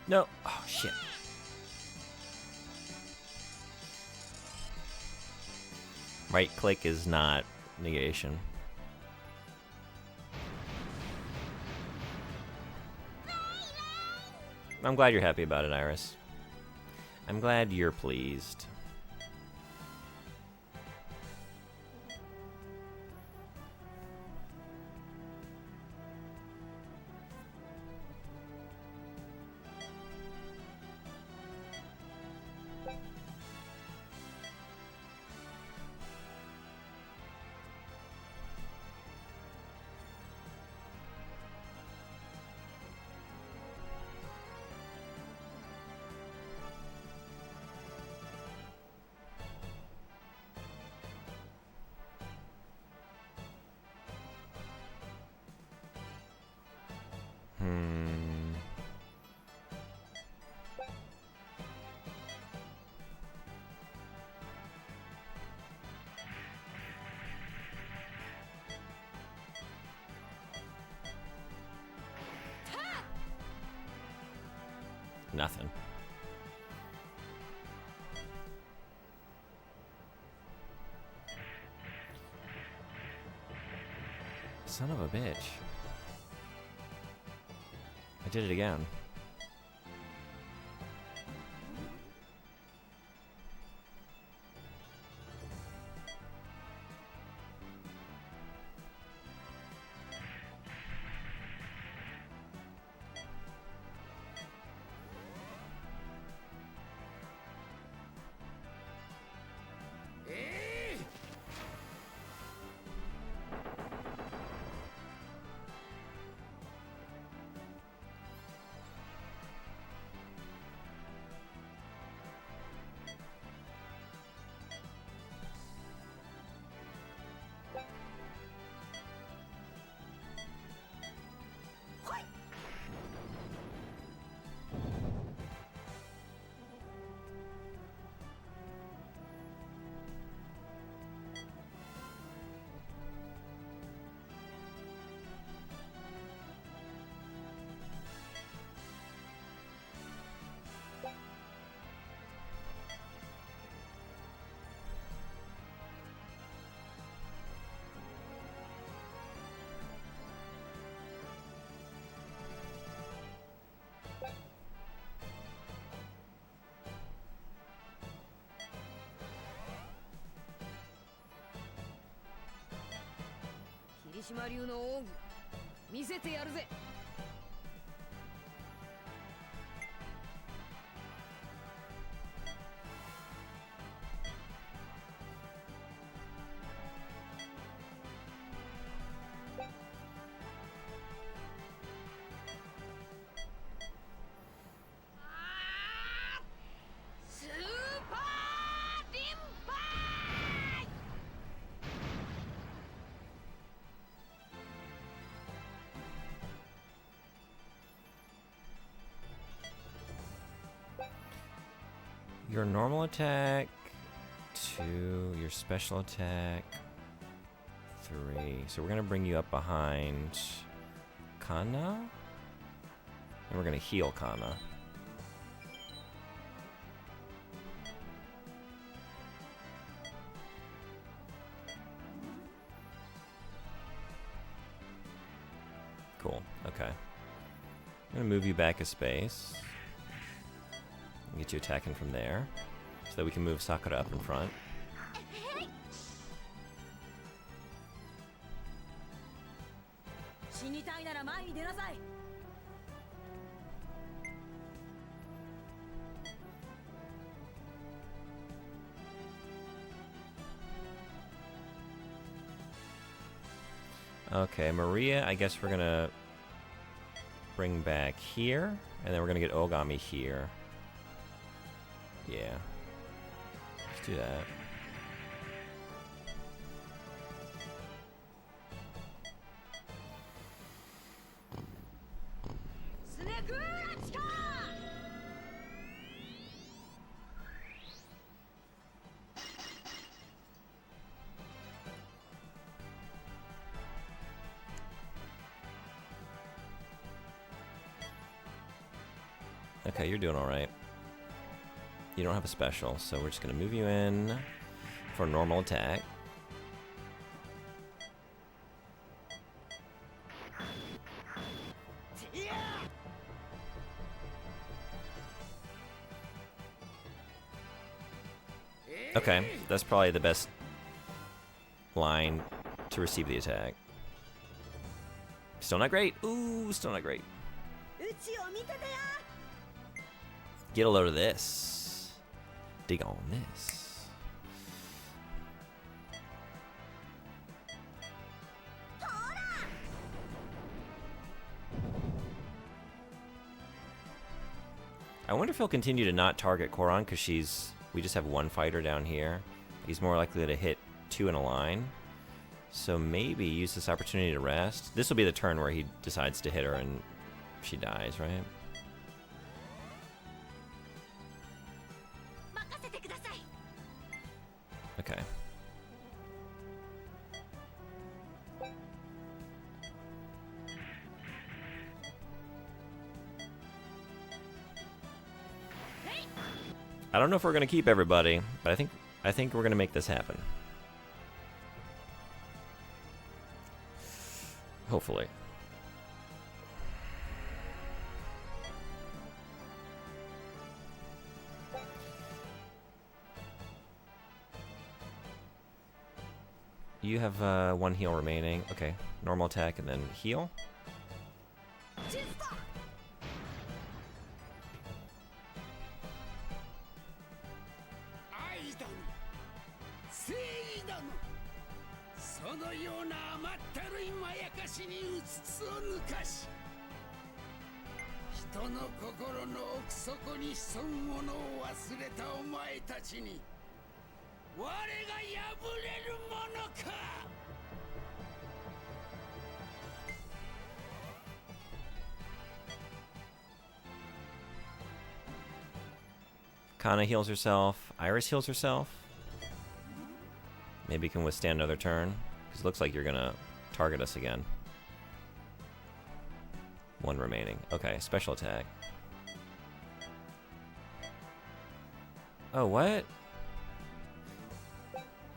No. Oh, shit. Right click is not negation. I'm glad you're happy about it, Iris. I'm glad you're pleased. Nothing. Son of a bitch. I did it again. Your normal attack, 2, your special attack, 3. So we're gonna bring you up behind Kana, and we're gonna heal Kana. Cool, okay. I'm gonna move you back a space. Get you attacking from there, so that we can move Sakura up in front. Okay, Maria, I guess we're gonna bring back here, and then we're gonna get Ogami here. Yeah. Let's do that. Okay, you're doing alright. You don't have a special, so we're just gonna move you in for a normal attack. Okay, that's probably the best line to receive the attack. Still not great. Ooh, still not great. Get a load of this. Dig on this. I wonder if he'll continue to not target Koron, because we just have one fighter down here. He's more likely to hit 2 in a line. So maybe use this opportunity to rest. This will be the turn where he decides to hit her and she dies, right? Okay. don't know if we're gonna keep everybody, but I think we're gonna make this happen. Hopefully. You have 1 heal remaining. Okay, normal attack and then heal. Kana heals herself. Iris heals herself. Maybe can withstand another turn. Because it looks like you're going to target us again. 1 remaining. Okay, special attack. Oh, what?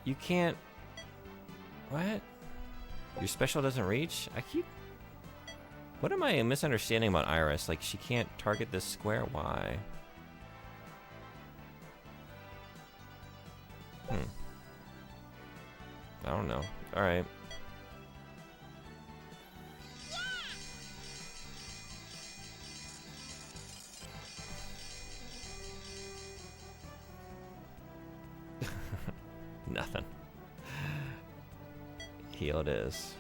You can't... What? Your special doesn't reach? I keep... What am I misunderstanding about Iris? Like, she can't target this square? Why? I don't know. Alright. Nothing. Heal it is.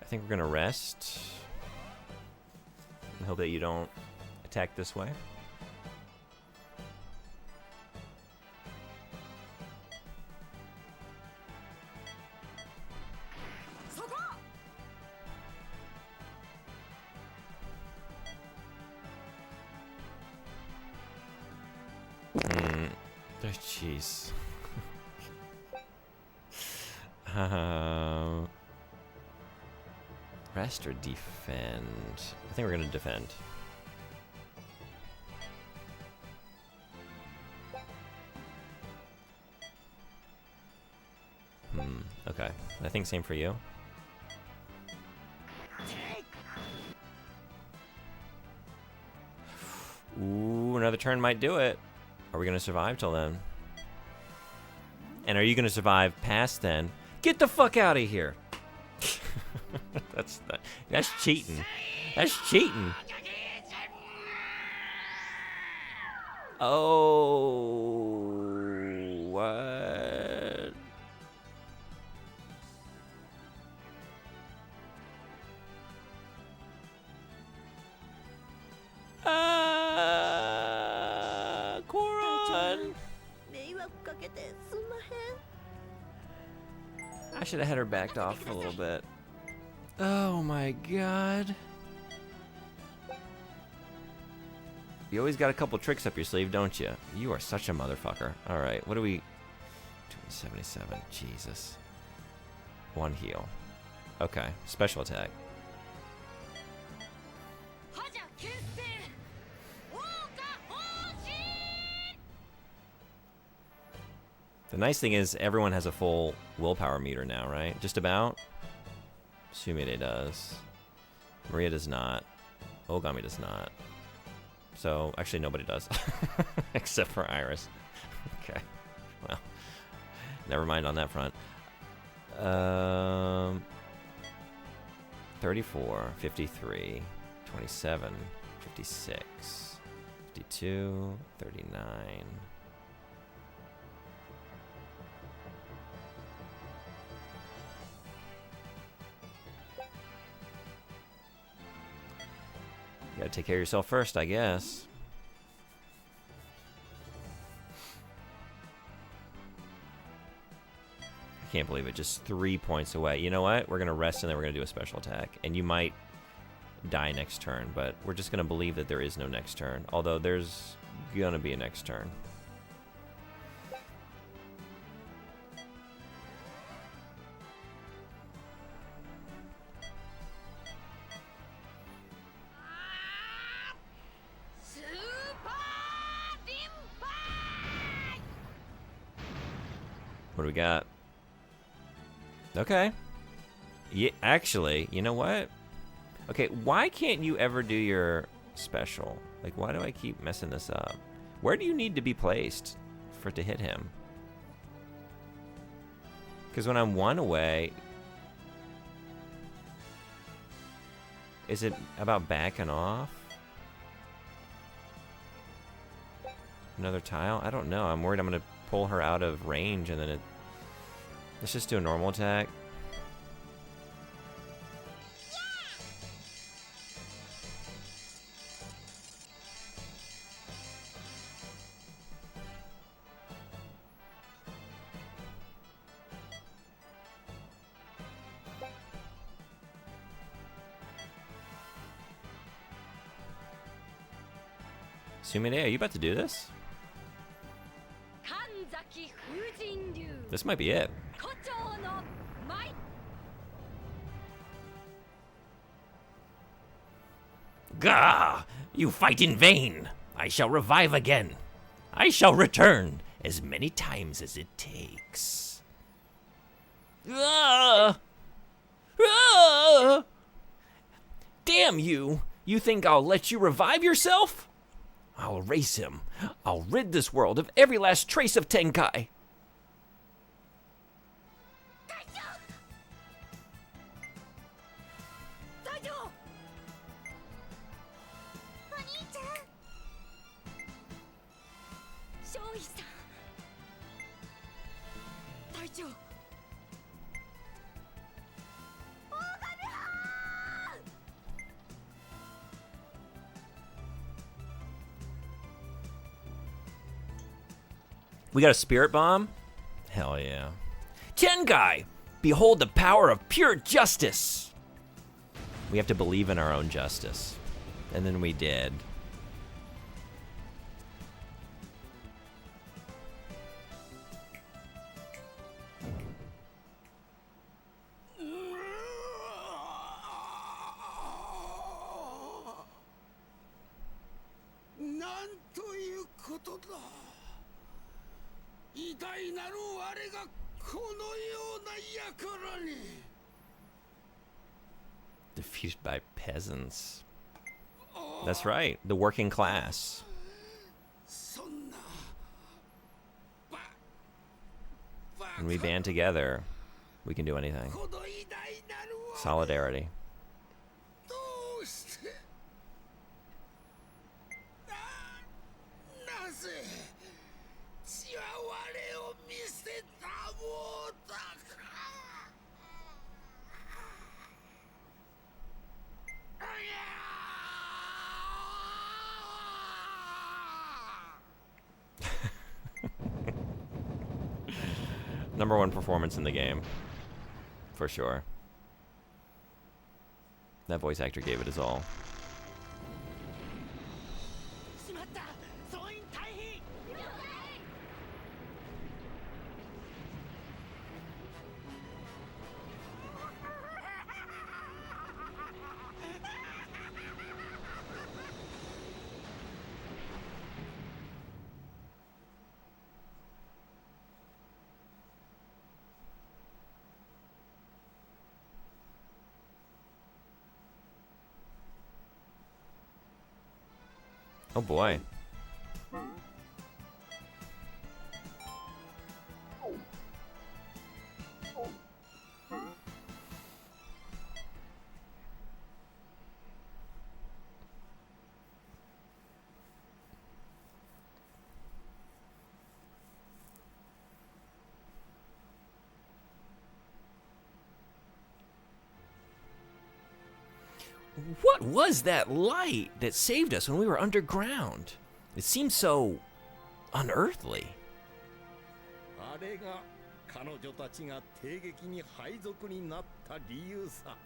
I think we're gonna rest and hope that you don't attack this way. Jeez. Rest or defend? I think we're gonna defend. Okay. I think same for you. Ooh, another turn might do it. Are we gonna survive till then? And are you gonna survive past then? Get the fuck out of here! That's cheating. That's cheating. Oh, what? Koran! I should have had her backed off a little bit. Oh my god. You always got a couple tricks up your sleeve, don't you? You are such a motherfucker. Alright, what do we... 277. Jesus. 1 heal. Okay, special attack. The nice thing is everyone has a full willpower meter now, right? Just about? Sumire does. Maria does not. Ogami does not. So, actually nobody does. Except for Iris. Okay. Well, never mind on that front. 34, 53, 27, 56, 52, 39... You gotta take care of yourself first, I guess. I can't believe it. Just 3 points away. You know what? We're going to rest and then we're going to do a special attack. And you might die next turn, but we're just going to believe that there is no next turn. Although there's going to be a next turn. What do we got? Okay. Yeah, actually, you know what? Okay, why can't you ever do your special? Like, why do I keep messing this up? Where do you need to be placed for it to hit him? Because when I'm 1 away... Is it about backing off? Another tile? I don't know. I'm worried I'm going to pull her out of range and then it... Let's just do a normal attack. Sumire, are you about to do this? This might be it. Gah! You fight in vain. I shall revive again. I shall return as many times as it takes. Ah! Ah! Damn you! You think I'll let you revive yourself? I'll erase him. I'll rid this world of every last trace of Tenkai. We got a spirit bomb? Hell yeah. Tengai! Behold the power of pure justice! We have to believe in our own justice. And then we did. Defeated by peasants. That's right, the working class. When we band together, we can do anything. Solidarity. Number 1 performance in the game, for sure. That voice actor gave it his all. Oh boy. What was that light that saved us when we were underground? It seemed so unearthly. 彼女たちが帝劇に配属になった理由さ。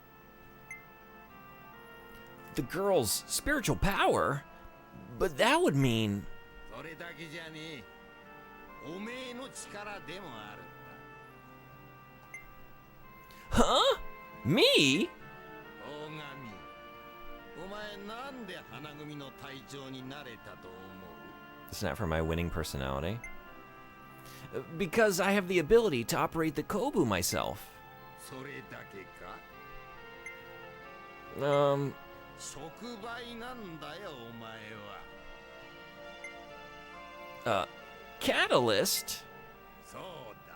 The girl's spiritual power? But that would mean... それだけじゃねえ。おめえの力でもあるんだ。 Huh? Me? 大神、お前なんで花組の隊長になれたと思う？ It's not for my winning personality. Because I have the ability to operate the Kobu myself. それだけか？ Um... 触媒なんだよ、お前は。Catalyst? そうだ。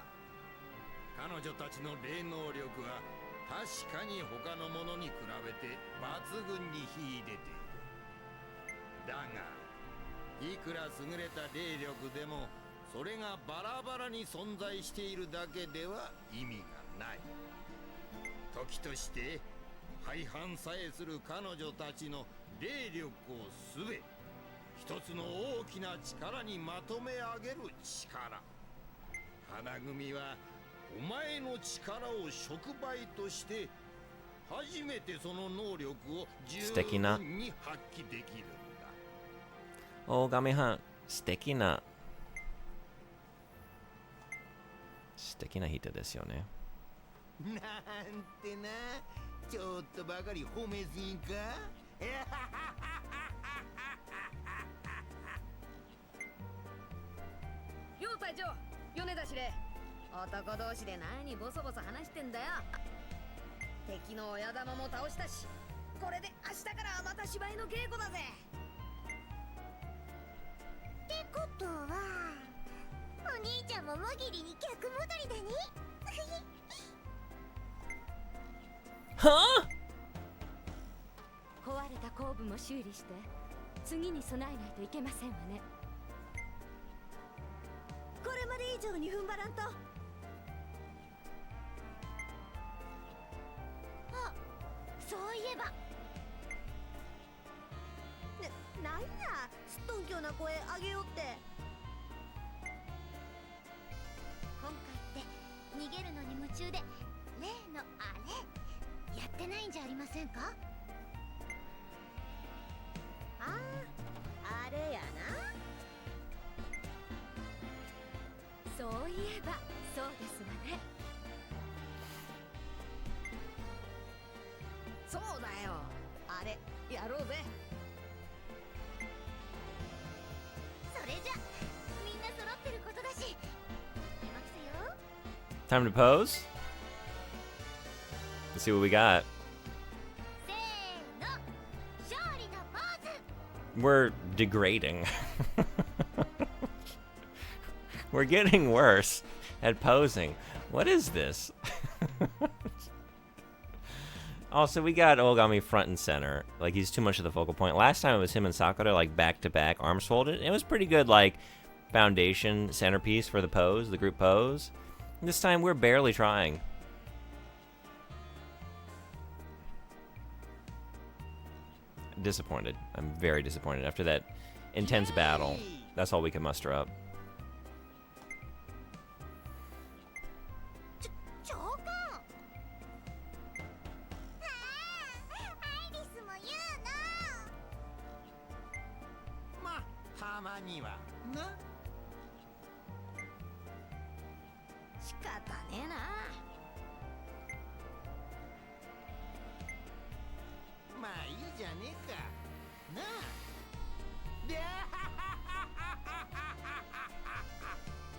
彼女たちの霊能力は確かに他のものに比べて抜群に秀でている。だが、いくら優れた霊力でもそれがバラバラに存在しているだけでは意味がない。時として廃反さえする彼女たちの霊力をすべ一つの大きな力にまとめ上げる力。花組はお前の力を触媒として初めてその能力を十分に発揮できるんだ。大神はん、素敵な人ですよね。なんてな、ちょっとばかり褒めすぎか？よう隊長、米田司令。男同士で何ボソボソ話してんだよ。敵の親玉も倒したし、これで明日からまた芝居の稽古だぜ。ってことはお兄ちゃんももぎりに逆戻りだね。は壊れた後部も修理して次に備えないといけませんわね。これまで以上に踏ん張らんと。あ、そういえばなんやすっとんきょうな声あげようって。今回って逃げるのに夢中で例のあれやってないんじゃありませんか？あれやな。そういえばそうですわね。そうだよ、あれやろうぜ。それじゃみんな揃ってることだしいきますよ。 Time to pose? Let's see what we got. せーの、勝利のポーズ。 We're degrading. We're getting worse at posing. What is this? Also, we got Ogami front and center. Like, he's too much of the focal point. Last time it was him and Sakura, like, back-to-back, arms folded. It was pretty good, like, foundation centerpiece for the pose, the group pose. This time, we're barely trying. Disappointed. I'm very disappointed. After that intense battle, that's all we can muster up. 長官。アイリスも言うな。まあ、たまにはな。仕方ねえな。まあいいじゃねえか。なあ。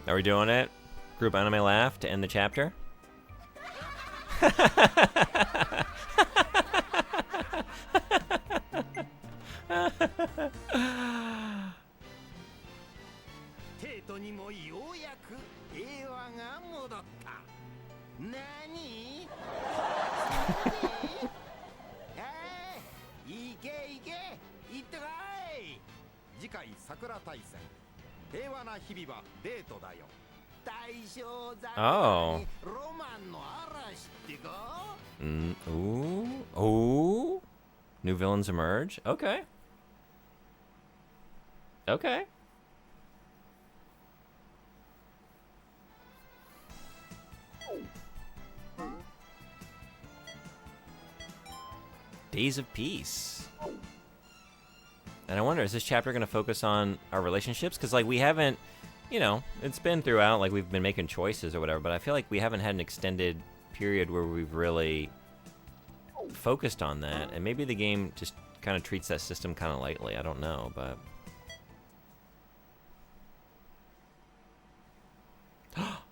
Are we doing it? Group anime laugh to end the chapter? テートにもようやく平和が戻った。何？いけいけ、行ってかい。次回桜大戦。平和な日々はデートだよ。大正桜にロマンの嵐ってか？ Ooh. Ooh. New villains emerge? Okay. Okay. Days of Peace. And I wonder, is this chapter going to focus on our relationships? Because, like, we haven't, you know, it's been throughout, like, we've been making choices or whatever, but I feel like we haven't had an extended period where we've really focused on that. And maybe the game just kind of treats that system kind of lightly. I don't know, but...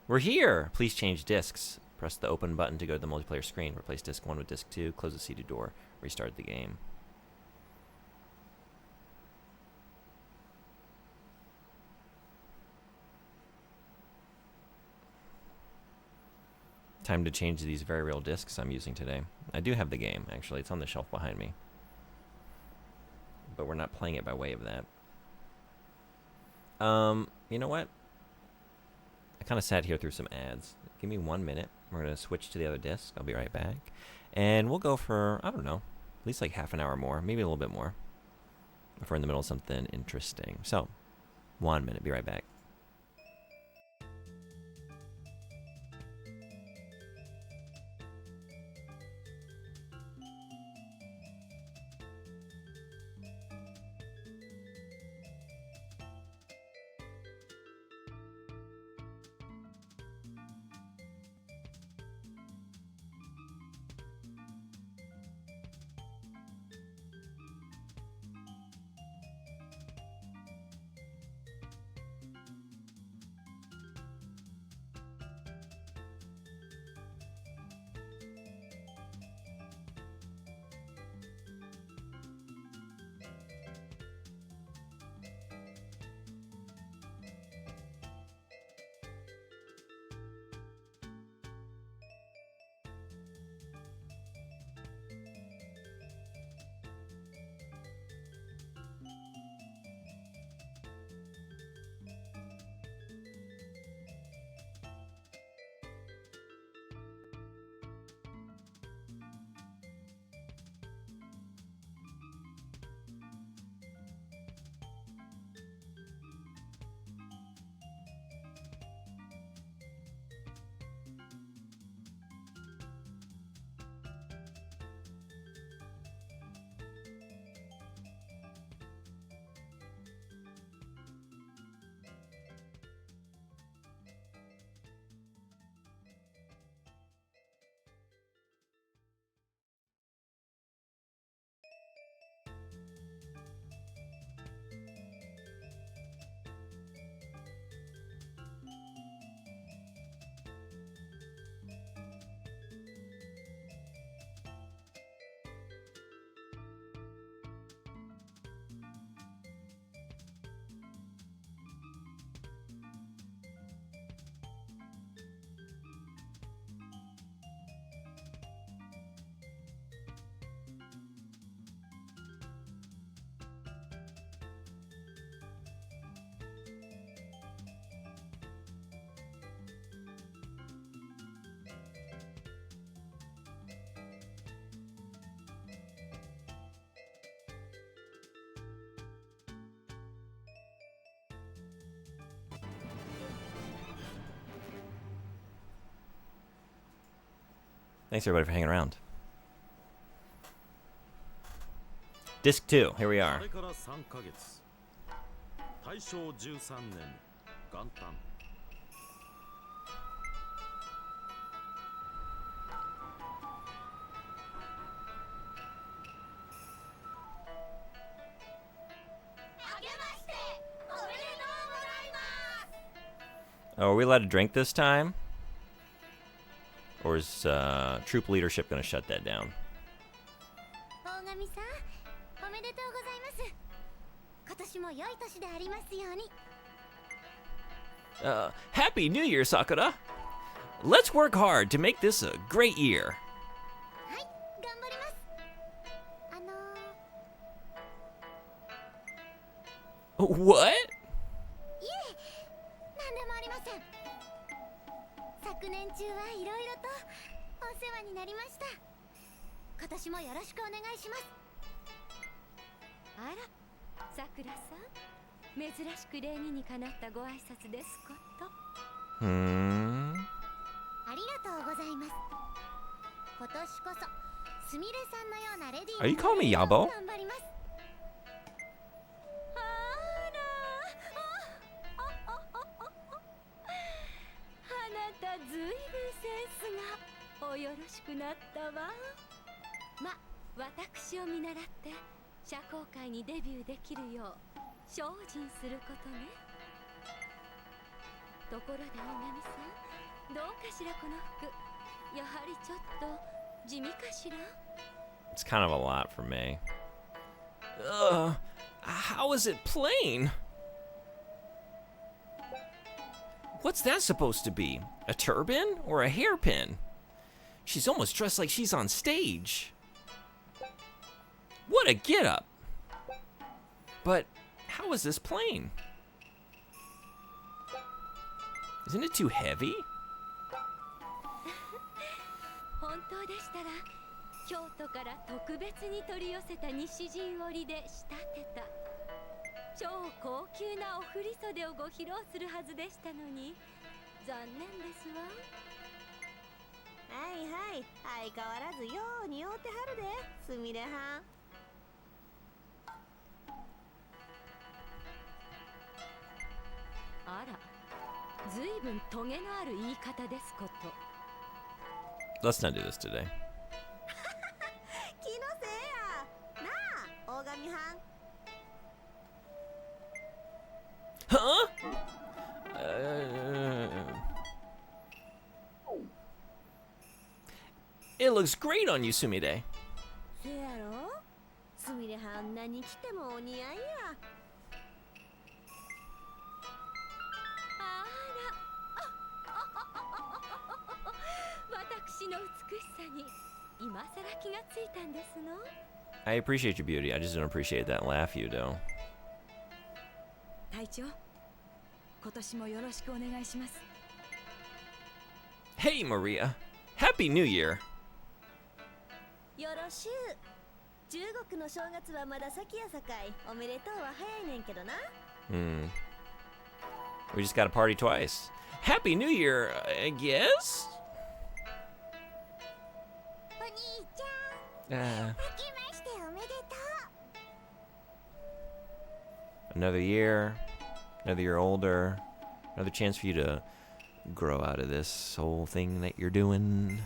We're here! Please change discs. Press the open button to go to the multiplayer screen. Replace disc 1 with disc 2. Close the seated door. Restart the game. Time to change these very real discs I'm using today. I do have the game, actually. It's on the shelf behind me. But we're not playing it by way of that. You know what? I kind of sat here through some ads. Give me 1 minute. We're going to switch to the other disc. I'll be right back. And we'll go for, I don't know, at least like half an hour more. Maybe a little bit more. If we're in the middle of something interesting. So, 1 minute. Be right back. Thanks everybody for hanging around. Disc 2, here we are. あれから3ヶ月。大正13年元旦。Oh, are we allowed to drink this time? Or is troop leadership going to shut that down? 大神さん、おめでとうございます。今年も良い年でありますように。Happy New Year, Sakura! Let's work hard to make this a great year. はい、頑張ります。What? いえ、なんでもありません。昨年中はいろいろとお世話になりました。今年もよろしくお願いします。あら、さくらさん、珍しく礼儀にかなったご挨拶ですこと。ありがとうございます。今年こそすみれさんのようなレディー Are you calling me Yabo? 頑張ります。あなたずいぶんセンスがおよろしくなったわ。ま、私を見習って社交界にデビューできるよう精進することね。ところで大神さん、どうかしらこの服。やはりちょっと地味かしら。 It's kind of a lot for me. How is it plain? What's that supposed to be? A turban or a hairpin? She's almost dressed like she's on stage. What a get-up! But how is this plain? Isn't it too heavy? 本当でしたら京都から特別に取り寄せた西陣織で仕立てた超高級なお振り袖をご披露するはずでしたのに残念ですわ。はいはい、相変わらずよう似合うてはるで、すみれはん。あら、ずいぶんトゲのある言い方ですこと。 Let's not do this today. 気のせいや。なあ、大神はん。Huh? It looks great on you, Sumire. せやろ、すみれはん何着てもお似合いや。私の美しさに今さら気がついたんですの。 I appreciate your beauty. I just don't appreciate that laugh you do. 隊長、今年もよろしくお願いします。 Hey, Maria. Happy New Year. よろしゅう。中国の正月はまだ先やさかい、おめでとうは早いねんけどな。We just got to party twice. Happy New Year, I guess? お兄ちゃん、明けましておめでとう。 Another year older, another chance for you to grow out of this whole thing that you're doing.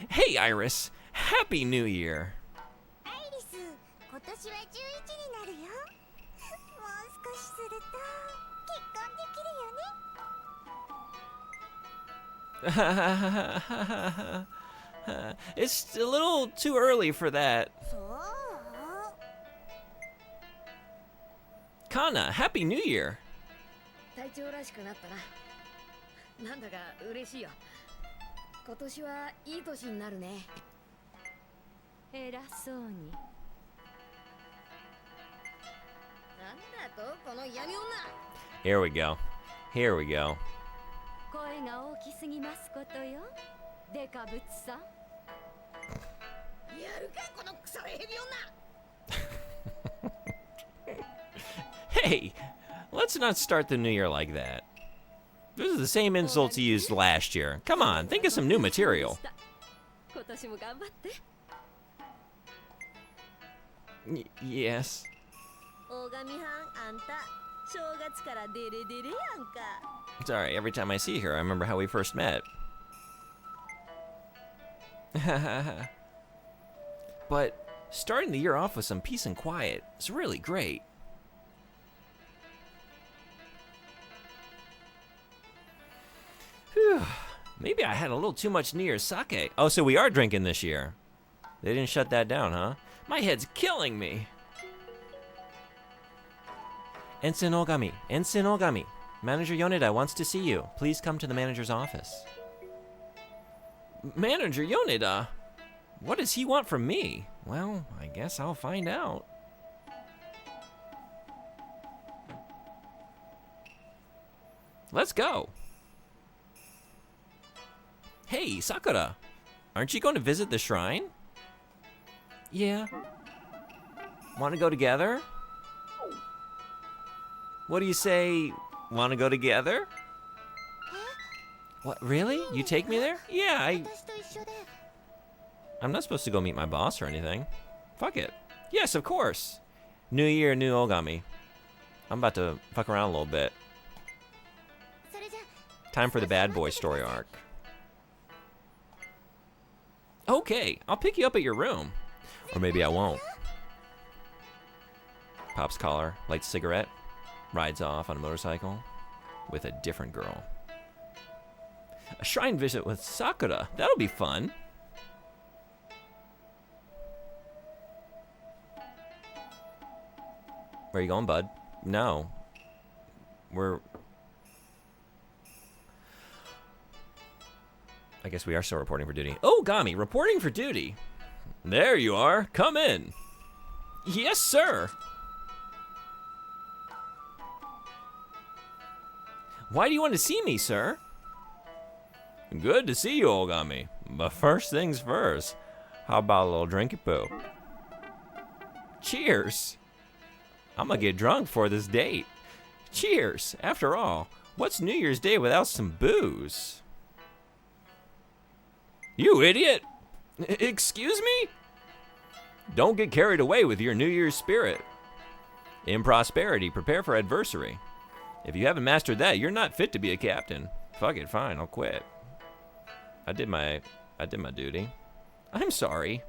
Hey, Iris, Happy New Year. アイリス、今年は11になるよ。もう少しすると結婚できるよね。 It's a little too early for that. そう。 Kana, Happy New Year. 隊長らしくなったな。なんだか嬉しいよ。今年はいい年になるね。偉そうに。なんだとこの闇女。 Here we go. Here we go. 声が大きすぎますことよ。デカブツさん。やるかこの腐れヘビ女。 Hey, let's not start the new year like that. Those are the same insults you used last year. Come on, think of some new material. 今年も頑張って。 Yes. 大神はん、あんた正月からデレデレやんか。 It's alright, every time I see her, I remember how we first met. But starting the year off with some peace and quiet is really great. Whew. Maybe I had a little too much New Year's sake. Oh, so we are drinking this year. They didn't shut that down, huh? My head's killing me. Ensign Ogami. Manager Yoneda wants to see you. Please come to the manager's office. Manager Yoneda? What does he want from me? Well, I guess I'll find out. Let's go. Hey, Sakura. Aren't you going to visit the shrine? Yeah. Want to go together? What do you say? Want to go together? What, really? You take me there? Yeah, 私と一緒で。I'm not supposed to go meet my boss or anything. Fuck it. Yes, of course. New year, new Ogami. I'm about to fuck around a little bit. それじゃ Time for the bad boy story arc. Okay, I'll pick you up at your room. Or maybe I won't. Pops collar, lights cigarette, rides off on a motorcycle with a different girl. A shrine visit with Sakura. That'll be fun. Where you going, bud? No. I guess we are still reporting for duty. Oh, Gami, reporting for duty. There you are. Come in. Yes, sir. Why do you want to see me, sir? Good to see you, Ogami. But first things first. How about a little drinky poo? Cheers. I'm gonna get drunk for this date. Cheers. After all, what's New Year's Day without some booze? You idiot! Excuse me? Don't get carried away with your New Year's spirit. In prosperity, prepare for adversity. If you haven't mastered that, you're not fit to be a captain. Fuck it, fine, I'll quit. I did my duty. I'm sorry.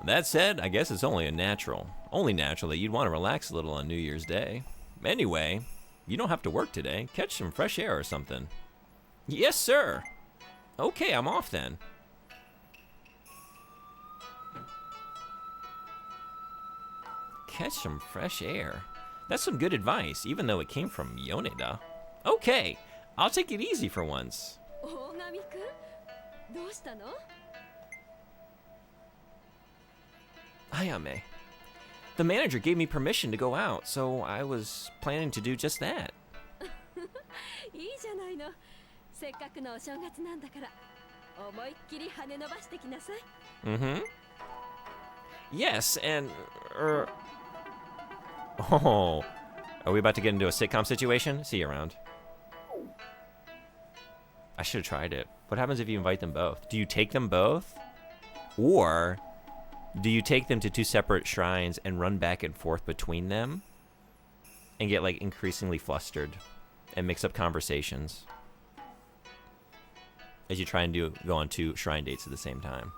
That said, I guess it's only natural that you'd want to relax a little on New Year's Day. Anyway, you don't have to work today. Catch some fresh air or something. Yes, sir. Okay, I'm off then. Catch some fresh air. That's some good advice, even though it came from Yoneda. Okay, I'll take it easy for once. 大神くんどうしたの Ayame. The manager gave me permission to go out, so I was planning to do just that. いいじゃないのせっかくのお正月なんだから思いっきり羽伸ばしてきなさい Mm-hmm. Yes, and... Oh. Are we about to get into a sitcom situation? See you around. I should have tried it. What happens if you invite them both? Do you take them both? Or do you take them to two separate shrines and run back and forth between them? And get, like, increasingly flustered and mix up conversations as you try and go on two shrine dates at the same time.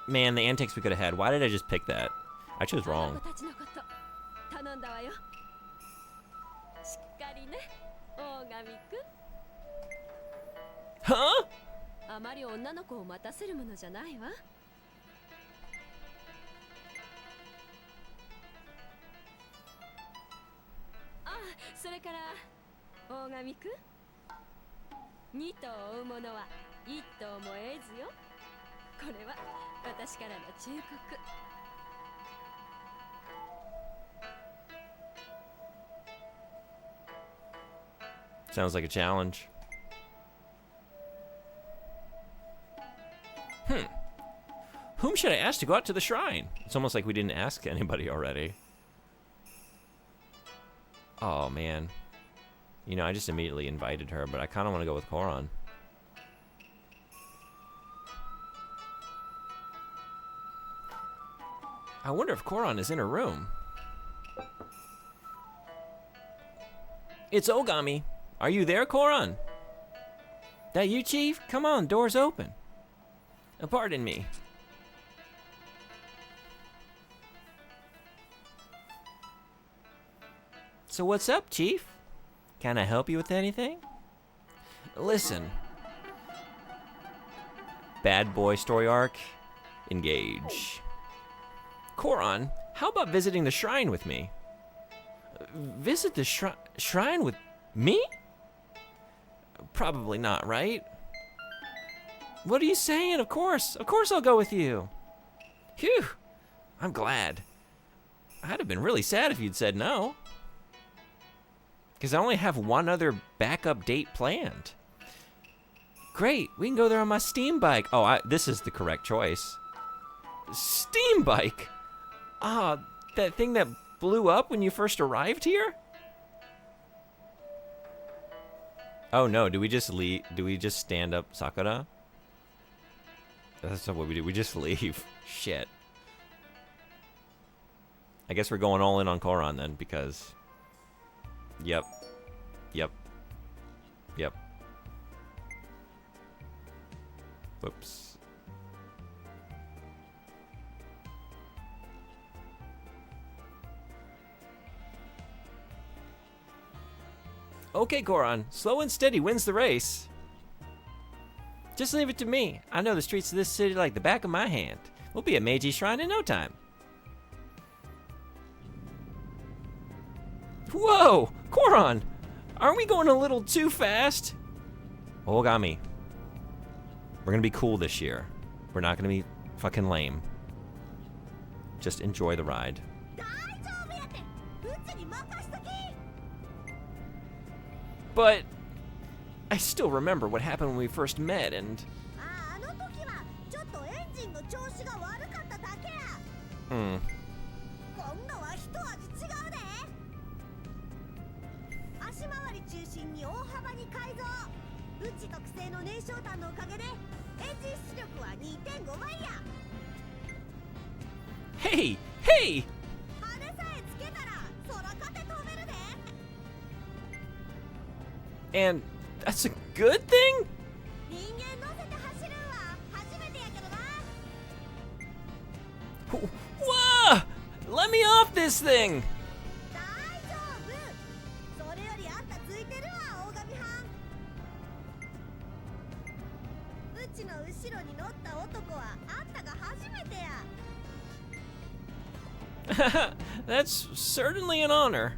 Man, the antics we could have had. Why did I just pick that? I chose あ wrong. の子たちのこと頼んだわよしっかりね大神くん Huh? あまり女の子を待たせるものじゃないわあそれから大神くん2頭を追う者は1頭も得ずよこれは私からの忠告 Sounds like a challenge. Whom should I ask to go out to the shrine? It's almost like we didn't ask anybody already. Oh, man. You know, I just immediately invited her, but I kind of want to go with Koron. I wonder if Koron is in her room. It's Ogami. Are you there, Koron? That you, Chief? Come on, door's open. Pardon me. So what's up, Chief? Can I help you with anything? Listen. Bad boy story arc. Engage. Koron, how about visiting the shrine with me? Visit the shrine with me? Probably not, right? What are you saying? Of course I'll go with you. Phew, I'm glad. I'd have been really sad if you'd said no. Because I only have one other backup date planned. Great, we can go there on my steam bike. Oh, this is the correct choice. Steam bike? Ah, that thing that blew up when you first arrived here? Oh no, do we just stand up Sakura? That's not what we do. We just leave. Shit. I guess we're going all in on Koron then, because... Yep. Yep. Yep. Whoops. Okay, Koron. Slow and steady wins the race. Just leave it to me. I know the streets of this city like the back of my hand. We'll be at Meiji Shrine in no time. Whoa! Koron! Aren't we going a little too fast? Ogami. We're gonna be cool this year. We're not gonna be fucking lame. Just enjoy the ride. But I still remember what happened when we first met, and... Hey! Hey! And that's a good thing? Whoa! Let me off this thing! That's certainly an honor.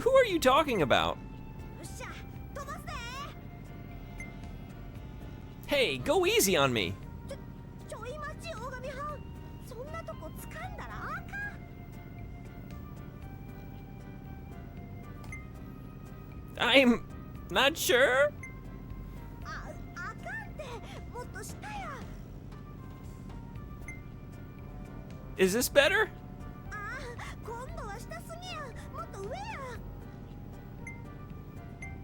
Who are you talking about? Hey, go easy on me. I'm not sure. Is this better?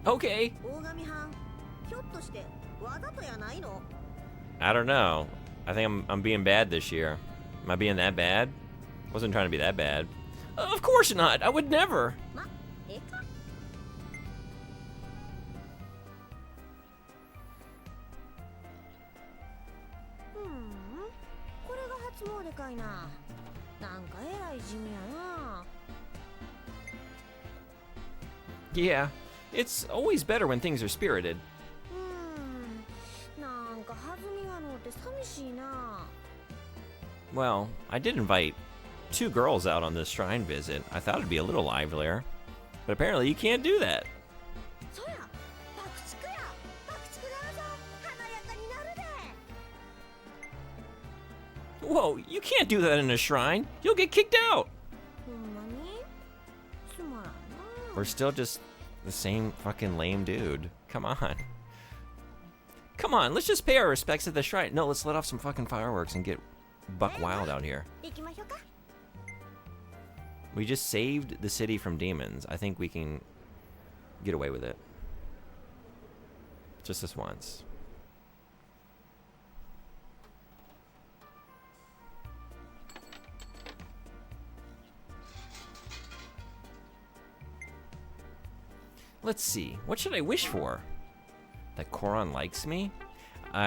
Okay. I don't know. I think I'm being bad this year. Am I being that bad? Wasn't trying to be that bad. Of course not. I would never. Yeah, it's always better when things are spirited. Well, I did invite 2 girls out on this shrine visit. I thought it'd be a little livelier, but apparently you can't do that. Whoa, you can't do that in a shrine. You'll get kicked out. We're still just the same fucking lame dude. Come on. Come on, let's just pay our respects at the shrine. No, let's let off some fucking fireworks and get buck wild out here. We just saved the city from demons. I think we can get away with it. Just this once. Let's see. What should I wish for? That Koron likes me?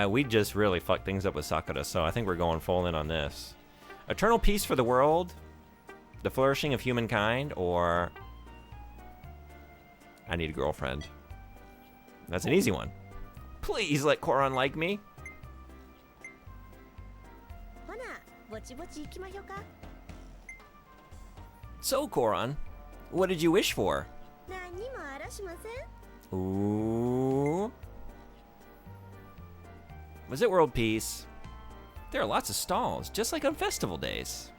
We just really fucked things up with Sakura, so I think we're going full in on this. Eternal peace for the world, the flourishing of humankind, or I need a girlfriend. That's an easy one. Please let Koron like me. So, Koron, what did you wish for? Ooh. Was it world peace? There are lots of stalls, just like on festival days.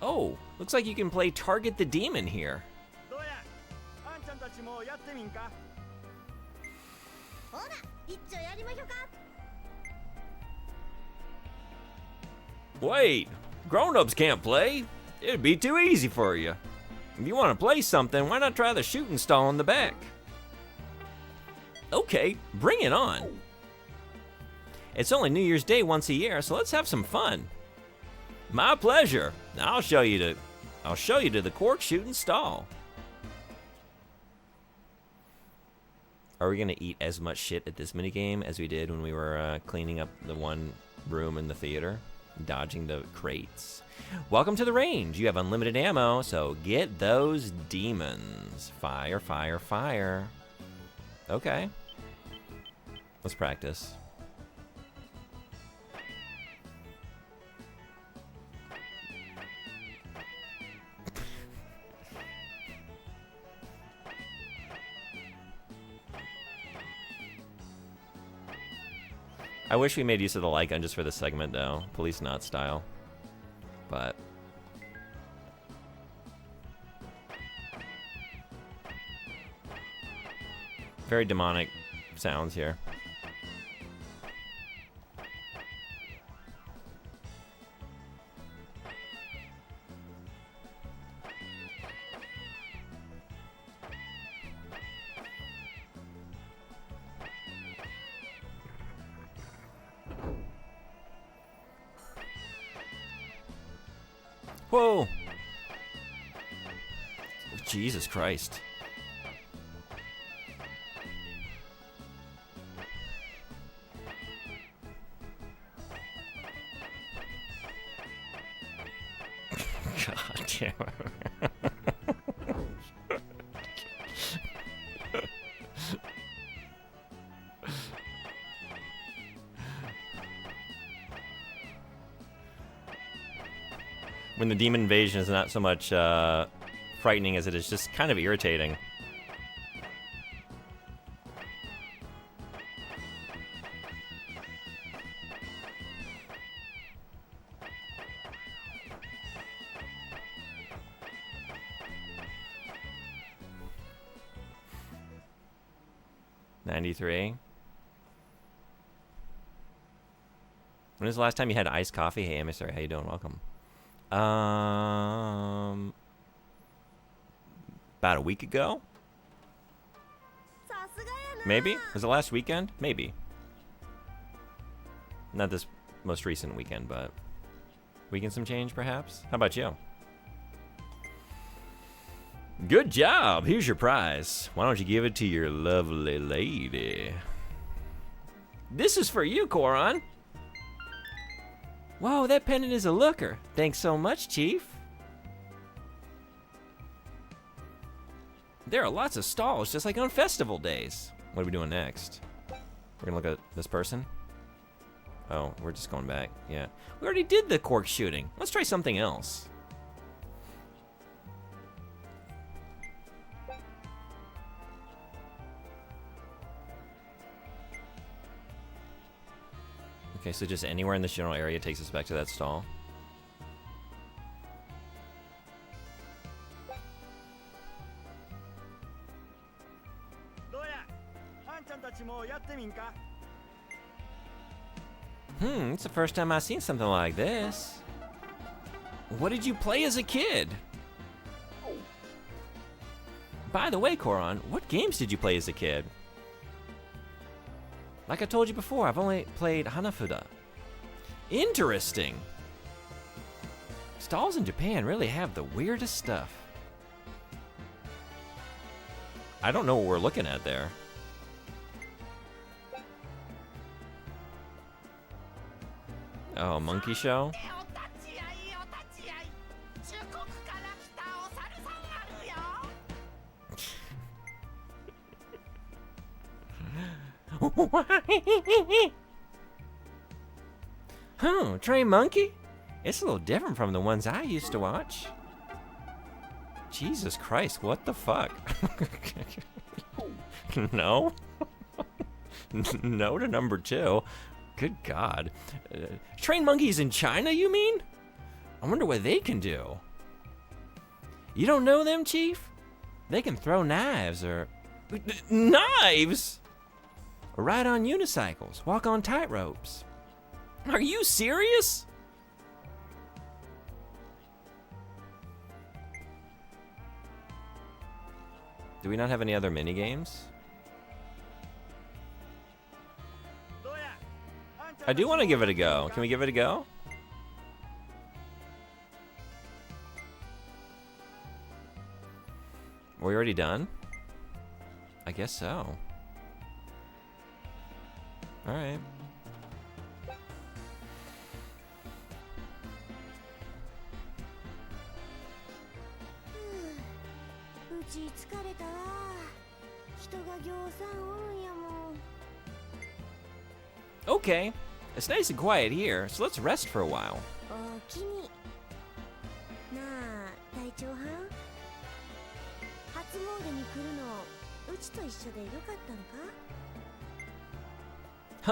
Oh, looks like you can play Target the Demon here. Wait, grown-ups can't play. It'd be too easy for you. If you want to play something, why not try the shooting stall in the back? Okay, bring it on. It's only New Year's Day once a year, so let's have some fun. My pleasure. I'll show you to the cork shooting stall. Are we gonna eat as much shit at this minigame as we did when we were cleaning up the one room in the theater, dodging the crates? Welcome to the range. You have unlimited ammo, so get those demons. Fire, fire, fire. Okay. Let's practice. I wish we made use of the light gun just for this segment, though. Police not style. But... very demonic sounds here. Whoa! Jesus Christ. God damn it. When the demon invasion is not so much frightening as it is just kind of irritating. '93. When was the last time you had iced coffee? Hey, emissary, how you doing? Welcome. About a week ago? Maybe? Was it last weekend? Maybe. Not this most recent weekend, but week and some change, perhaps? How about you? Good job! Here's your prize. Why don't you give it to your lovely lady? This is for you, Koron. Whoa, that pendant is a looker. Thanks so much, Chief. There are lots of stalls, just like on festival days. What are we doing next? We're gonna look at this person? Oh, we're just going back. Yeah. We already did the cork shooting. Let's try something else. Okay, so just anywhere in this general area takes us back to that stall. It's the first time I've seen something like this. What did you play as a kid? By the way, Koron, what games did you play as a kid? Like I told you before, I've only played Hanafuda. Interesting. Stalls in Japan really have the weirdest stuff. I don't know what we're looking at there. Oh, monkey show? Huh, Train Monkey? It's a little different from the ones I used to watch. Jesus Christ, what the fuck? No? No to number 2. Good God. Train monkeys in China, you mean? I wonder what they can do. You don't know them, Chief? They can throw knives or... Knives?! Or ride on unicycles, walk on tightropes. Are you serious? Do we not have any other mini games? I do want to give it a go. Can we give it a go? Are we already done? I guess so. Alright. うち疲れたわ。人がぎょうさんおるんやもん。 Okay. It's nice and quiet here, so let's rest for a while. おおきに。なあ、隊長はん。初詣に来るの、うちと一緒でよかったん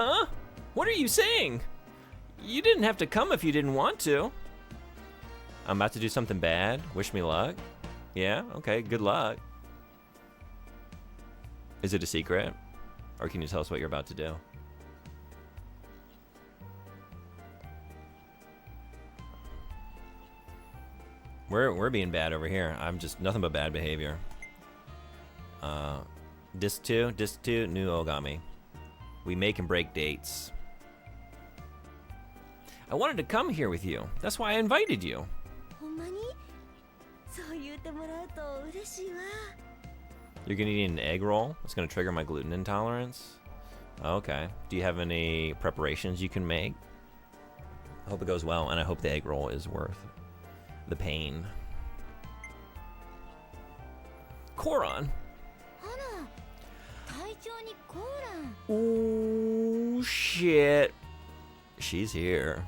か？ Huh? What are you saying? You didn't have to come if you didn't want to. I'm about to do something bad. Wish me luck. Yeah, okay, good luck. Is it a secret? Or can you tell us what you're about to do? We're being bad over here. I'm just nothing but bad behavior. Disc 2, new Ogami. We make and break dates. I wanted to come here with you. That's why I invited you. ほんまに？そう言ってもらうと嬉しいわ。 You're gonna eat an egg roll? It's gonna trigger my gluten intolerance? Okay. Do you have any preparations you can make? I hope it goes well, and I hope the egg roll is worth the pain. Koron! あら、隊長にコーラン。 Oh, shit. She's here.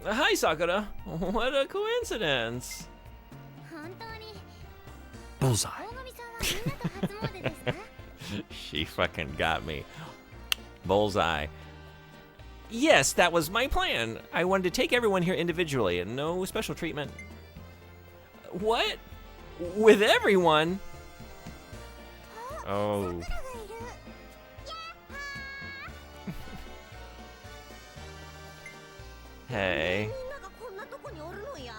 Hi, Sakura. What a coincidence. 本当に。 Bullseye. 大神さんはみんなと初詣ですか？ She fucking got me. Bullseye. Yes, that was my plan. I wanted to take everyone here individually and no special treatment. What? With everyone? Oh. 桜がいる。 Hey. みんながこんなとこにおるのや。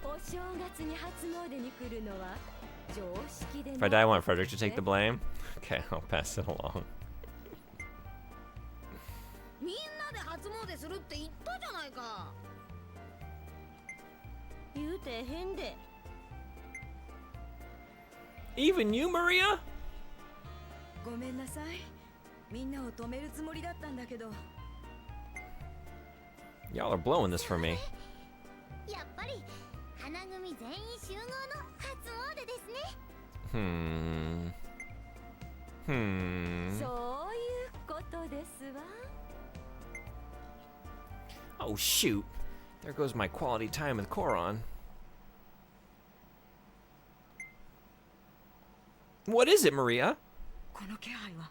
お正月に初詣に来るのは常識で If I die, I want Frederick to take the blame. Okay, I'll pass it along. みんなで初詣するって言ったじゃないか。言うてへんで。 Even you, Maria? ごめんなさい。みんなを止めるつもりだったんだけど。 Y'all are blowing this for me. やっぱり花組全員集合の初詣ですね。 そういうことですわ。 Oh, shoot. There goes my quality time with Koron. What is it, Maria? この気配は。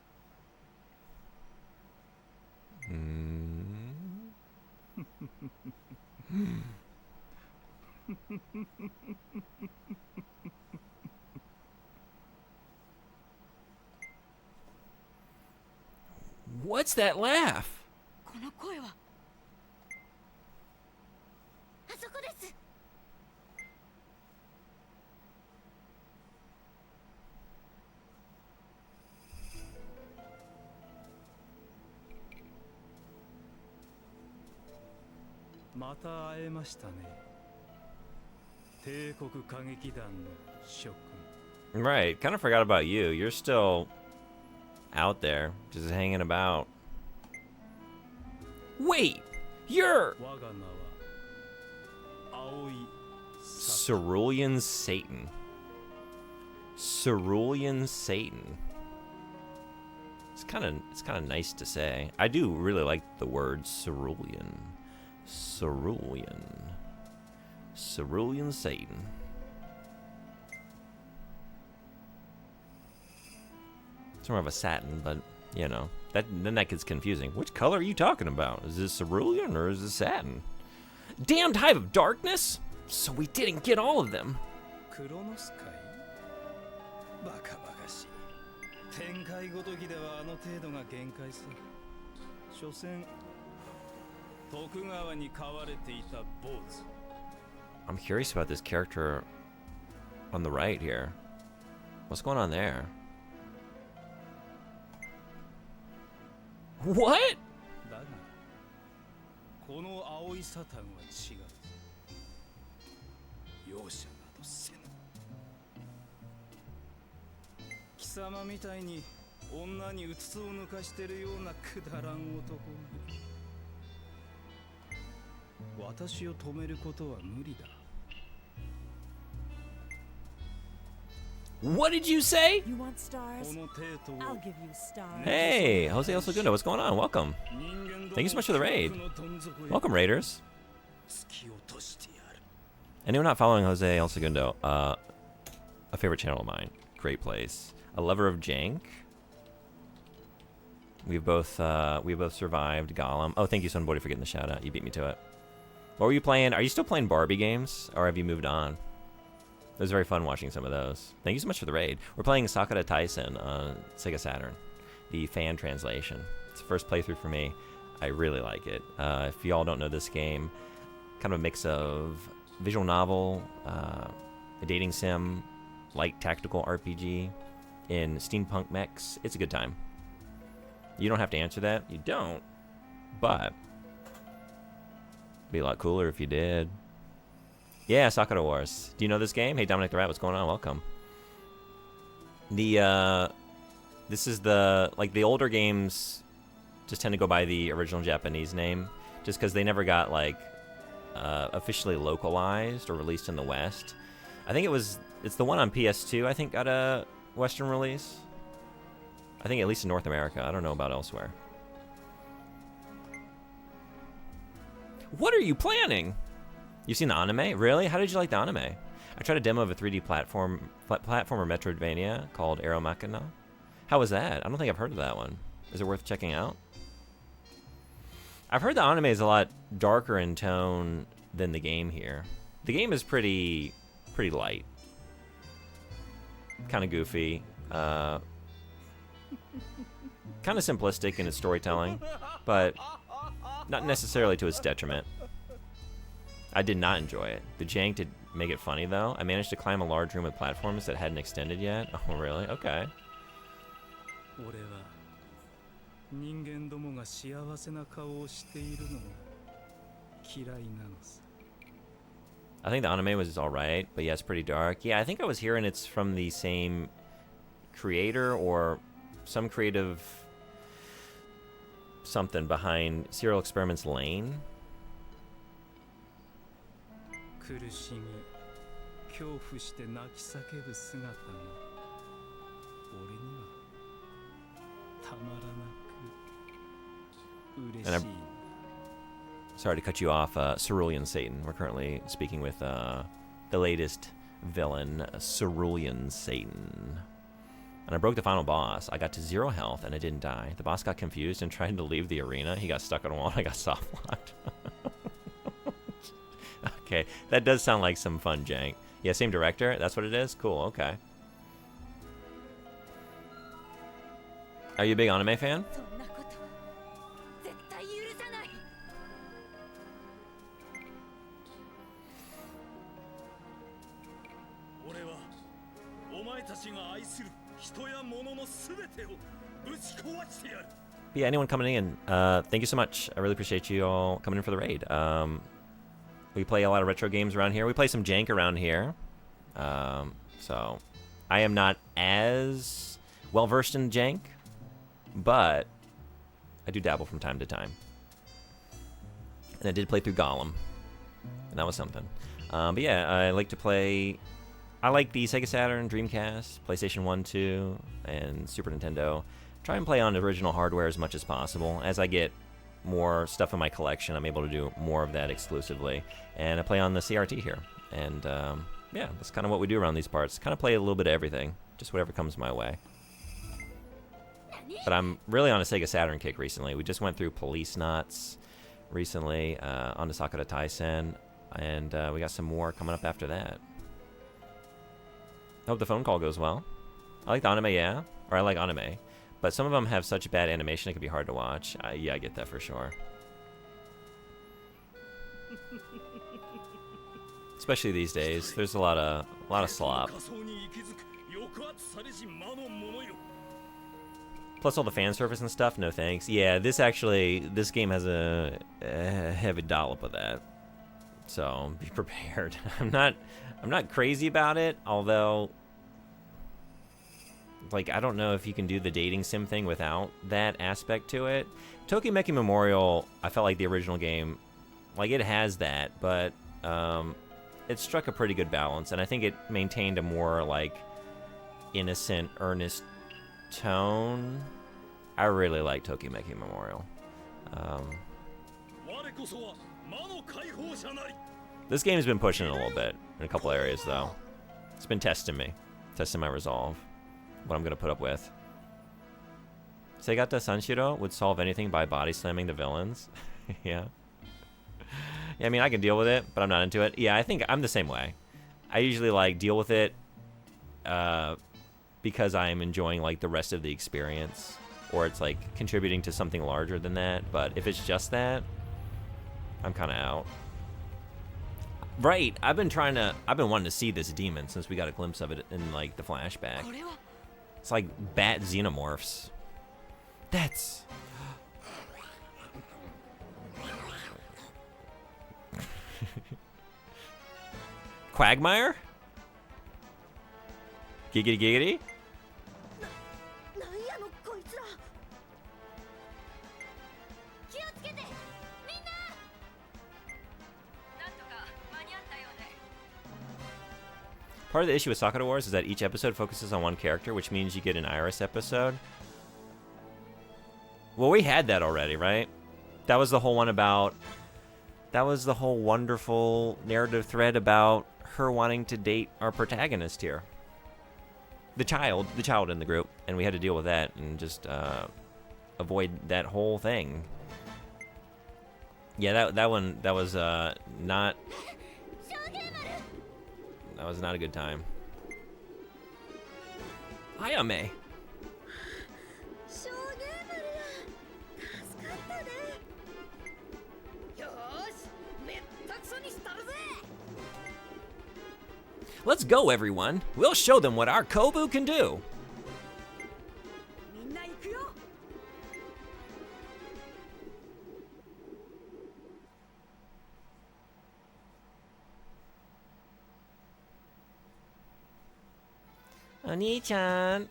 What's that laugh? この声は。あそこです。 また会えましたね。帝国歌劇団の諸君。 Right, kind of forgot about you. You're still out there, just hanging about. Wait, you're 我が名は青い Cerulean Satan. Cerulean Satan. It's kind of nice to say. I do really like the word cerulean. Cerulean. Cerulean Satan. It's more of a satin, but you know, then that gets confusing. Which color are you talking about? Is this cerulean or is this satin? Damned hive of darkness! So we didn't get all of them. クロノスカイバカバカしい展開ごときではあの程度が限界さ。所詮徳川に飼われていた坊主。 I'm curious about this character on the right here. What's going on there? What? だがこの青いサタンは違う。容赦などせぬ。貴様みたいに女にうつつを抜かしてるようなくだらん男に私を止めることは無理だ。 What did you say? You want stars? この程度 I'll を give you stars. Hey, Jose El Segundo, what's going on? Welcome. 人間ども Thank you so much for the raid. のどん底へ Welcome, Raiders. 突き落としてやる。 Anyone not following Jose El Segundo, a favorite channel of mine. Great place. A lover of jank. We've both survived Gollum. Oh, thank you, Sunbody, for getting the shout out. You beat me to it. What were you playing? Are you still playing Barbie games, or have you moved on? It was very fun watching some of those. Thank you so much for the raid. We're playing Sakura Taisen on Sega Saturn, the fan translation. It's the first playthrough for me. I really like it. If y'all don't know this game, kind of a mix of visual novel, a dating sim, light tactical RPG, in steampunk mechs. It's a good time. You don't have to answer that. You don't. But be a lot cooler if you did. Yeah, Sakura Wars. Do you know this game? Hey, Dominic the Rat, what's going on? Welcome. This is the older games just tend to go by the original Japanese name, just because they never got officially localized or released in the West. I think it's the one on PS2. I think got a Western release. I think at least in North America. I don't know about elsewhere. What are you planning? You've seen the anime? Really? How did you like the anime? I tried a demo of a 3D platformer Metroidvania called Aero Machina. How was that? I don't think I've heard of that one. Is it worth checking out? I've heard the anime is a lot darker in tone than the game here. The game is pretty light. Kind of goofy. Kind of simplistic in its storytelling, but not necessarily to its detriment. I did not enjoy it. The jank did make it funny, though. I managed to climb a large room with platforms that hadn't extended yet. Oh, really? Okay. I think the anime was alright, but yeah, it's pretty dark. Yeah, I think I was hearing it's from the same creator or some creative something behind Serial Experiments Lane. And I'm sorry to cut you off, Cerulean Satan. We're currently speaking with the latest villain, Cerulean Satan. And I broke the final boss. I got to 0 health and I didn't die. The boss got confused and tried to leave the arena. He got stuck on a wall and I got soft locked. Okay, that does sound like some fun jank. Yeah, same director? That's what it is? Cool, okay. Are you a big anime fan? But yeah, anyone coming in, thank you so much. I really appreciate you all coming in for the raid. We play a lot of retro games around here. We play some jank around here. So I am not as well versed in jank, but I do dabble from time to time. And I did play through Gollum, and that was something. But yeah, I like to play. I like the Sega Saturn, Dreamcast, PlayStation 1, 2, and Super Nintendo. Try and play on original hardware as much as possible. As I get more stuff in my collection, I'm able to do more of that exclusively. And I play on the CRT here. And yeah, that's kind of what we do around these parts. Kind of play a little bit of everything, just whatever comes my way. But I'm really on a Sega Saturn kick recently. We just went through Police Knots recently on the Sakura Taisen, and we got some more coming up after that. Hope the phone call goes well. I like the anime, yeah. Or I like anime. But some of them have such bad animation it can be hard to watch. Yeah, I get that for sure. Especially these days. There's a lot of slop. Plus all the fan service and stuff, no thanks. Yeah, this game has a heavy dollop of that. So be prepared. I'm not crazy about it, although like I don't know if you can do the dating sim thing without that aspect to it. Tokimeki Memorial, I felt like the original game, like it has that, but it struck a pretty good balance, and I think it maintained a more like innocent, earnest tone. I really like Tokimeki Memorial. This game's been pushing it a little bit in a couple areas, though. It's been testing my resolve, what I'm gonna put up with. Segata Sanshiro would solve anything by body slamming the villains. Yeah. Yeah, I mean, I can deal with it, but I'm not into it. Yeah, I think I'm the same way. I usually like deal with it because I'm enjoying like the rest of the experience, or it's like contributing to something larger than that. But if it's just that, I'm kind of out. Right, I've been wanting to see this demon since we got a glimpse of it in like the flashback. It's like bat xenomorphs. That's... Quagmire? Giggity giggity? Part of the issue with Sakura Wars is that each episode focuses on one character, which means you get an Iris episode. Well, we had that already, right? That was the whole one about... That was the whole wonderful narrative thread about her wanting to date our protagonist here. The child in the group, and we had to deal with that and just avoid that whole thing. Yeah, that was not... That was not a good time. Ayame. Let's go, everyone. We'll show them what our Kobu can do. Oni-chan.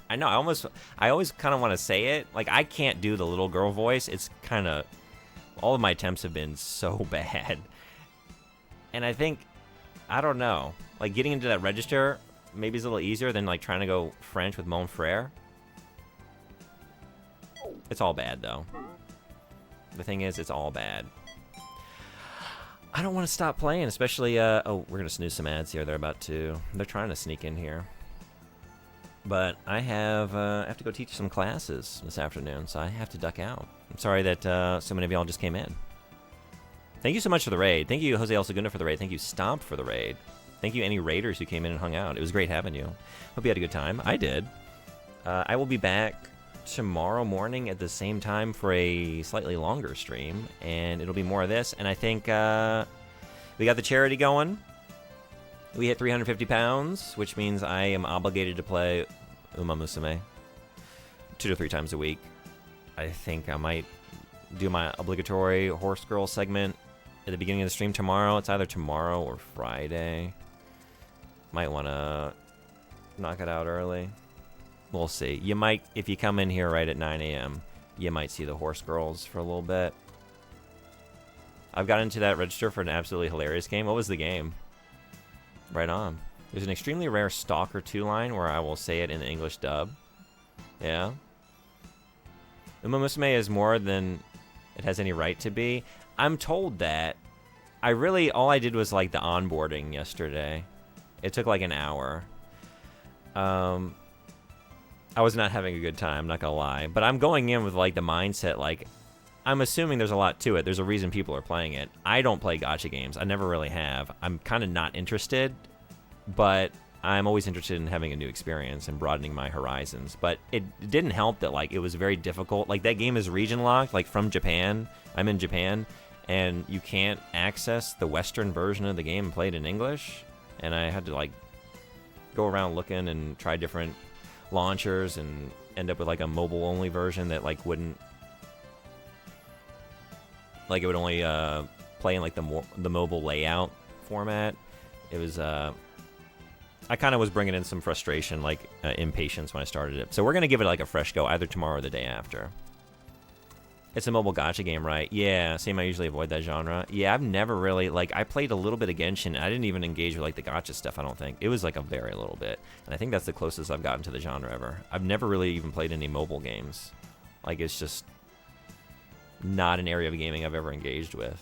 I know, I always kind of want to say it. Like, I can't do the little girl voice. It's kind of... All of my attempts have been so bad. And I think... I don't know. Like, getting into that register maybe is a little easier than, like, trying to go French with Mon Frere. It's all bad, though. The thing is, it's all bad. I don't want to stop playing, especially... oh, we're going to snooze some ads here. They're trying to sneak in here. But I have to go teach some classes this afternoon, so I have to duck out. I'm sorry that so many of y'all just came in. Thank you so much for the raid. Thank you, Jose El Segundo, for the raid. Thank you, Stomp, for the raid. Thank you, any raiders who came in and hung out. It was great having you. Hope you had a good time. I did. I will be back tomorrow morning at the same time for a slightly longer stream, and it'll be more of this. And I think we got the charity going. We hit 350 pounds, which means I am obligated to play Uma Musume 2 to 3 times a week. I think I might do my obligatory Horse Girl segment at the beginning of the stream tomorrow. It's either tomorrow or Friday. Might want to knock it out early. We'll see. You might, if you come in here right at 9 a.m., you might see the Horse Girls for a little bit. I've got into that register for an absolutely hilarious game. What was the game? Right on. There's an extremely rare Stalker 2 line where I will say it in the English dub. Yeah. Uma Musume is more than it has any right to be. I'm told that. All I did was like the onboarding yesterday. It took like an hour. I was not having a good time, not gonna lie. But I'm going in with like the mindset, like, I'm assuming there's a lot to it. There's a reason people are playing it. I don't play gacha games. I never really have. I'm kind of not interested, but I'm always interested in having a new experience and broadening my horizons. But it didn't help that, like, it was very difficult. Like, that game is region locked, like, from Japan. I'm in Japan, and you can't access the Western version of the game and play it in English. And I had to, like, go around looking and try different launchers and end up with, like, a mobile-only version that, like, wouldn't... Like, it would only play in, like, the mobile layout format. It was... I kind of was bringing in some frustration, like impatience when I started it. So we're going to give it like a fresh go, either tomorrow or the day after. It's a mobile gacha game, right? Yeah, same, I usually avoid that genre. Yeah, I've never really, like, I played a little bit of Genshin. I didn't even engage with, like, the gacha stuff, I don't think. It was, like, a very little bit. And I think that's the closest I've gotten to the genre ever. I've never really even played any mobile games. Like, it's just not an area of gaming I've ever engaged with.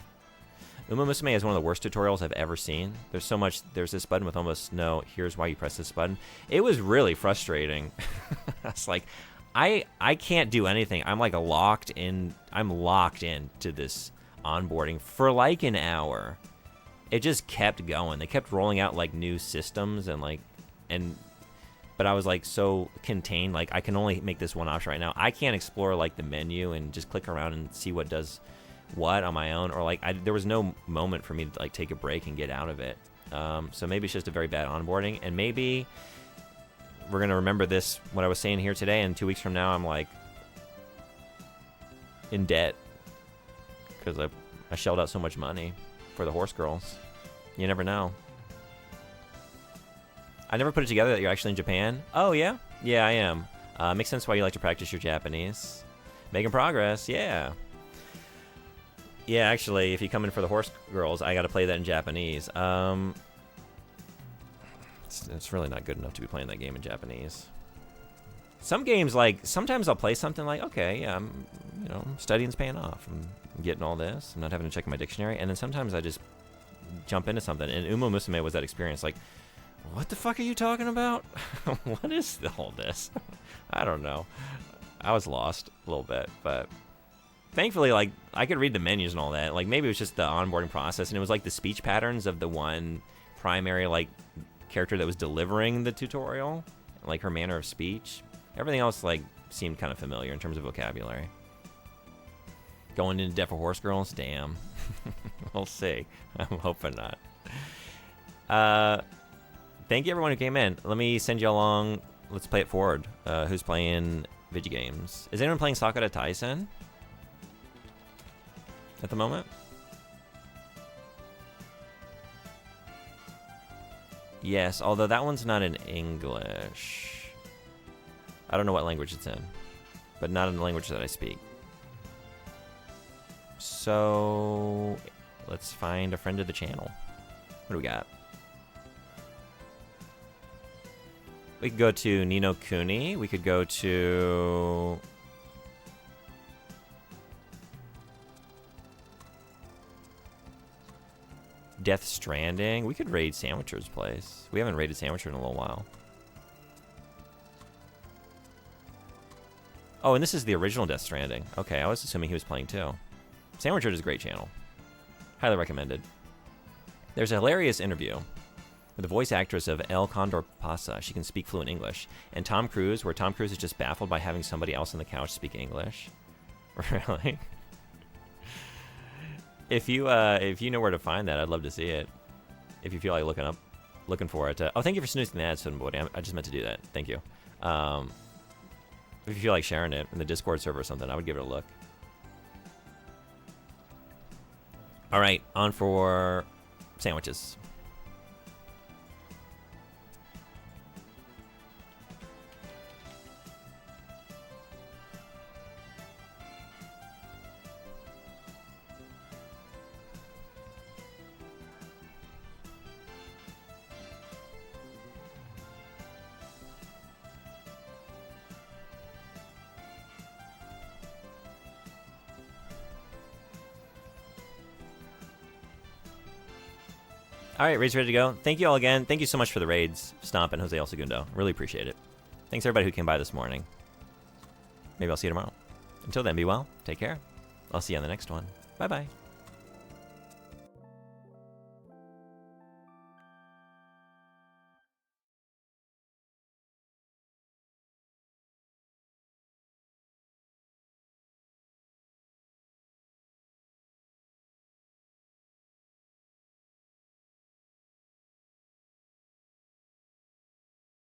Uma Musume is one of the worst tutorials I've ever seen. There's so much, there's this button with almost no, here's why you press this button. It was really frustrating. It's like, I can't do anything. I'm like locked in to this onboarding for like an hour. It just kept going. They kept rolling out like new systems but I was like so contained, like I can only make this one option right now. I can't explore like the menu and just click around and see what does what on my own, or like there was no moment for me to like take a break and get out of it. So maybe it's just a very bad onboarding, and maybe we're gonna remember this, what I was saying here today, and 2 weeks from now I'm like in debt because I shelled out so much money for the horse girls. You never know. I never put it together that you're actually in Japan. Oh yeah, yeah I am. Makes sense why you like to practice your Japanese. Making progress, yeah. Yeah, actually, if you come in for the horse girls, I got to play that in Japanese. It's really not good enough to be playing that game in Japanese. Some games, like, sometimes I'll play something like, okay, yeah, I'm studying's paying off. I'm getting all this. I'm not having to check my dictionary. And then sometimes I just jump into something. And Uma Musume was that experience. Like, what the fuck are you talking about? What is all this? I don't know. I was lost a little bit, but... Thankfully, like, I could read the menus and all that. Like, maybe it was just the onboarding process, and it was, like, the speech patterns of the one primary, like, character that was delivering the tutorial. Like, her manner of speech. Everything else, like, seemed kind of familiar in terms of vocabulary. Going into Deaf for Horse Girls? Damn. We'll see. I'm hoping not. Thank you, everyone who came in. Let me send you along. Let's play it forward. Who's playing video games? Is anyone playing Sakura Taisen at the moment? Yes, although that one's not in English. I don't know what language it's in, but not in the language that I speak. So let's find a friend of the channel. What do we got? We could go to Nino Kuni. We could go to... Death Stranding. We could raid Sandwicher's place. We haven't raided Sandwicher in a little while. Oh, and this is the original Death Stranding. Okay, I was assuming he was playing too. Sandwicher is a great channel. Highly recommended. There's a hilarious interview with the voice actress of El Condor Pasa. She can speak fluent English. And Tom Cruise, where Tom Cruise is just baffled by having somebody else on the couch speak English. Really? If you know where to find that, I'd love to see it. If you feel like looking for it. Oh, thank you for snoozing the ad, Suddenbody. I just meant to do that. Thank you. If you feel like sharing it in the Discord server or something, I would give it a look. All right, on for sandwiches. All right, raids ready to go. Thank you all again. Thank you so much for the raids, Stomp and Jose El Segundo. Really appreciate it. Thanks everybody who came by this morning. Maybe I'll see you tomorrow. Until then, be well. Take care. I'll see you on the next one. Bye-bye.